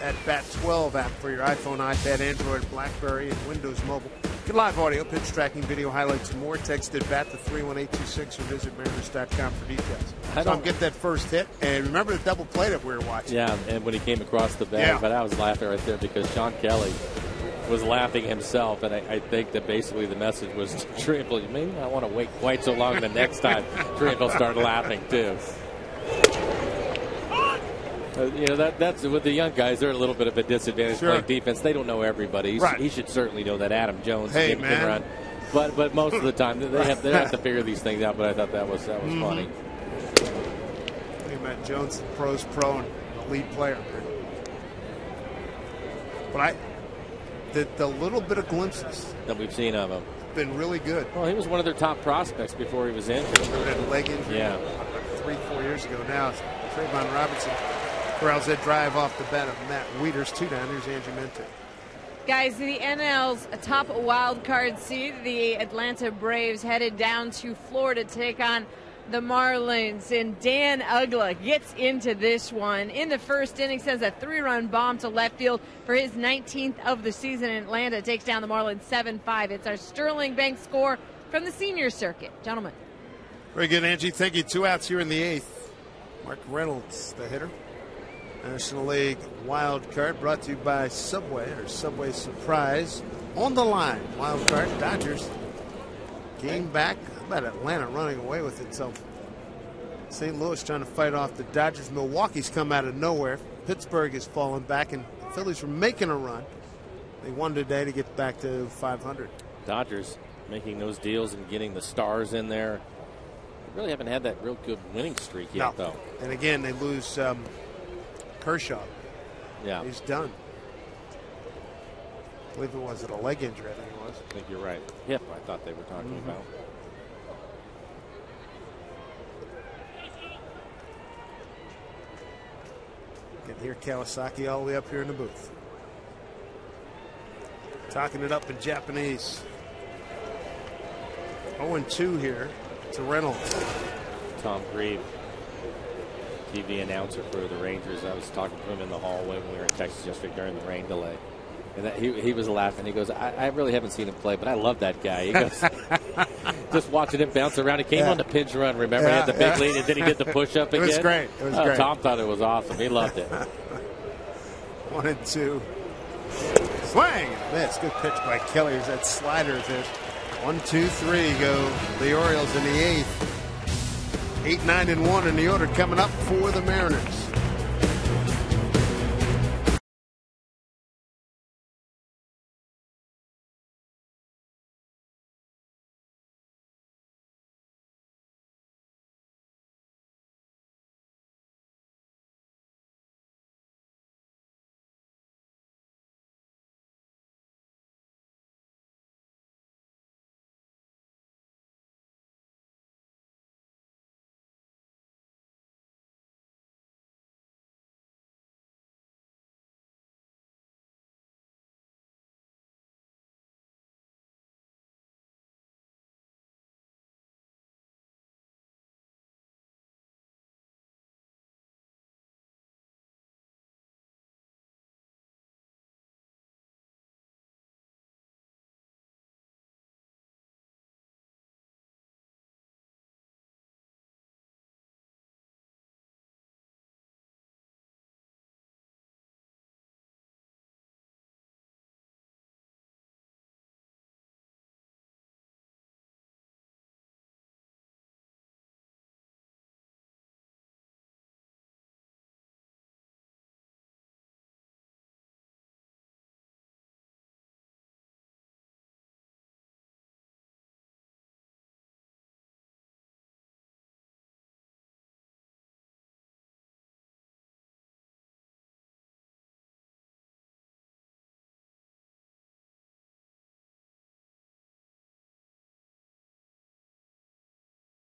at Bat 12 app for your iPhone, iPad, Android, BlackBerry, and Windows Mobile. Get live audio, pitch tracking, video highlights, and more. Text at BAT to 31826 or visit Mariners.com for details. So I'm get that first hit. And remember the double play that we were watching? Yeah, and when he came across the bag, but I was laughing right there because Sean Kelly was laughing himself, and I think that basically the message was to Trienfeld, maybe I want to wait quite so long the next time. Trienfeld started laughing too. You know, that's with the young guys, they're a little bit of a disadvantage playing defense. They don't know everybody. He should certainly know that Adam Jones can run. But most of the time they have to figure these things out. But I thought that was funny. Hey, Matt Jones, pro's pro and the lead player. But the little bit of glimpses that we've seen of him been really good. Well, he was one of their top prospects before he was injured. Remember that leg injury? Yeah. 3-4 years ago now. Trayvon Robinson corrals that drive off the bat of Matt Wieters. 2 down. Here's Angie Mente. Guys, the NL's top wild card seed, the Atlanta Braves, headed down to Florida to take on the Marlins. And Dan Uggla gets into this one. In the first inning, sends a 3-run bomb to left field for his 19th of the season. Atlanta takes down the Marlins 7-5. It's our Sterling Bank score from the senior circuit. Gentlemen. Very good, Angie. Thank you. 2 outs here in the 8th. Mark Reynolds, the hitter. National League wild card brought to you by Subway, or Subway Surprise. On the line, wild card, Dodgers. Game back. How about Atlanta running away with itself? St. Louis trying to fight off the Dodgers. Milwaukee's come out of nowhere. Pittsburgh has fallen back, and the Phillies were making a run. They won today to get back to 500. Dodgers making those deals and getting the stars in there. They really haven't had that real good winning streak yet, though. And again, they lose Kershaw. Yeah. He's done. I believe it was a leg injury, I think it was. I think you're right. Hip, I thought they were talking about. You can hear Kawasaki all the way up here in the booth. Talking it up in Japanese. 0-2 here to Reynolds. Tom Grieve, TV announcer for the Rangers. I was talking to him in the hallway when we were in Texas yesterday during the rain delay. And he was laughing. He goes, I really haven't seen him play, but I love that guy. He goes, just watching him bounce around. He came on the pinch run, remember? He had the big lead, and then he did the push-up again. It was great. It was great. Tom thought it was awesome. He loved it. 1-2. Swing and a miss. Good pitch by Kelly. There's that slider. There's 1-2-3 go the Orioles in the 8th. 8-9-1 in the order coming up for the Mariners.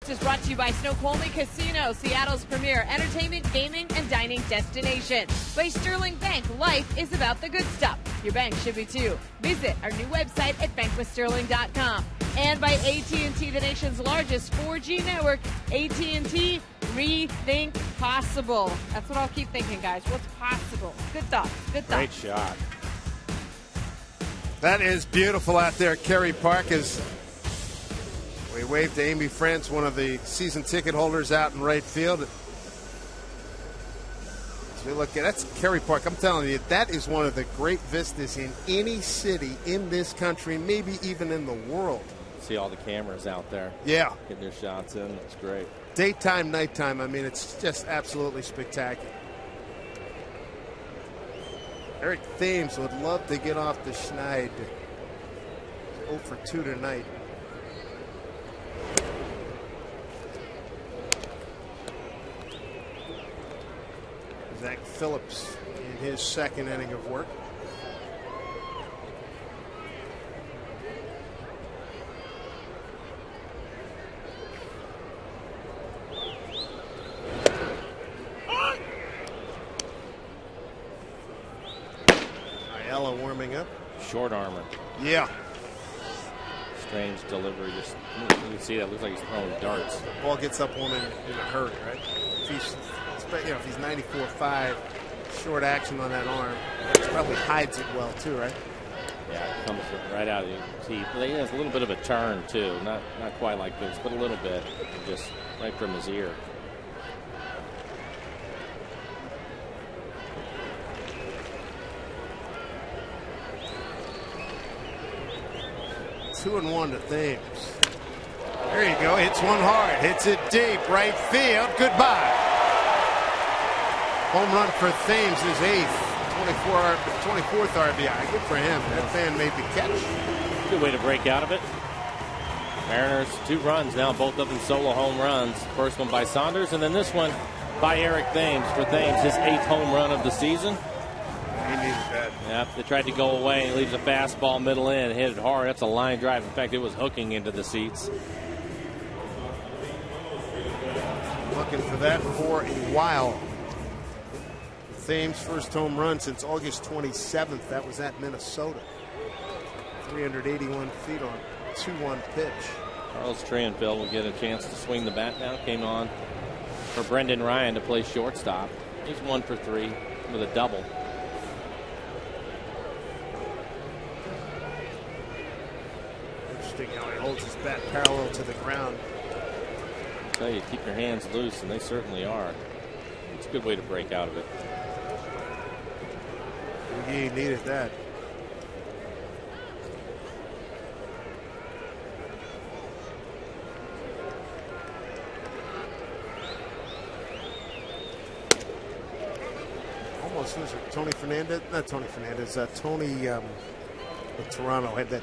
Sports is brought to you by Snoqualmie Casino, Seattle's premier entertainment, gaming, and dining destination. By Sterling Bank, life is about the good stuff. Your bank should be too. Visit our new website at bankwithsterling.com. And by AT&T, the nation's largest 4G network. AT&T, rethink possible. That's what I'll keep thinking, guys. What's possible? Good thoughts. Good thoughts. Great shot. That is beautiful out there at Kerry Park. As we wave to Amy France, one of the season ticket holders out in right field. As we look at that's Kerry Park. I'm telling you, that is one of the great vistas in any city in this country, maybe even in the world. See all the cameras out there. Yeah. Getting their shots in. It's great. Daytime, nighttime. I mean, it's just absolutely spectacular. Eric Thames would love to get off the schneid. 0 for 2 tonight. Zach Phillips in his second inning of work. Ayala warming up. Short armor. Yeah. Strange delivery. Just you can see that. Looks like he's throwing darts. Ball gets up on him in a hurry, right? If he's 94.5, short action on that arm, he probably hides it well too, right? Yeah, it comes right out of your teeth. He has a little bit of a turn too, not quite like this, but a little bit, just right from his ear. Two and one to Thames. There you go. Hits one hard. Hits it deep. Right field. Goodbye. Home run for Thames, his 24th RBI. Good for him. That fan made the catch. Good way to break out of it. Mariners 2 runs now, both of them solo home runs. First one by Saunders, and then this one by Eric Thames. For Thames, his 8th home run of the season. He needed that. Yep, they tried to go away, and he leaves a fastball middle in, hit it hard. That's a line drive. In fact, it was hooking into the seats. Looking for that for a while. Thames' first home run since August 27th. That was at Minnesota. 381 feet on 2-1 pitch. Carlos Trianfield will get a chance to swing the bat now. Came on for Brendan Ryan to play shortstop. He's 1 for 3 with a double. Interesting how he holds his bat parallel to the ground. I tell you, keep your hands loose, and they certainly are. It's a good way to break out of it. He needed that. Almost was it Tony Fernandez? Not Tony Fernandez. Tony of Toronto had that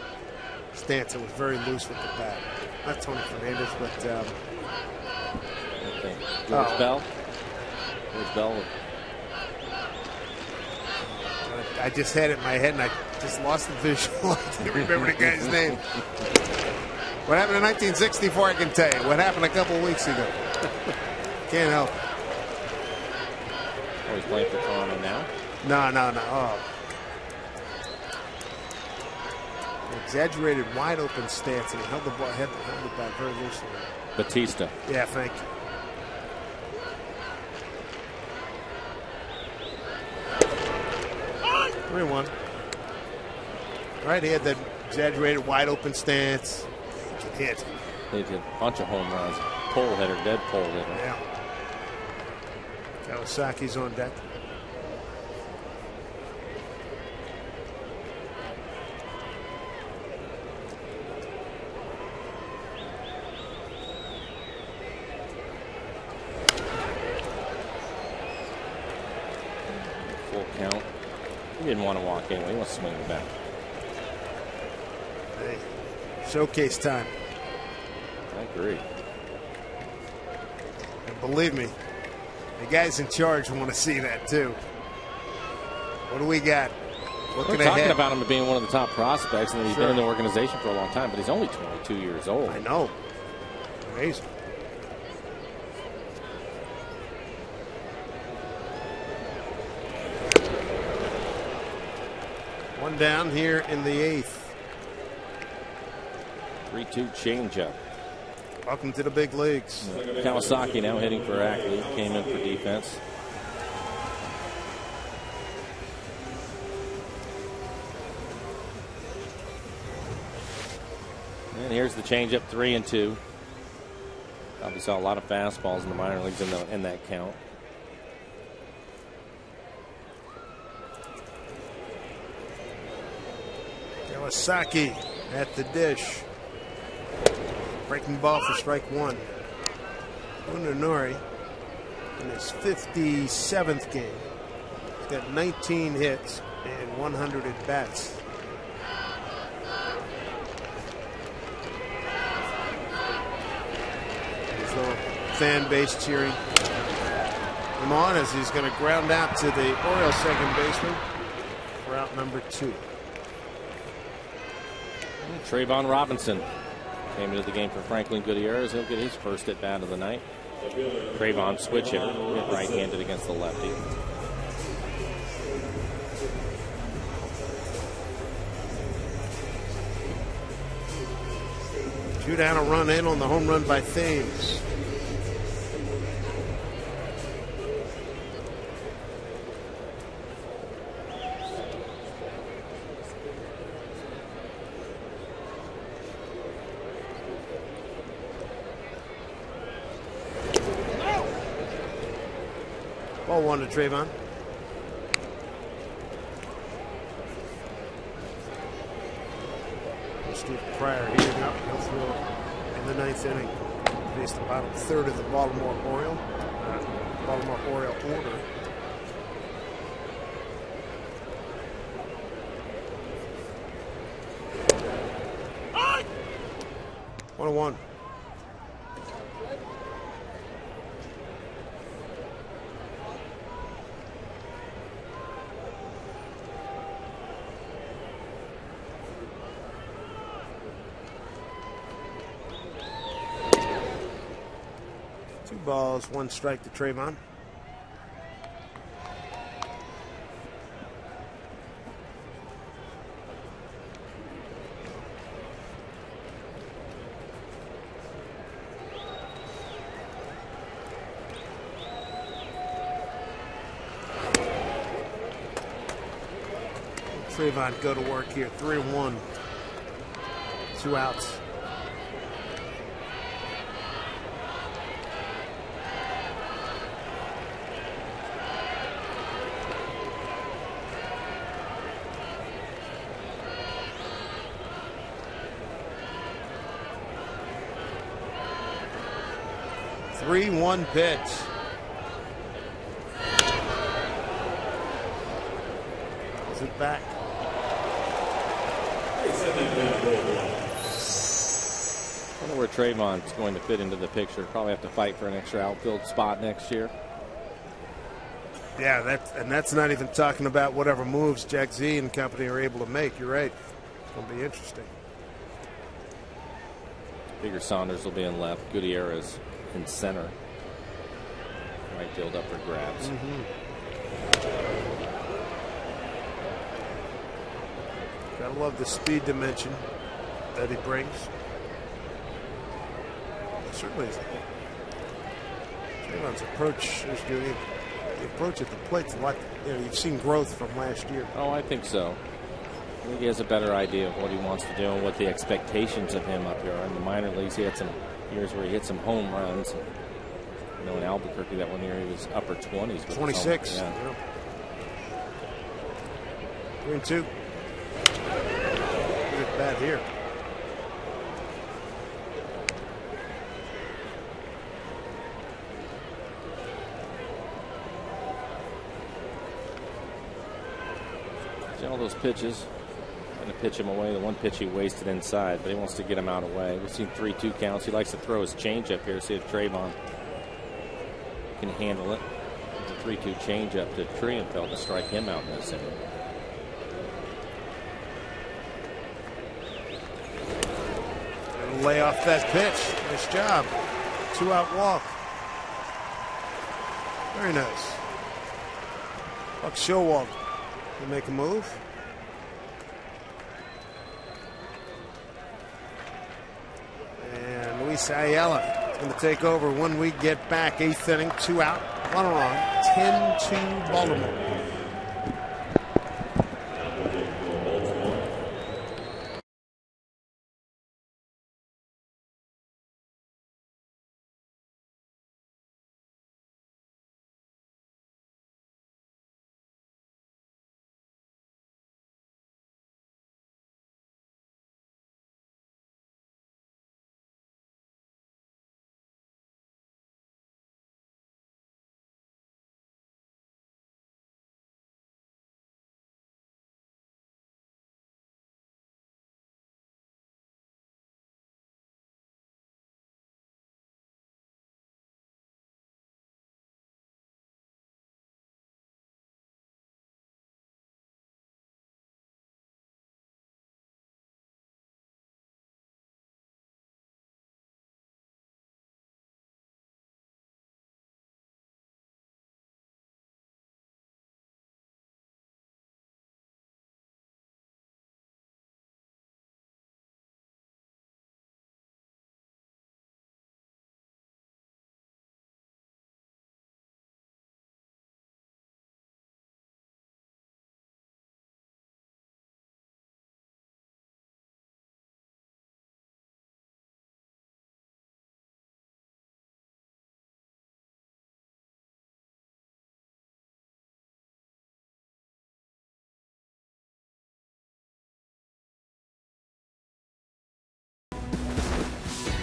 stance that was very loose with the bat. Not Tony Fernandez, but okay. George Bell. George Bell. I just had it in my head and I just lost the visual. I can't remember the guy's name. What happened in 1964, I can tell you. What happened a couple weeks ago. Can't help it. Oh, he's playing for Toronto now? No. Oh. Exaggerated wide open stance, and he held the ball, held the bat very loosely. Batista. Yeah, thank you. All right, he had that exaggerated wide open stance. He could hit. They did a bunch of home runs. Pole hitter, dead pole hitter. Yeah. Kawasaki's on deck. Full count. He didn't want to walk in. He wants to swing the bat. Hey, showcase time. I agree. And believe me, the guys in charge want to see that too. What do we got? We're talking about him being one of the top prospects, and he's been in the organization for a long time, but he's only 22 years old. I know. Amazing. One down here in the 8th. 3-2 changeup. Welcome to the big leagues. Kawasaki now hitting for Ackley. Came in for defense. And here's the changeup, 3-2. Probably saw a lot of fastballs in the minor leagues in that count. Kawasaki at the dish. Breaking ball for strike one. Munenori in his 57th game. He's got 19 hits and 100 at bats. His little fan base cheering him on as he's going to ground out to the Orioles second baseman for out number 2. Trayvon Robinson came into the game for Franklin Gutierrez. He'll get his first at bat of the night. Trayvon switch hitter, hit right-handed against the lefty. Two down, a run in on the home run by Thames. Ball one to Trayvon. Steve Pryor heating up. He'll throw in the 9th inning. Faced the bottom third of the Baltimore Oriole order. One and one. Balls, one strike to Trayvon. Trayvon go to work here. 3-1. 2 outs. One pitch. Is it back? I wonder where Trayvon's going to fit into the picture. Probably have to fight for an extra outfield spot next year. Yeah, that's not even talking about whatever moves Jack Z and company are able to make. You're right. It's going to be interesting. Figure Saunders will be in left. Gutierrez in center. Right field up for grabs. Gotta love the speed dimension that he brings. Certainly, Trayvon's approach is good. The approach at the plate's a lot. You've seen growth from last year. Oh, I think so. I think he has a better idea of what he wants to do and what the expectations of him up here are. In the minor leagues, he had some years where he hit some home runs. You know, in Albuquerque that one year he was upper 20s. 26. Yeah. 3-2. Good at bat here. See all those pitches. Going to pitch him away. The one pitch he wasted inside, but he wants to get him out of the way. We've seen 3-2 counts. He likes to throw his changeup here. See if Trayvon can handle it. It's a 3-2 changeup to Trienfeld to strike him out in this inning. Lay off that pitch. Nice job. 2-out walk. Very nice. Buck Showalter will make a move. Luis Ayala is going to take over when we get back. 8th inning, 2 out, 1 on, 10-2 Baltimore.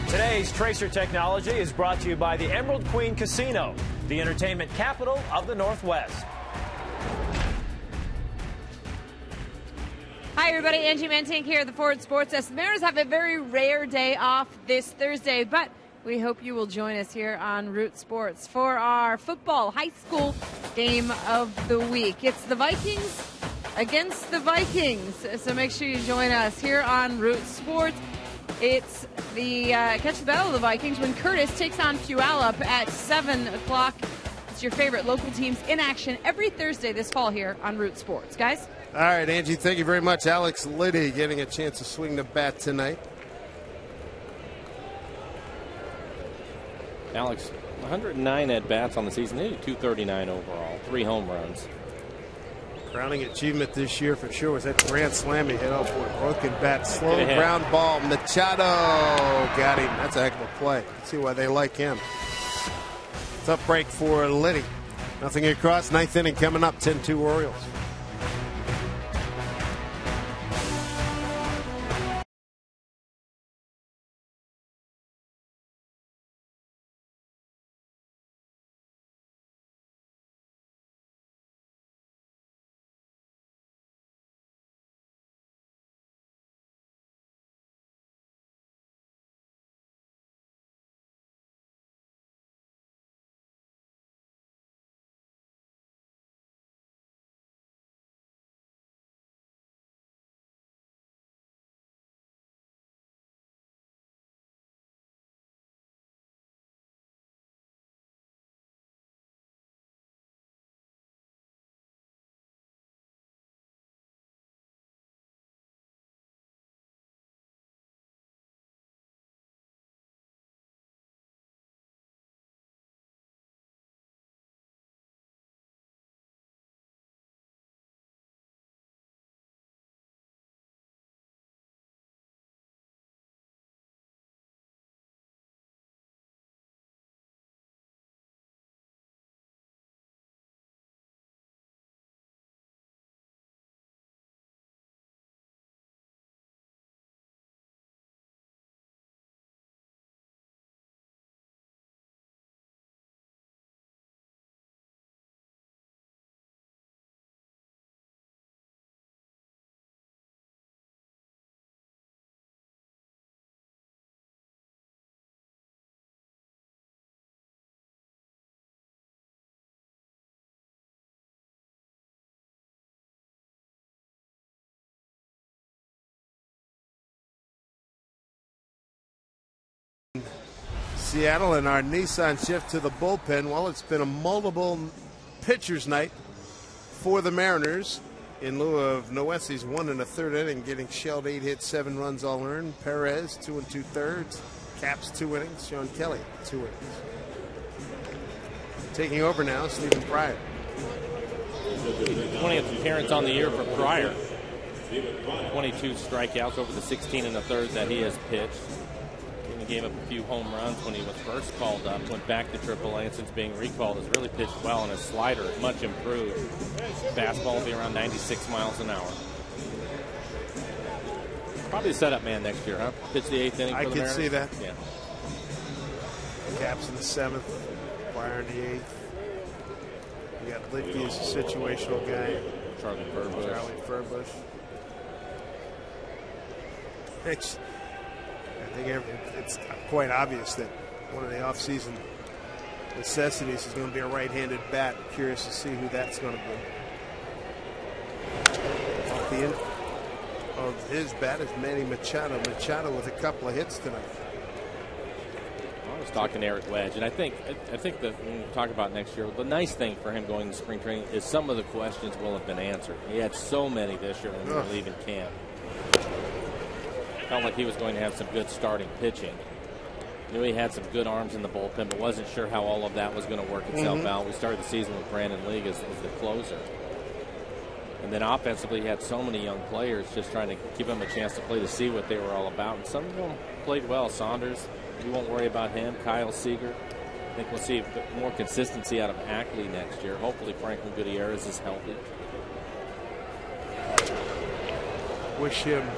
Today's Tracer Technology is brought to you by the Emerald Queen Casino, the entertainment capital of the Northwest. Hi, everybody. Angie Mantink here at the Ford Sports Desk. The Mariners have a very rare day off this Thursday, but we hope you will join us here on Root Sports for our football high school game of the week. It's the Vikings against the Vikings, so make sure you join us here on Root Sports. It's the Catch the Battle of the Vikings when Curtis takes on Puyallup at 7 o'clock. It's your favorite local teams in action every Thursday this fall here on Root Sports. Guys? All right, Angie, thank you very much. Alex Liddy getting a chance to swing the bat tonight. Alex, 109 at-bats on the season, 239 overall, 3 home runs. Crowning achievement this year for sure was that grand slam he hit off with a broken bat. Slow ground ball. Machado got him. That's a heck of a play. Let's see why they like him. Tough break for Liddy. Nothing across. 9th inning coming up. 10-2 Orioles. Seattle and our Nissan shift to the bullpen. Well, it's been a multiple pitchers night for the Mariners in lieu of Noesi's 1 1/3 inning, getting shelled, 8 hits, 7 runs all earned. Perez 2 2/3, Caps 2 innings. Sean Kelly 2 innings. Taking over now, Stephen Pryor. 20th appearance on the year for Pryor. 22 strikeouts over the 16 and a third that he has pitched. He gave up a few home runs when he was first called up. Went back to AAA, and since being recalled has really pitched well, and his slider is much improved. Fastball will be around 96 miles an hour. Probably a setup man next year, huh? Pitch the 8th inning for the Mariners. I can see that. Yeah. Caps in the 7th, Pryor in the 8th. You got Lippy as a situational guy. Charlie Furbush. I think it's quite obvious that one of the offseason necessities is going to be a right-handed bat. Curious to see who that's going to be. Off the end of his bat is Manny Machado. Machado with a couple of hits tonight. I was talking to Eric Wedge, and I think that when we talk about next year, the nice thing for him going to spring training is some of the questions will have been answered. He had so many this year when we were leaving camp. Felt like he was going to have some good starting pitching. Knew he had some good arms in the bullpen, but wasn't sure how all of that was going to work itself out. We started the season with Brandon League as the closer. And then offensively, he had so many young players just trying to give them a chance to play to see what they were all about. And some of them played well. Saunders, we won't worry about him. Kyle Seager. I think we'll see a bit more consistency out of Ackley next year. Hopefully Franklin Gutierrez is healthy. Wish him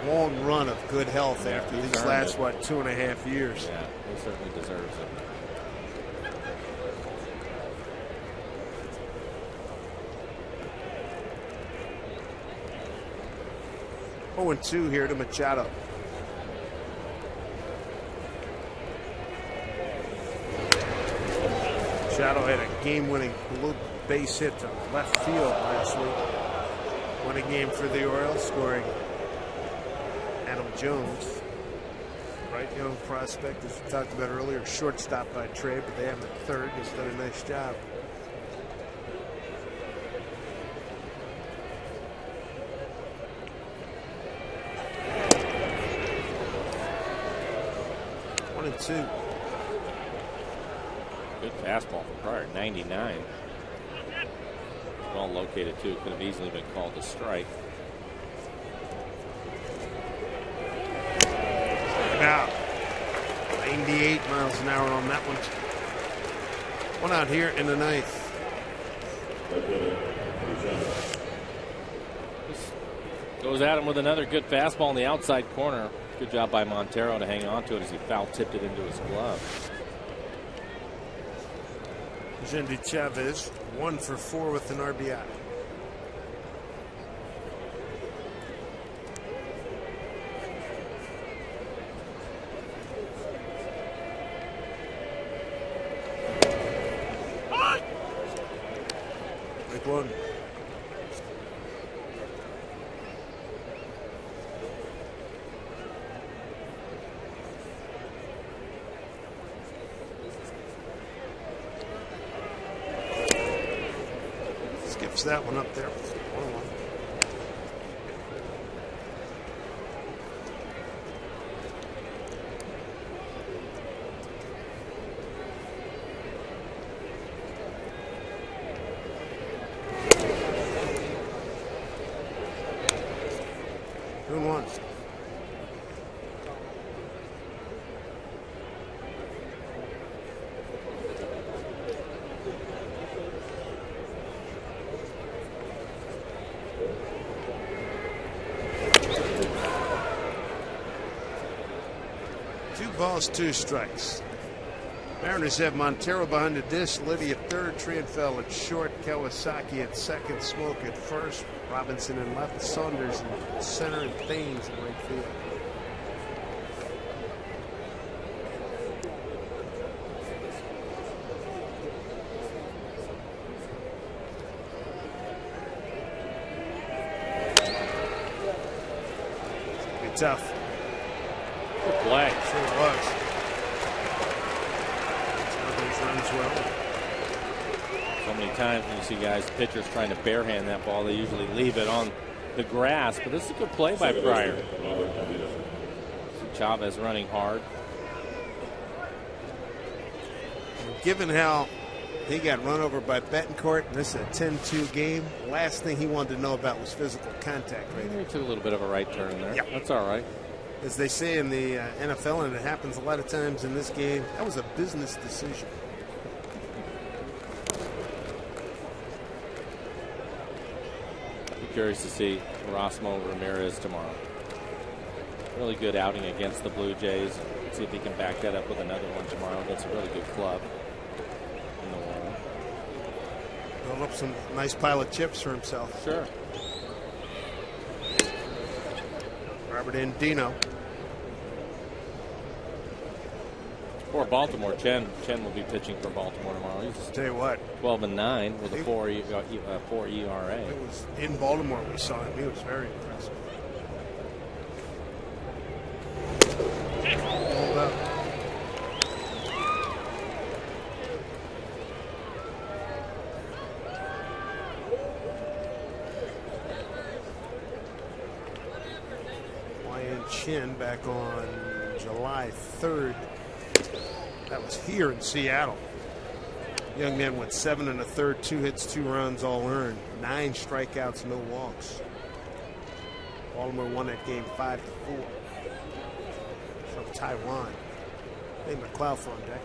a long run of good health after these last, 2.5 years. Yeah, he certainly deserves it. Oh, and 2 here to Machado. Machado had a game-winning blue base hit to left field last week. Won a game for the Orioles, scoring Adam Jones. Right, young prospect, as we talked about earlier, shortstop by trade, but they have him at third. He's done a nice job. One and 2. Good fastball from Pryor, 99. Well located too. Could have easily been called a strike. Now, 98 miles an hour on that one. One out here in the 9th. Goes at him with another good fastball in the outside corner. Good job by Montero to hang on to it as he foul tipped it into his glove. Jendi Chavez 1 for 4 with an RBI. Big one. Skips that one up there. 1-1. Balls, 2 strikes. Mariners have Montero behind the dish, Liddy at third, Trienfeld at short, Kawasaki at second, Smoke at first, Robinson in left, Saunders in center, and Thames in right field. It's gonna be tough. Good play. Sure it was. Runs well. So many times when you see guys, pitchers trying to barehand that ball, they usually leave it on the grass. But this is a good play by Pryor. See Chavez running hard. given how he got run over by Betancourt, and this is a 10-2 game, last thing he wanted to know about was physical contact rating. He took a little bit of a right turn there. Yep. That's all right. As they say in the NFL, and it happens a lot of times in this game, that was a business decision. I'm curious to see Erasmo Ramirez tomorrow. Really good outing against the Blue Jays. See if he can back that up with another one tomorrow against a really good club in the world. Build up some nice pile of chips for himself. Sure. Robert Andino. For Baltimore, Chen will be pitching for Baltimore tomorrow. He's Tell you what, 12-9 with a 4 ERA. it was in Baltimore we saw him. He was very impressive. Hold up. Ryan Chin back on July 3rd. That was here in Seattle. Young man went 7 1/3, 2 hits, 2 runs, all earned, 9 strikeouts, no walks. Baltimore won that game 5-4. From Taiwan. Hey, McLeod on deck.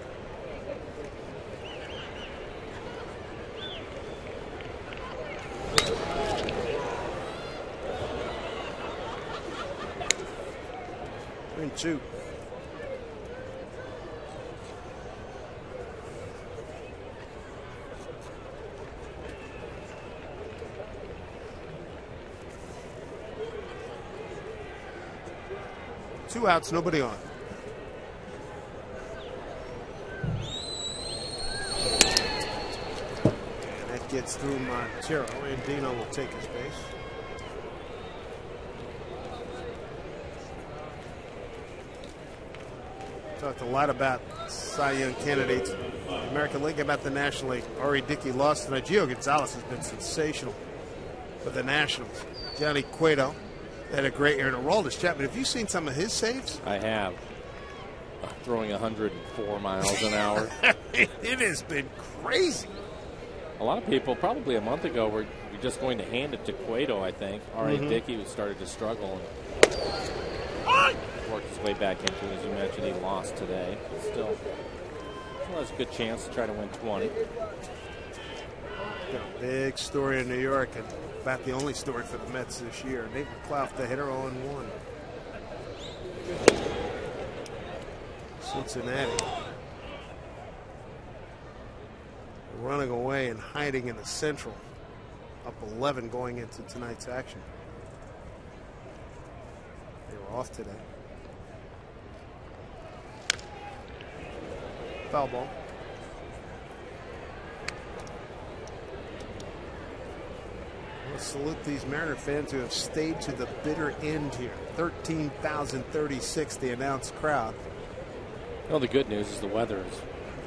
We're in 2. Two outs, nobody on. And that gets through Montero. Andino will take his base. Talked a lot about Cy Young candidates in the American League, about the National League. Ari Dickey lost tonight. Gio Gonzalez has been sensational for the Nationals. Johnny Cueto had a great year. And Aroldis Chapman, have you seen some of his saves? I have. Throwing 104 miles an hour. It has been crazy. A lot of people, probably a month ago, were just going to hand it to Cueto, I think. R.A. Dickey started to struggle and worked his way back into it. As you mentioned, he lost today. But still has a good chance to try to win 20. Got a big story in New York, and about the only story for the Mets this year. Nate McLeod, the hitter, 0-1. Cincinnati running away and hiding in the Central, up 11 going into tonight's action. They were off today. Foul ball. Let's salute these Mariner fans who have stayed to the bitter end here. 13,036, the announced crowd. Well, the good news is the weather is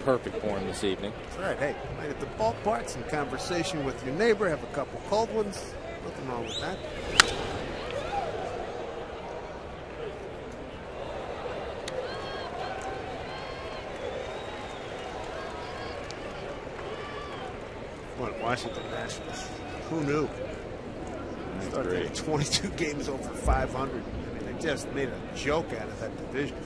perfect for him this evening. That's right. Hey, right at the ballpark, some conversation with your neighbor, have a couple cold ones. Nothing wrong with that. What, Washington Nationals? Who knew? Started 22 games over 500. I mean, they just made a joke out of that division.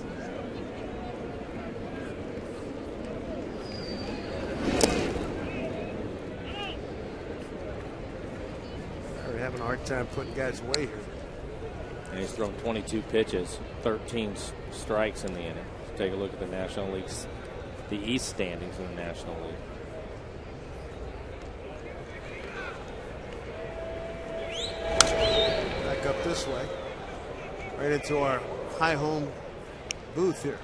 They're having a hard time putting guys away here. And he's thrown 22 pitches, 13 strikes in the inning. Let's take a look at the National League's, the East standings in the National League. Up this way, right into our high home booth here.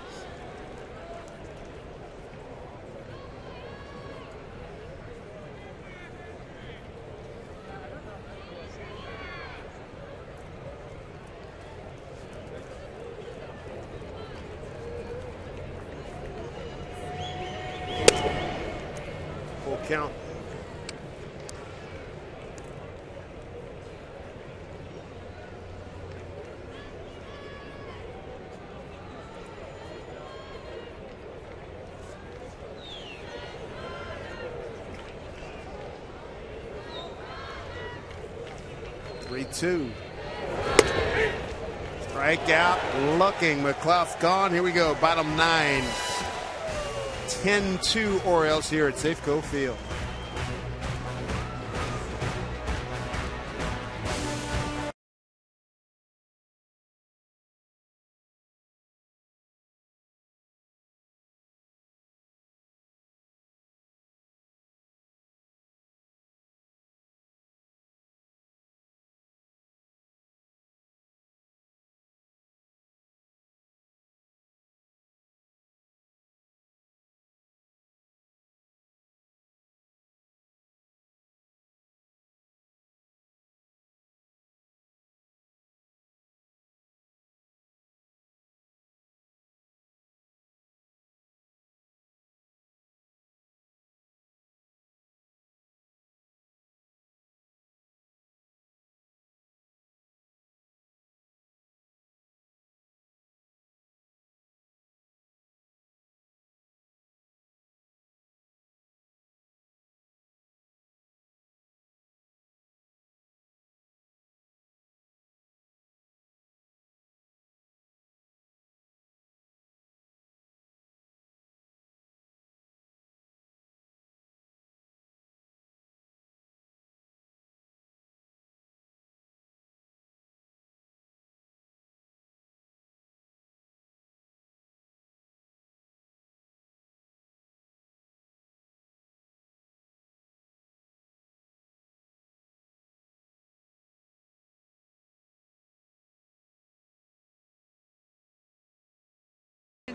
Full count. 3-2. Strikeout looking. McClough gone. Here we go. Bottom 9. 10-2 Orioles here at Safeco Field.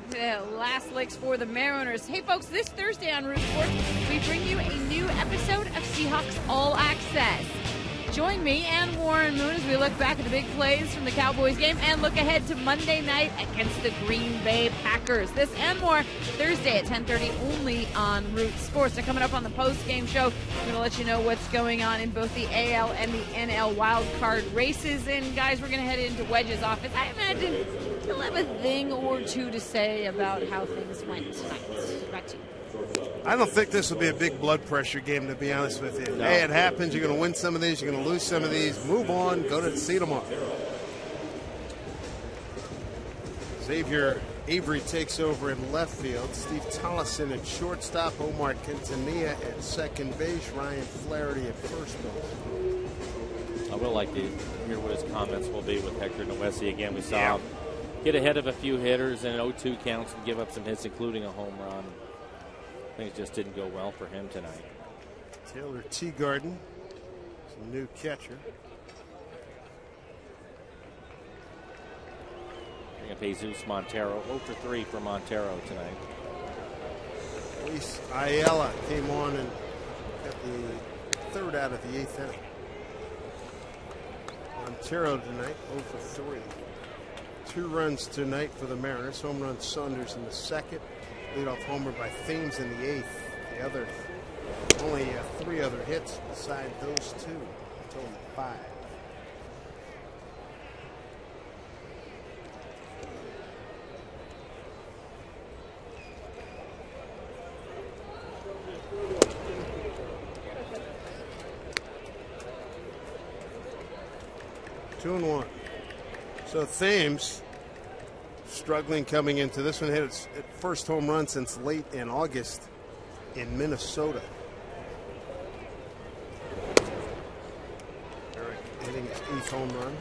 The last licks for the Mariners. Hey folks, this Thursday on Root Sports, we bring you a new episode of Seahawks All Access. Join me and Warren Moon as we look back at the big plays from the Cowboys game and look ahead to Monday night against the Green Bay Packers. This and more Thursday at 10:30 only on Root Sports. And coming up on the post-game show, we're going to let you know what's going on in both the AL and the NL wildcard races. And guys, we're going to head into Wedge's office. I imagine he'll have a thing or two to say about how things went tonight. Back to you. I don't think this will be a big blood pressure game, to be honest with you. No. Hey, it happens. You're going to win some of these. You're going to lose some of these. Move on. Go to see tomorrow. Xavier Avery takes over in left field. Steve Tollison at shortstop. Omar Quintanilla at second base. Ryan Flaherty at first base. I will like to hear what his comments will be with Hector Noesi. Again, we saw him get ahead of a few hitters in 0-2 counts and give up some hits, including a home run. Things just didn't go well for him tonight. Taylor Teagarden, some new catcher. Bring up Jesus Montero. 0-for-3 for Montero tonight. Luis Ayala came on and got the third out of the eighth inning. Montero tonight 0-for-3. 2 runs tonight for the Mariners. Home run Saunders in the second. Leadoff homer by Thames in the eighth. The other, only 3 other hits beside those 2. Total 5. Two and 1. So Thames struggling coming into this one. Hit its first home run since late in August in Minnesota. Eric hitting his 8th home run.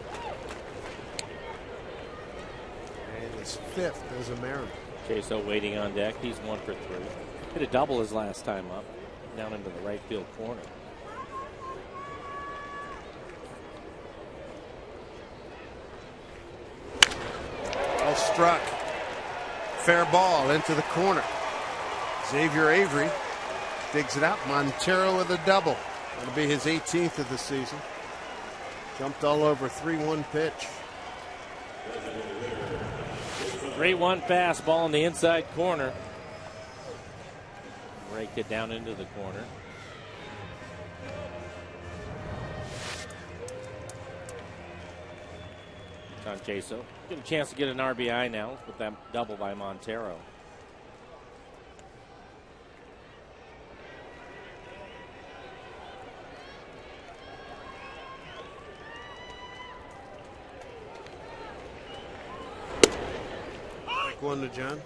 And his 5th as a Mariner. Chaso waiting on deck. He's 1-for-3. Hit a double his last time up, down into the right field corner. Struck. Fair ball into the corner. Xavier Avery digs it out. Montero with a double. That'll be his 18th of the season. Jumped all over. 3-1 pitch. 3-1 fastball in the inside corner. Raked it down into the corner. On Chaso. Get a chance to get an RBI now with that double by Montero. Strike one to John.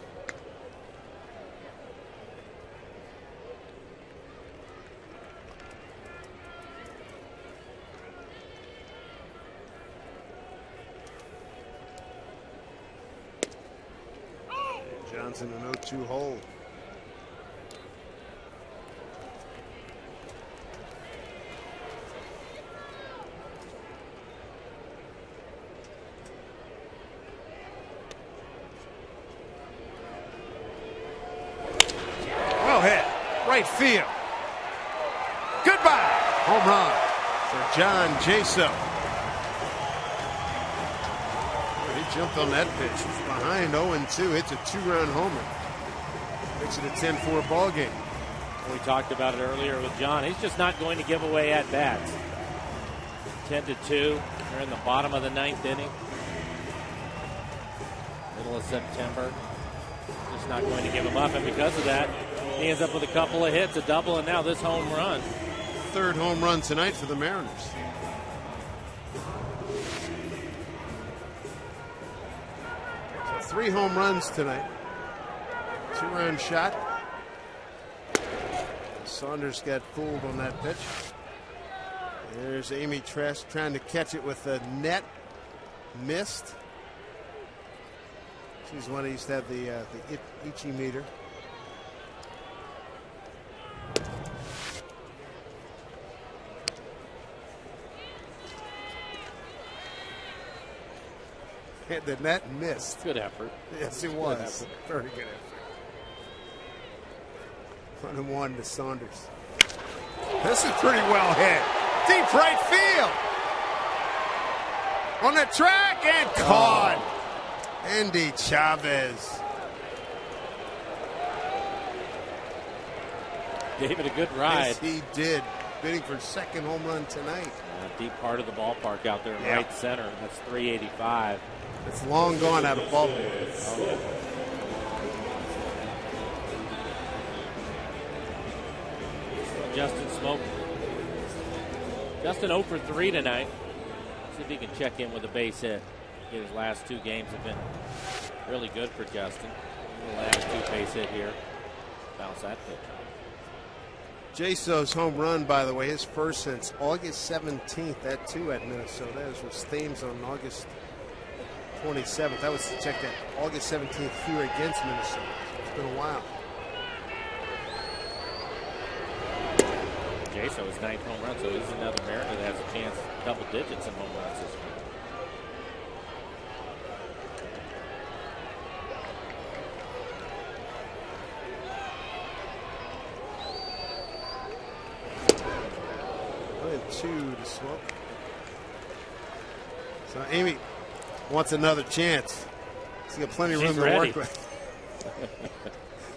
Johnson an 0-2 hole. Well hit, right field. Goodbye. Home run for John Jaso. He jumped on that pitch. He's behind 0-2. It's a 2-run homer. Makes it a 10-4 ball game. We talked about it earlier with John. He's just not going to give away at bats. 10-2. They're in the bottom of the 9th inning. Middle of September. Just not going to give him up, and because of that, he ends up with a couple of hits, a double, and now this home run. Third home run tonight for the Mariners. So 3 home runs tonight. 2-run shot. Saunders got fooled on that pitch. There's Amy Trask trying to catch it with a net. Missed. She's one who used to have the Ichi meter. And the net missed. Good effort. Yes, it was. Very good effort. 1-1 to Saunders. This is pretty well hit. Deep right field. On the track and caught. Andy Chavez. Gave it a good ride. Yes, he did. Bidding for second home run tonight. Deep part of the ballpark out there in right center. That's 385. It's long gone out of ballpark. Justin Smoke. Justin 0 for 3 tonight. See if he can check in with a base hit. His last 2 games have been really good for Justin. The last 2 base hit here. Bounce that pitch. Jaso's home run, by the way, his first since August 17th at 2 at Minnesota. That was Thames on August 27th. That was to check that August 17th here against Minnesota. So it's been a while. Jaso's 9th home run, so he's another Mariner that has a chance double digits in home runs this week. Two to Smoke. So Amy wants another chance. She's got plenty of room to work with.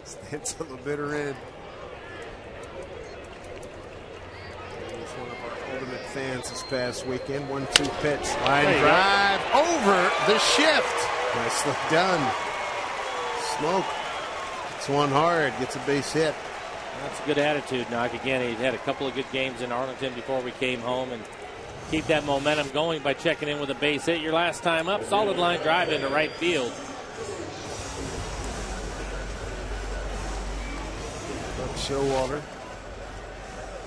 Stand till the bitter end. He's one of our ultimate fans this past weekend. 1-2 pitch. Line drive over the shift. Nicely done. Smoke. It's one hard. Gets a base hit. That's a good attitude, Knock. Again, he had a couple of good games in Arlington before we came home, and keep that momentum going by checking in with a base hit. Your last time up, solid line drive into right field. Showalter.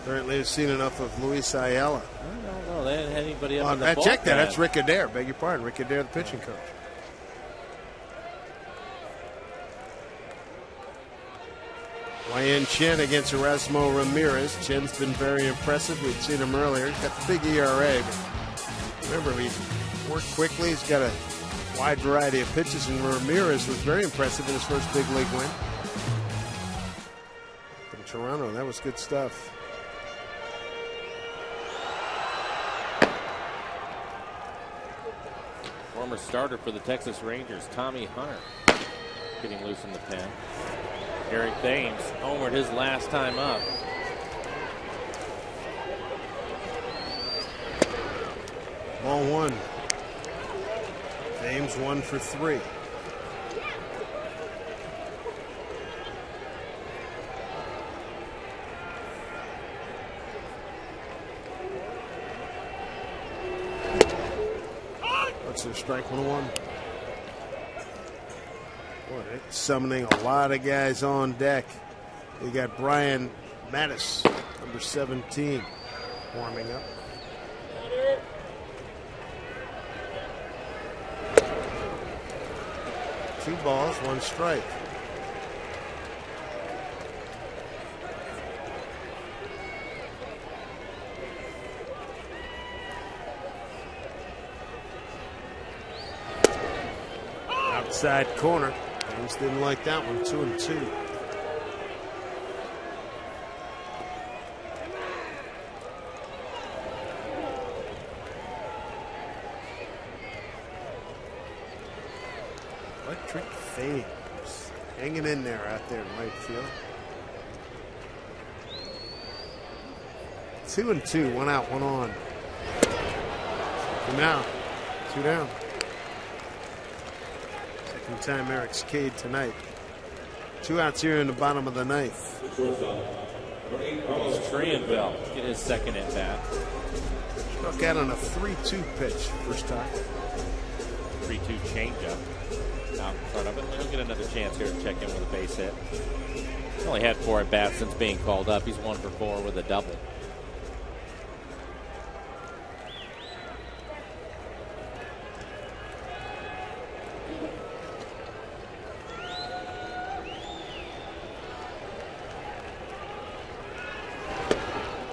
Apparently has seen enough of Luis Ayala. I don't know. They didn't have anybody up in the ball. Check that. That's Rick Adair. Beg your pardon. Rick Adair, the pitching coach. Wyan Chen against Erasmo Ramirez. Chen's been very impressive. We've seen him earlier. He's got the big ERA. But remember, he worked quickly. He's got a wide variety of pitches, and Ramirez was very impressive in his first big league win. From Toronto, that was good stuff. Former starter for the Texas Rangers, Tommy Hunter, getting loose in the pen. Eric Thames homered his last time up. Ball 1. Thames 1 for 3. That's a strike 1-1. Boy, Summoning a lot of guys on deck. You got Brian Mattis, number 17, warming up. Two balls, one strike. Outside corner. James didn't like that one. 2-2. Electric Fames hanging in there out there in right field. 2-2. One out, one on. Second out. Two down. Second time Eric's Cade tonight. Two outs here in the bottom of the ninth. Trianville get his second at bat. Struck out on a 3-2 pitch first time. 3-2 changeup out in front of it. He'll get another chance here to check in with a base hit. He's only had 4 at bats since being called up. He's 1 for 4 with a double.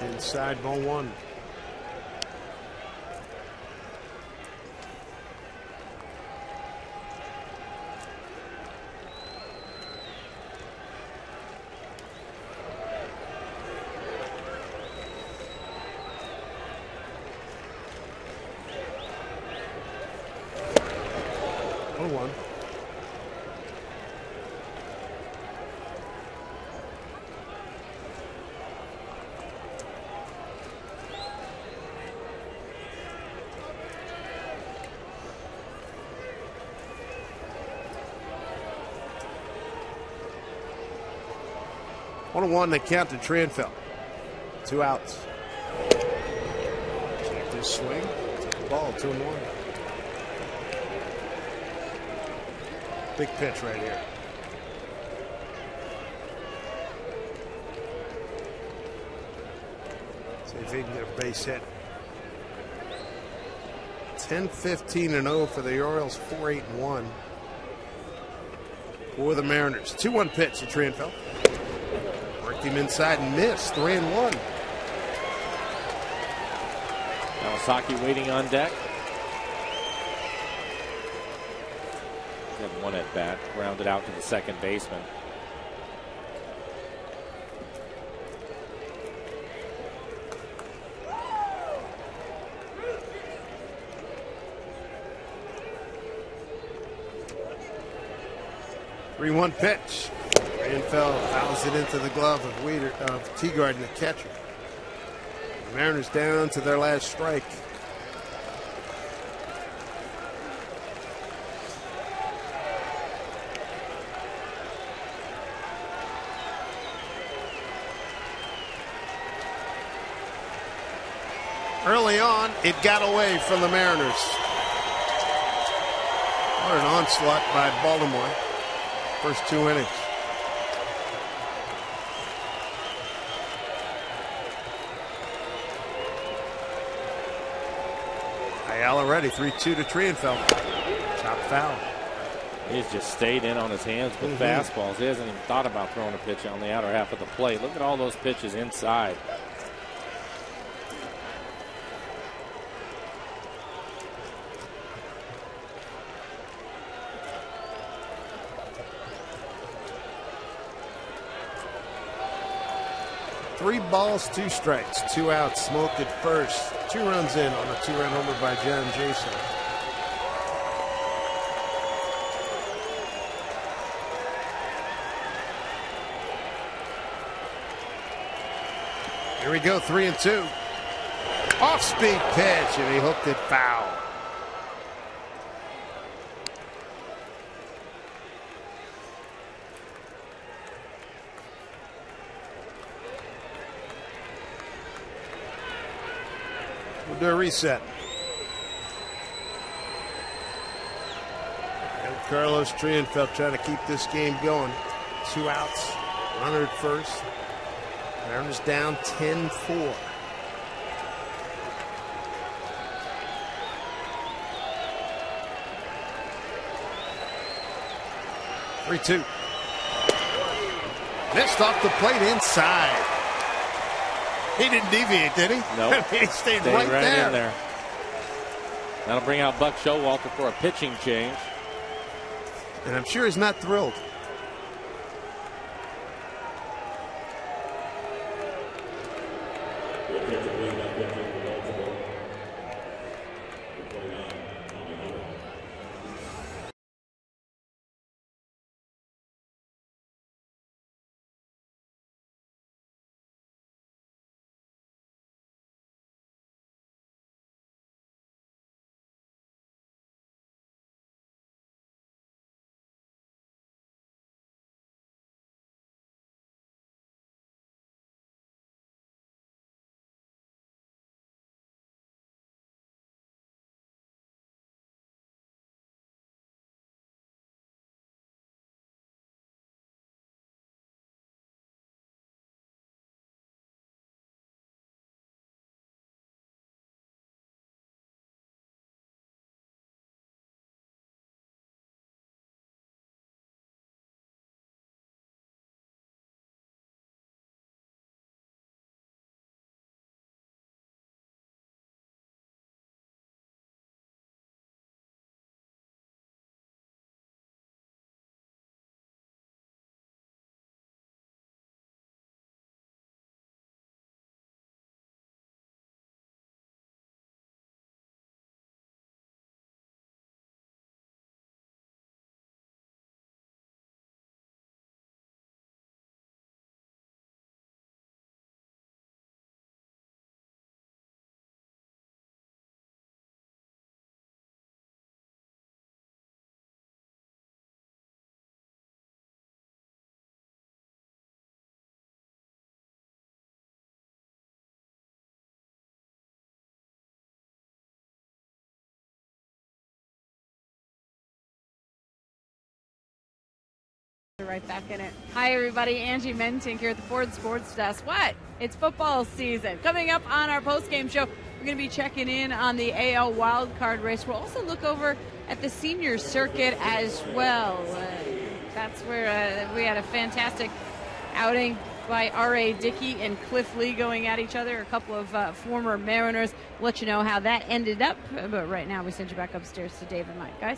Inside, ball one. One. One to count to Trianville. 2 outs. Check this swing. Take the ball. 2-1. Big pitch right here. See if he can get a base hit. 10-15-0 for the Orioles. 4-8-1 for the Mariners. 2-1 pitch to Trianville. Worked him inside and missed. 3-1. Kawasaki waiting on deck. He had 1 at bat, grounded out to the second baseman. Three-one pitch. Trianville fouls it into the glove of Teagard, the catcher. The Mariners down to their last strike. Early on, it got away from the Mariners. What an onslaught by Baltimore. First 2 innings. Ayala ready. 3-2 to Trianville. Chop foul. He's just stayed in on his hands with fastballs. He hasn't even thought about throwing a pitch on the outer half of the plate. Look at all those pitches inside. Three balls, 2 strikes, 2 outs, smoked at first. 2 runs in on a 2-run homer by John Jason. Here we go, 3-2. Off-speed pitch, and he hooked it foul. We'll do a reset. Carlos Trienfeld trying to keep this game going. 2 outs, runner at first. Mariners down 10-4. Three-two. Missed off the plate inside. He didn't deviate, did he? No. He stayed right there. In there. That'll bring out Buck Showalter for a pitching change. And I'm sure he's not thrilled. Right back in it. Hi, everybody. Angie Mentink here at the Ford Sports Desk. What? It's football season. Coming up on our post-game show, we're going to be checking in on the AL wildcard race. We'll also look over at the senior circuit as well. That's where we had a fantastic outing by R.A. Dickey and Cliff Lee going at each other. A couple of former Mariners. We'll let you know how that ended up. But right now, we send you back upstairs to Dave and Mike. Guys?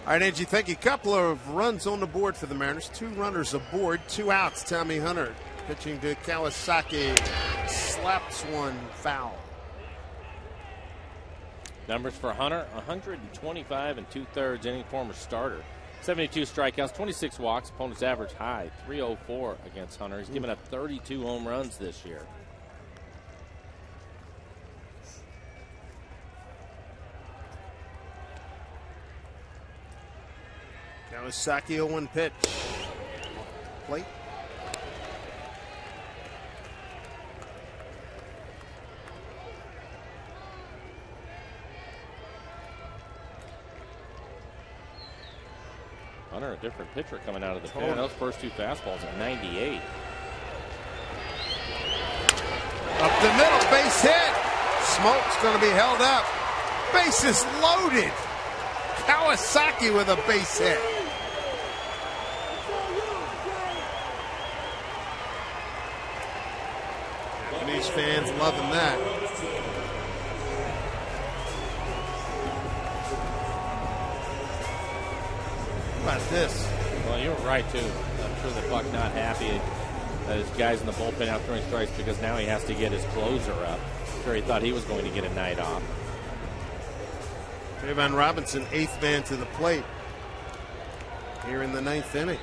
All right, Angie, thank you. A couple of runs on the board for the Mariners. 2 runners aboard, 2 outs. Tommy Hunter pitching to Kawasaki. Slaps one foul. Numbers for Hunter, 125 and 2/3 inning, former starter. 72 strikeouts, 26 walks. Opponent's average high, 304 against Hunter. He's given up 32 home runs this year. Kawasaki 0-1 pitch. Plate. Hunter, a different pitcher coming out of the pen. Those first 2 fastballs at 98. Up the middle, base hit. Smoke's going to be held up. Bases loaded. Kawasaki with a base hit. Japanese fans loving that. How about this? Well, you were right, too. I'm sure that Buck not happy that his guys in the bullpen out throwing strikes because now he has to get his closer up. I'm sure he thought he was going to get a night off. Trayvon Robinson, 8th man to the plate here in the 9th inning.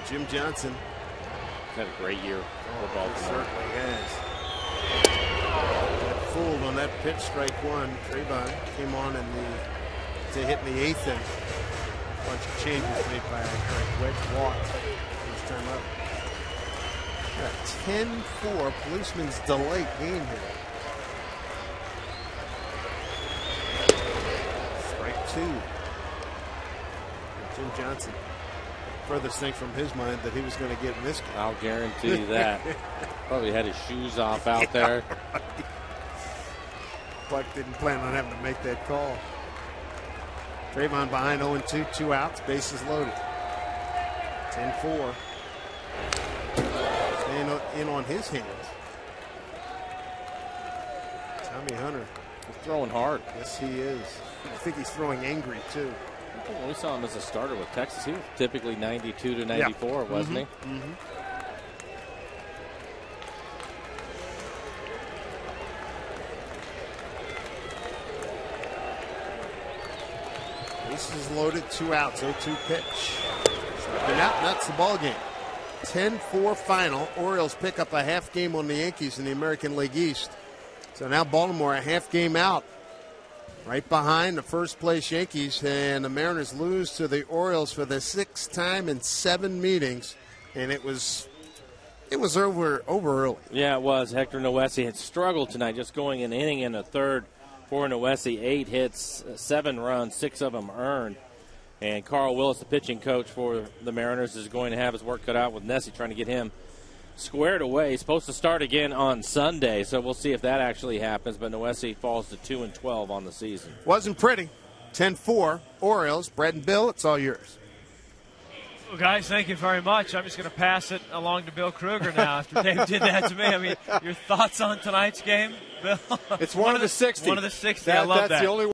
Jim Johnson. He's had a great year for Baltimore. Certainly has. Got fooled on that pitch, strike one. Trayvon came on to hit in the 8th inning. A bunch of changes made by Eric Wedge walked first time up. Got 10-4 policeman's delay game here. Strike 2. Jim Johnson. Furthest thing from his mind that he was going to get in this game. I'll guarantee you that. Probably had his shoes off out there. Right. Clark didn't plan on having to make that call. Trayvon behind 0-2, 2 outs, bases loaded. 10-4. Staying in on his hands. Tommy Hunter. He's throwing hard. Yes, he is. I think he's throwing angry, too. When we saw him as a starter with Texas, he was typically 92 to 94, wasn't he? Mm-hmm. Bases loaded, 2 outs, 0-2 pitch. Striking out, and that's the ball game. 10-4 final. Orioles pick up a half game on the Yankees in the American League East. So now Baltimore a half game out. Right behind the first place Yankees, and the Mariners lose to the Orioles for the 6th time in 7 meetings, and it was over early. Yeah, it was. Hector Noesi had struggled tonight, just going an inning and a third for Noesi. 8 hits, 7 runs, 6 of them earned. And Carl Willis, the pitching coach for the Mariners, is going to have his work cut out with Nessie, trying to get him squared away. He's supposed to start again on Sunday, so we'll see if that actually happens. But Noesi falls to 2-12 on the season. Wasn't pretty. 10-4, Orioles. Brad and Bill, it's all yours. Well, guys, thank you very much. I'm just going to pass it along to Bill Kruger now after Dave did that to me. I mean, your thoughts on tonight's game, Bill? It's one of the 60. One of the 60. I love that. That's the only